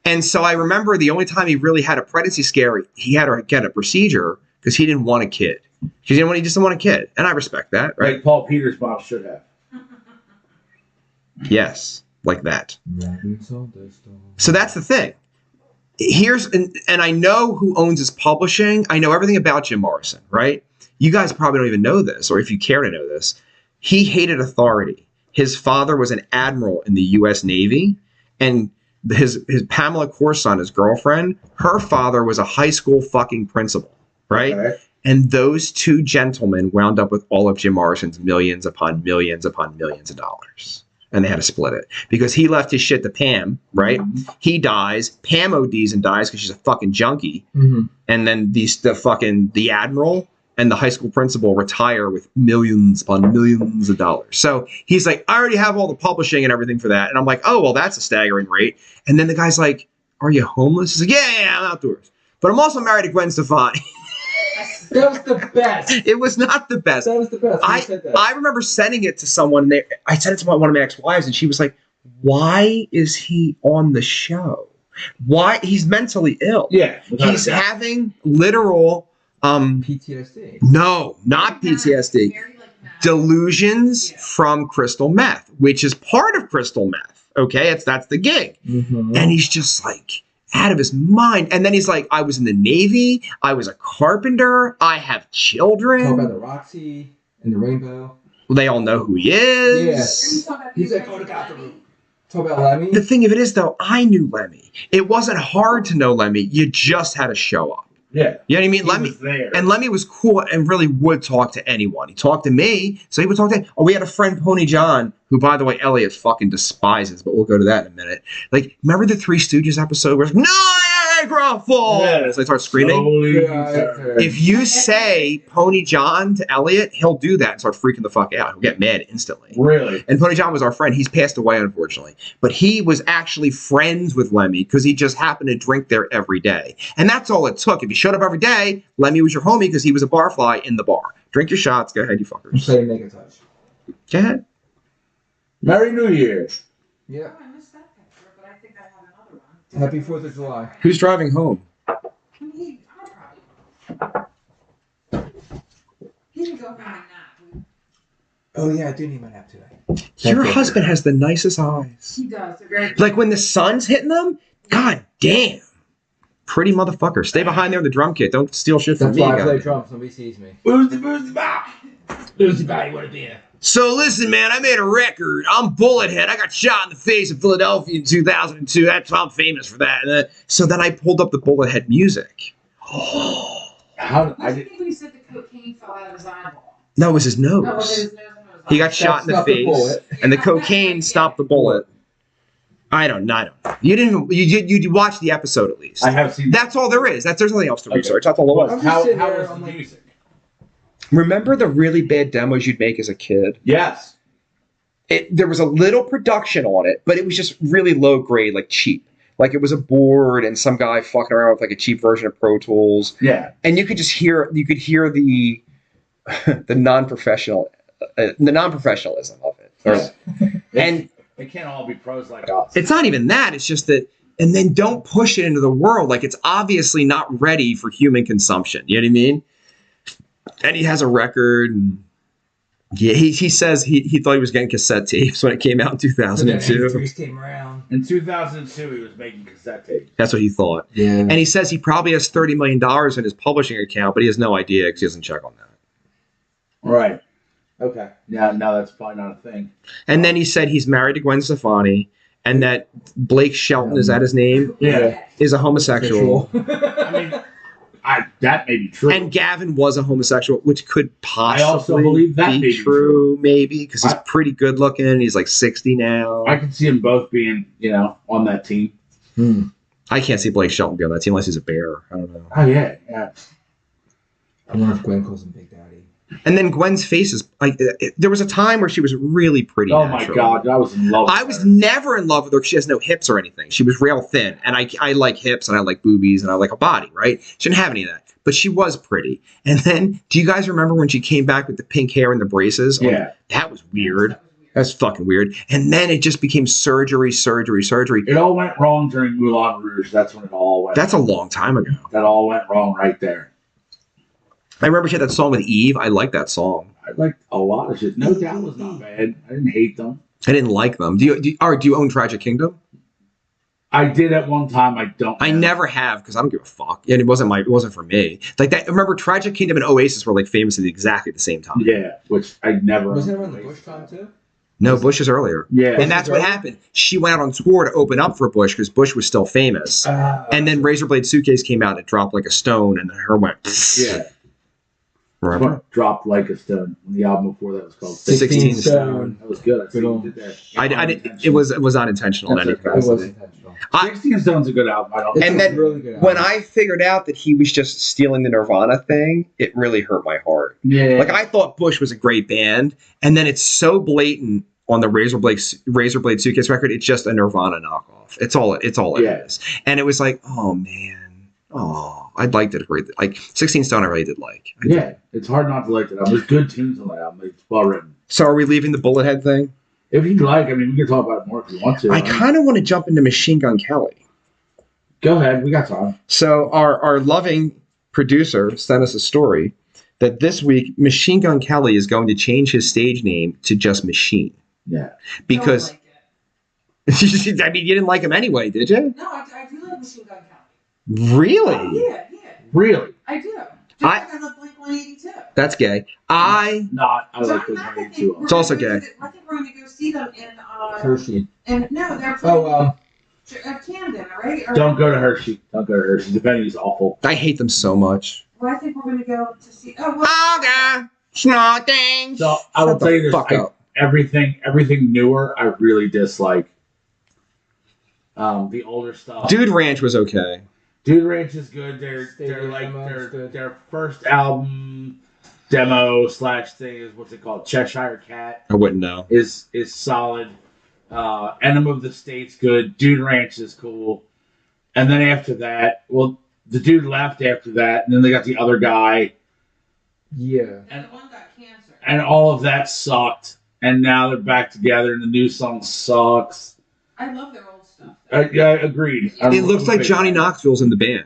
And so I remember the only time he really had a pregnancy scare, he had to get a procedure because he didn't want a kid. He just didn't want a kid. And I respect that, right?
Like Paul Peter's mom should have.
Yes, like that. So that's the thing. And I know who owns his publishing. I know everything about Jim Morrison, right? You guys probably don't even know this, or if you care to know this. He hated authority. His father was an admiral in the U.S. Navy, and his Pamela Corson, his girlfriend, her father was a high school fucking principal, right? Okay. And those two gentlemen wound up with all of Jim Morrison's millions upon millions upon millions of dollars. And they had to split it because he left his shit to Pam, right? Mm-hmm. He dies. Pam ODs and dies because she's a fucking junkie. Mm-hmm. And then the admiral and the high school principal retire with millions upon millions of dollars. So he's like, I already have all the publishing and everything for that. And I'm like, oh, well, that's a staggering rate. And then the guy's like, are you homeless? He's like, yeah, I'm outdoors. But I'm also married to Gwen Stefani.
That was the best.
It was not the best.
That was the best.
I remember sending it to someone. I sent it to one of my ex-wives, and she was like, why is he on the show? Why? He's mentally ill.
Yeah.
He's having literal...
PTSD.
No, not PTSD. Delusions from crystal meth, which is part of crystal meth. Okay, that's the gig. Mm-hmm. And he's just like... out of his mind. And then he's like, I was in the Navy. I was a carpenter. I have children.
Talk about the Roxy and the Rainbow.
Well, they all know who he is.
Yes. He's like, oh, got the room. Talk about Lemmy.
The thing of it is, though, I knew Lemmy. It wasn't hard to know Lemmy. You just had to show up.
Yeah.
You know what I mean? Lemmy was there. And Lemmy was cool and really would talk to anyone. He talked to me, so he would talk to... Oh, we had a friend, Pony John, who, by the way, Elliot fucking despises, but we'll go to that in a minute. Like, remember the Three Stooges episode where it's Niagara Falls? Yeah. So they start screaming. If you say Pony John to Elliot, he'll do that and start freaking the fuck out. He'll get mad instantly.
Really? And
Pony John was our friend. He's passed away, unfortunately. But he was actually friends with Lemmy because he just happened to drink there every day. And that's all it took. If you showed up every day, Lemmy was your homie because he was a barfly in the bar. Drink your shots. Go ahead, you fuckers.
Say make a touch.
Go ahead.
Merry New Year.
Yeah.
Oh, I missed that picture, but I think I have another one.
Happy 4th of July.
Who's driving home?
He can go home and nap.
Oh, yeah, I do need my nap today.
Your husband has the nicest eyes.
He does. They're very
like when the sun's hitting them, god damn. Pretty motherfucker. Stay behind there with the drum kit. Don't steal shit from me.
That's why I play drums. Nobody sees me.
Boozy bye. Boozy bye, you want to be a...
So listen, man, I made a record. I'm Bullethead. I got shot in the face in Philadelphia in 2002. That's why I'm famous for that. So then I pulled up the Bullethead music.
How?
I think when he said the cocaine fell out of his eyeball.
No, it was his nose.
No, it was his nose.
He got shot in the
Stop the
face,
bullet.
and the cocaine stopped the bullet. I don't know. You didn't. You watched the episode at least.
I have seen.
That's all there is. There's nothing else to
Okay.
research. That's all it was.
I'm just
How
sitting
how
there,
was
I'm
the
like-
music?
Remember the really bad demos you'd make as a kid?
Yes.
There was a little production on it, but it was just really low grade, like cheap. Like it was a board and some guy fucking around with like a cheap version of Pro Tools,
Yeah.
and you could hear the the non-professionalism of it. And
They can't all be pros like us.
it's not even that. It's just that, and then don't push it into the world. Like it's obviously not ready for human consumption. You know what I mean? And he has a record. And yeah, he says he thought he was getting cassette tapes when it came out in
So then
2002.
MP3s came around.
In 2002, he was making cassette tapes.
That's what he thought.
Yeah.
And he says he probably has $30 million in his publishing account, but he has no idea because he doesn't check on that.
Right. Okay. Yeah. No, that's probably not a thing.
And then he said he's married to Gwen Stefani, and that Blake Shelton, is that his name,
Yeah.
is a homosexual.
I mean, that may be true.
And Gavin was a homosexual, which could possibly
also believe that may
be
be
true, maybe, because he's
I-
pretty good looking. He's like 60 now.
I can see them both being, on that team.
I can't see Blake Shelton be on that team unless he's a bear. I don't know.
Oh yeah, yeah.
I wonder if Gwen calls him Big Daddy.
And then Gwen's face is like, there was a time where she was really pretty.
Oh my
natural.
God, I was in love with
I was
her.
never in love with her because she has no hips or anything. She was real thin. And I like hips and I like boobies and I like a body, right? She didn't have any of that. But she was pretty. And then, do you guys remember when she came back with the pink hair and the braces?
Yeah.
That was weird. That's fucking weird. And then it just became surgery.
It all went wrong during Moulin Rouge. That's when it all went.
That's a long time ago.
That all went wrong right there.
I remember she had that song with Eve. I like that song.
I liked a lot of shit. No Doubt was not bad. I didn't hate them.
I didn't like them. Do you own Tragic Kingdom?
I did at one time. I don't.
I
now.
never have because I don't give a fuck. And it wasn't for me. Like that. Remember, Tragic Kingdom and Oasis were like famous at exactly the same time.
Yeah, which I never.
Wasn't it around the Bush time too?
No, Bush is earlier.
Yeah.
And that's what happened. She went out on tour to open up for Bush because Bush was still famous. And then Razorblade Suitcase came out and it dropped like a stone, and then her went.
Yeah.
Remember?
Dropped like a stone. The album before that was called
16
Stone.
That was good. I
Good
think
on.
you did that.
I did, it was not intentional in any
That's okay.
It was
capacity.
intentional.
16 Stone's a good album. I don't.
It's
And
a
then
really good
When
album.
I figured out that he was just stealing the Nirvana thing, it really hurt my heart.
Yeah.
Like I thought Bush was a great band, and then it's so blatant on the Razorblade Suitcase record. It's just a Nirvana knockoff. It's all it
Yeah.
is. And it was like, oh man, I'd like to agree. Like 16 Stone, I really did like.
Yeah, it's hard not to like that album. There's good tunes on that album. It's well written.
So are we leaving the Bullethead thing?
If you'd like, I mean, we can talk about it more if you want to.
I kind of want to jump into Machine Gun Kelly.
Go ahead. We got time.
So our loving producer sent us a story that this week Machine Gun Kelly is going to change his stage name to just Machine
Yeah.
because
Don't like it.
I mean you didn't like him anyway, did you?
No, I do like Machine Gun Kelly.
Really?
Oh, yeah.
Really?
I do. Just
I-
like I love Blink-182.
That's gay. I
Not. I like
John
the
Mack, I think
22.
we're
It's also
gonna
gay.
I think we're going to go see them in
Hershey.
and no, they're playing
Oh,
Camden, right? Or,
Don't go to Hershey. Don't go to Hershey. The venue's awful.
I hate them so much.
Well, I think we're going to go to see. Oh, well,
Snorting.
So I will
Shut the
tell you this.
fuck up.
Everything newer, I really dislike. The older stuff.
Dude Ranch was okay.
Dude Ranch is good. They're
Stadium
like
Demo is good.
their first album demo / thing is what's it called? Cheshire Cat
I wouldn't know.
is solid. Enema of the State's good. Dude Ranch is cool. And then after that, well, the dude left after that, and then they got the other guy,
yeah.
and the one got cancer.
and all of that sucked. And now they're back together, and the new song sucks.
I love their old stuff.
Yeah, agreed.
It looks like Johnny Knoxville's in the band.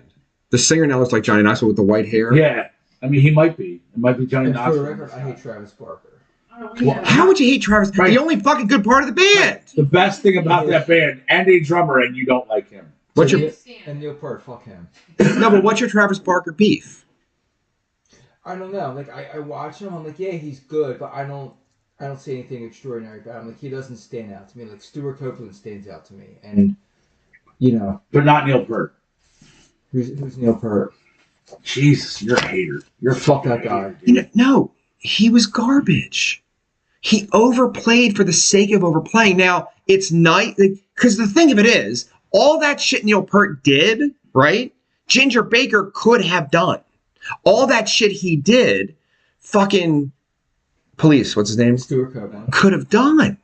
The singer now looks like Johnny Knoxville with the white hair.
Yeah, I mean, he might be. It might be Johnny
And for the
Knoxville.
record, I hate Travis Barker.
Oh,
Well,
yeah.
How would you hate Travis?
Right.
The only fucking good part of the band.
The best thing about that band, and a drummer, and you don't like him.
What's
So
your
Neil-
Stand.
And Neil Peart, fuck him.
no? But what's your Travis Barker beef?
I don't know. Like I watch him, I'm like, yeah, he's good, but I don't see anything extraordinary about him. Like he doesn't stand out to me. Like Stuart Copeland stands out to me, and
But not Neil Peart.
who's Neil Peart?
Jesus, you're a hater. You're a
Fuck
fucking
that guy.
hater, dude.
No, he was garbage. he overplayed for the sake of overplaying. Now, it's nice, because the thing of it is, all that shit Neil Peart did, right? Ginger Baker could have done. All that shit he did, fucking Police, what's his name?
Stuart Copeland.
Could have done.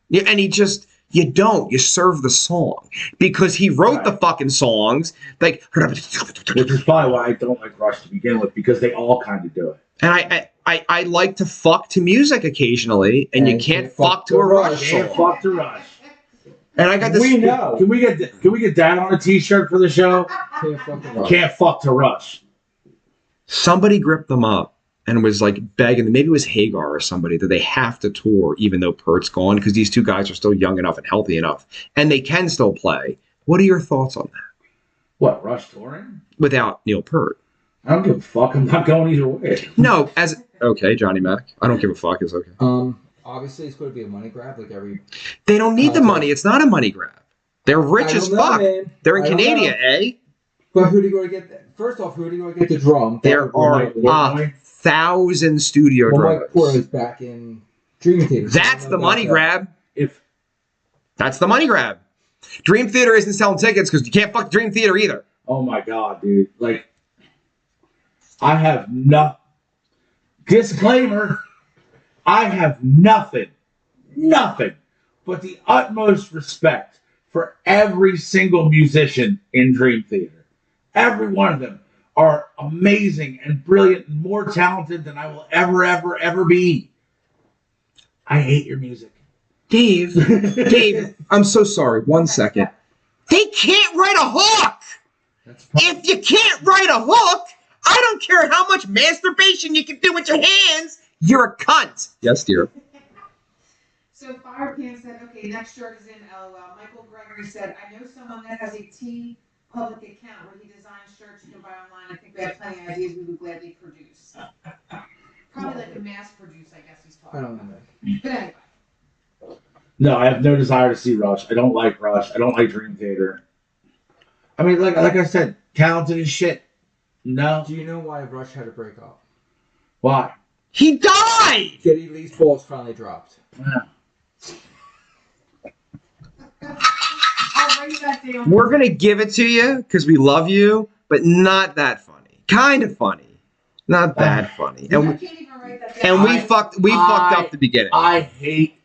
Yeah, and he just, you don't. You serve the song. Because he wrote the fucking songs. Like,
which is probably why I don't like Rush to begin with, because they all kind of do it.
And I like to fuck to music occasionally, and you can't fuck to a Rush song.
Can't fuck to Rush.
And I got this.
We know. Can we get that on a T-shirt for the show?
Can't fuck to Rush.
Can't fuck to Rush.
Somebody gripped them up and was like begging, maybe it was Hagar or somebody, that they have to tour even though Peart's gone, because these two guys are still young enough and healthy enough, and they can still play. What are your thoughts on that?
What, Rush touring?
Without Neil Peart.
I don't give a fuck. I'm not going either way.
No, okay, Johnny Mac. I don't give a fuck. It's okay.
Obviously, it's going to be a money grab, like every.
They don't need the money. It's not a money grab. They're rich as fuck.
Man.
They're in Canada, eh?
But who do you go to get? First off, who do you go to get the drum?
There are 1,000 studio drummers.
Mike Porter's back in Dream Theater.
That's the money grab. That's the money grab. Dream Theater isn't selling tickets because you can't fuck Dream Theater either.
Oh my god, dude! Like, I have disclaimer. I have nothing but the utmost respect for every single musician in Dream Theater. Every one of them are amazing and brilliant and more talented than I will ever be. I hate your music.
Dave, I'm so sorry. 1 second. They can't write a hook. If you can't write a hook, I don't care how much masturbation you can do with your hands. You're a cunt. Yes, dear.
So Firepan said, okay, next shirt is in LOL. Michael Gregory said, I know someone that has a T public account where he designs shirts you can buy online. I think we have plenty of ideas we would gladly produce. Probably like a mass produce, I guess he's talking
I don't
about.
know.
But anyway.
No, I have no desire to see Rush. I don't like Rush. I don't like Dream Theater. I mean, like I said, talented as shit. No.
Do you know why Rush had to break up?
Why?
He died!
Geddy Lee's balls finally dropped.
Yeah.
I'll write that down.
We're going to give it to you because we love you, but not that funny. Kind of funny. Not that funny.
I can't even write that down.
And we fucked up the beginning.
I hate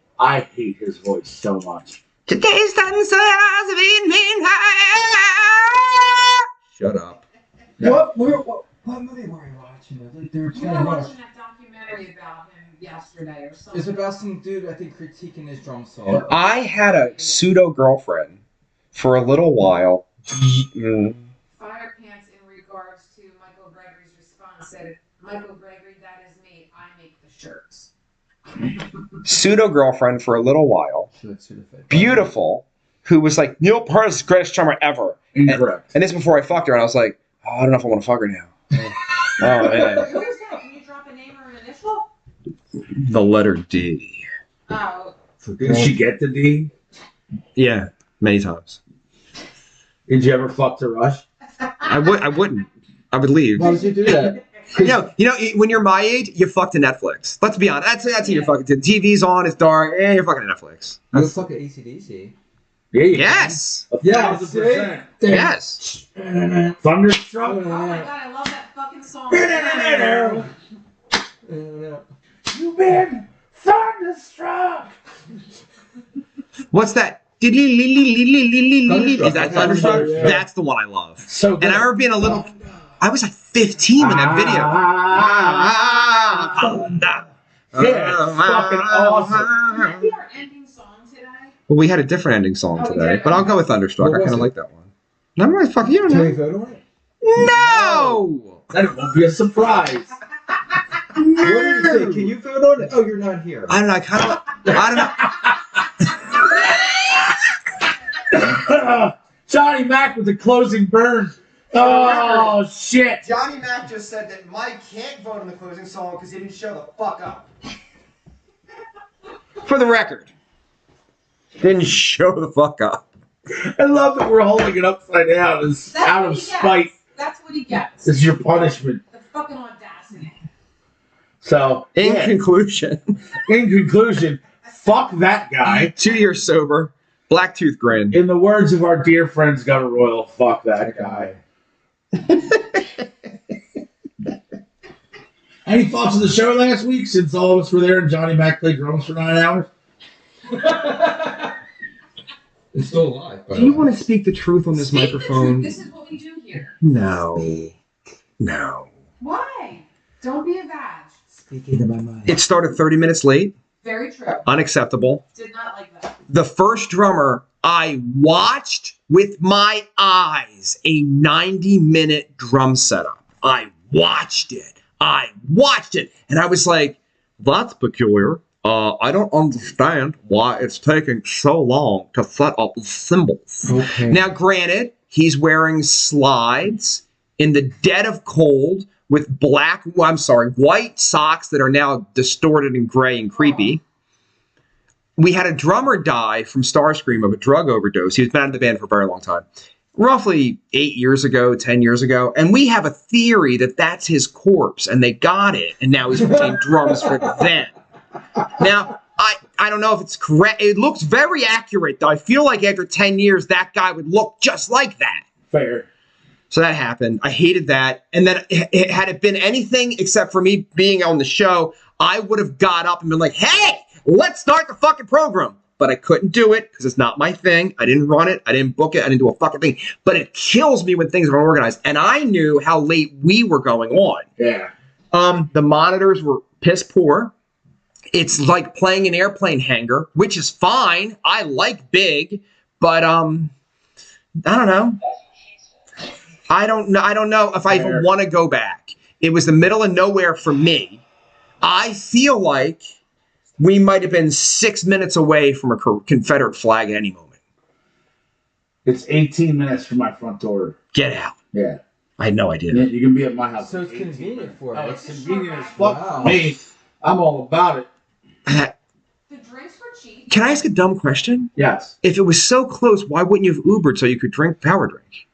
his voice so much.
Today's done so Shut up.
What movie were you watching? Like, they were
You were watching that documentary about him yesterday or something.
It's about some dude, I think, critiquing his drum solo.
I had a pseudo girlfriend for a little while.
Firepants, in regards to Michael Gregory's response, said, Michael Gregory, that is me. I make the shirts.
Pseudo girlfriend for a little while. Beautiful. Who was like, Neil Peart is the greatest drummer ever.
Incorrect.
And this before I fucked her, and I was like, oh, I don't know if I want to fuck her now. Oh, man.
Who is that? Can you drop a name or an initial?
The letter D.
Oh.
Did she get the D?
Yeah, many times.
Did you ever fuck to Rush?
I wouldn't. I would leave.
Why would you do that?
You know, when you're my age, you fuck to Netflix. Let's be honest. That's who you're fucking to. TV's on, it's dark, you're fucking to Netflix.
You fuck at AC/DC.
Yeah,
Yes.
Yeah,
1,000%.
Yes.
Thunderstruck.
Oh my god, I love that fucking song.
You've been thunderstruck.
What's that? Is that Thunderstruck?
Yeah.
That's the one I love.
So good.
And I remember being a little. I was like 15 when that video.
Yeah, it's fucking awesome.
Can that be our ending song today?
Well, we had a different ending song
Oh, we
today,
did?
but I'll go with Thunderstruck.
What
I
was
kind of
it?
like that one. No, I'm right. Fuck you.
Can
No.
you vote on it?
No.
That won't be a surprise.
What do you think? Can you vote on it? Oh, you're not here.
I don't know. I kind of. I don't know.
Johnny Mac with the closing burn. Oh, shit.
Johnny Mac just said that Mike can't vote on the closing song because he didn't show the fuck up.
For the record, didn't show the fuck up.
I love that we're holding it upside down. It's
That's
out
what
of
he gets.
spite.
That's what he gets.
This is your punishment.
The fucking audacity.
So,
In
yeah.
conclusion,
In conclusion, fuck that guy.
2 years sober, black tooth grin.
In the words of our dear friends, Gunner Royal, fuck that guy. Any thoughts on the show last week since all of us were there and Johnny Mac played drums for 9 hours?
It's still alive.
Do you want to speak the truth on this
Speak the truth.
microphone?
This is what we do here.
No.
Why? Don't be a badge.
Speaking to my mind.
It started 30 minutes late.
Very true.
Unacceptable.
Did not like that.
The first drummer, I watched with my eyes a 90-minute drum setup. I watched it. And I was like, that's peculiar. I don't understand why it's taking so long to set up the cymbals.
Okay.
Now, granted, he's wearing slides in the dead of cold with white socks that are now distorted and gray and creepy. We had a drummer die from Starscream of a drug overdose. He was been out of the band for a very long time. Roughly 8 years ago, 10 years ago. And we have a theory that that's his corpse, and they got it, and now he's playing drums for them. Now, I don't know if it's correct. It looks very accurate, though. I feel like after 10 years, that guy would look just like that.
Fair.
So that happened. I hated that. And then had it been anything except for me being on the show, I would have got up and been like, hey, let's start the fucking program. But I couldn't do it because it's not my thing. I didn't run it. I didn't book it. I didn't do a fucking thing. But it kills me when things are unorganized. And I knew how late we were going on.
Yeah.
The monitors were piss poor. It's like playing an airplane hangar, which is fine. I like big, but I don't know. I don't know if I even want to go back. It was the middle of nowhere for me. I feel like we might have been 6 minutes away from a Confederate flag at any moment.
It's 18 minutes from my front door.
Get out.
Yeah.
I had no idea.
You can be at my house.
So
in
it's
18
convenient
minutes.
for
Oh,
us.
it's convenient as fuck
Wow.
for me. I'm all about it.
The drinks were cheap.
Can I ask a dumb question?
Yes.
If it was so close, why wouldn't you have Ubered so you could drink power drink?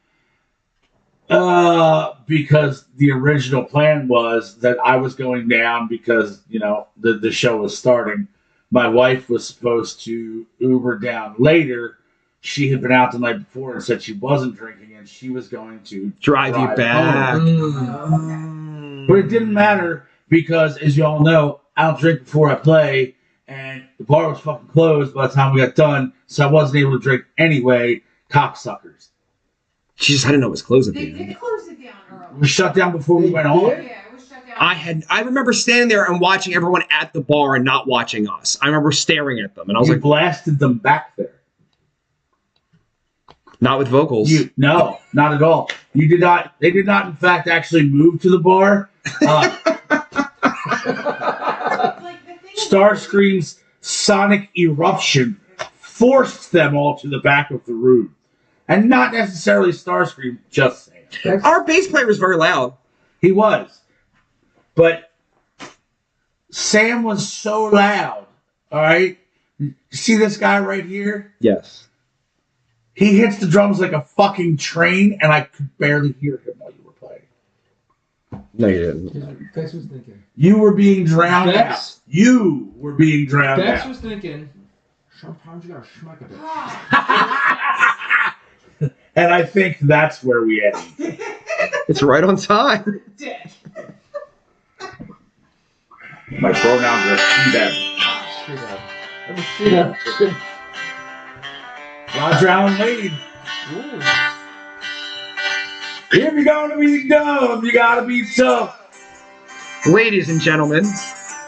Because the original plan was that I was going down because, the show was starting. My wife was supposed to Uber down later. She had been out the night before and said she wasn't drinking and she was going to
Drive you back.
home. But it didn't matter because, as you all know, I don't drink before I play and the bar was fucking closed by the time we got done, so I wasn't able to drink anyway. Cocksuckers.
I didn't know it was closed at
They
the end.
did close it down early.
It was shut down before we went on.
Yeah, it was shut down.
I remember standing there and watching everyone at the bar and not watching us. I remember staring at them and I was
You
like,
blasted them back there.
not with vocals.
No, not at all. You did not. They did not, in fact, actually move to the bar.
Like, the thing is-
Starscream's sonic eruption forced them all to the back of the room, and not necessarily Starscream. Just saying,
Our bass player was very loud.
he was, but Sam was so loud. All right, you see this guy right here?
Yes.
He hits the drums like a fucking train, and I could barely hear him while you were playing.
No, you didn't.
Dex was thinking.
You were being drowned out.
Dex?
You were being drowned
Dex
out.
was thinking. Sometimes you gotta schmuck a bit.
Ah,
And I think that's where we end.
It's right on time.
dick.
My pronouns are she, them.
Straight up. That was straight up.
Roger Allen Wade.
Ooh.
If you're gonna be dumb, you gotta be tough.
Ladies and gentlemen,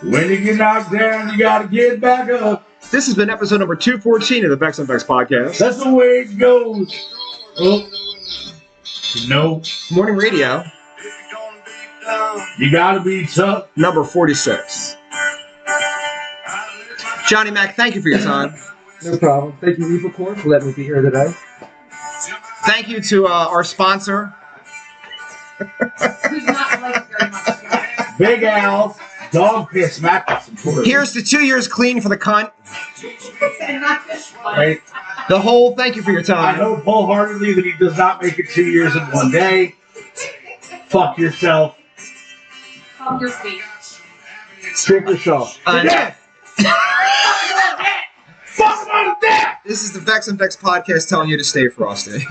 When you get knocked down, you gotta get back up.
this has been episode number 214 of the Vex Podcast.
That's the way it goes. Oh. No,
Morning Radio,
you gotta be tough.
number 46. Johnny Mac, thank you for your time.
No problem. Thank you, Reaper Corn, for letting me be here today.
Thank you to our sponsor.
Who's not liked very much. Yeah.
Big Al's dog piss mattress.
Here's to 2 years clean for the cunt.
And not this one.
Right.
The whole, thank you for your
I
time.
hope wholeheartedly that he does not make it 2 years in one day. Fuck yourself.
Fuck your feet.
Stripper show.
I-
Death! Fuck him on to death!
This is the Vex and Vex podcast telling you to stay frosty.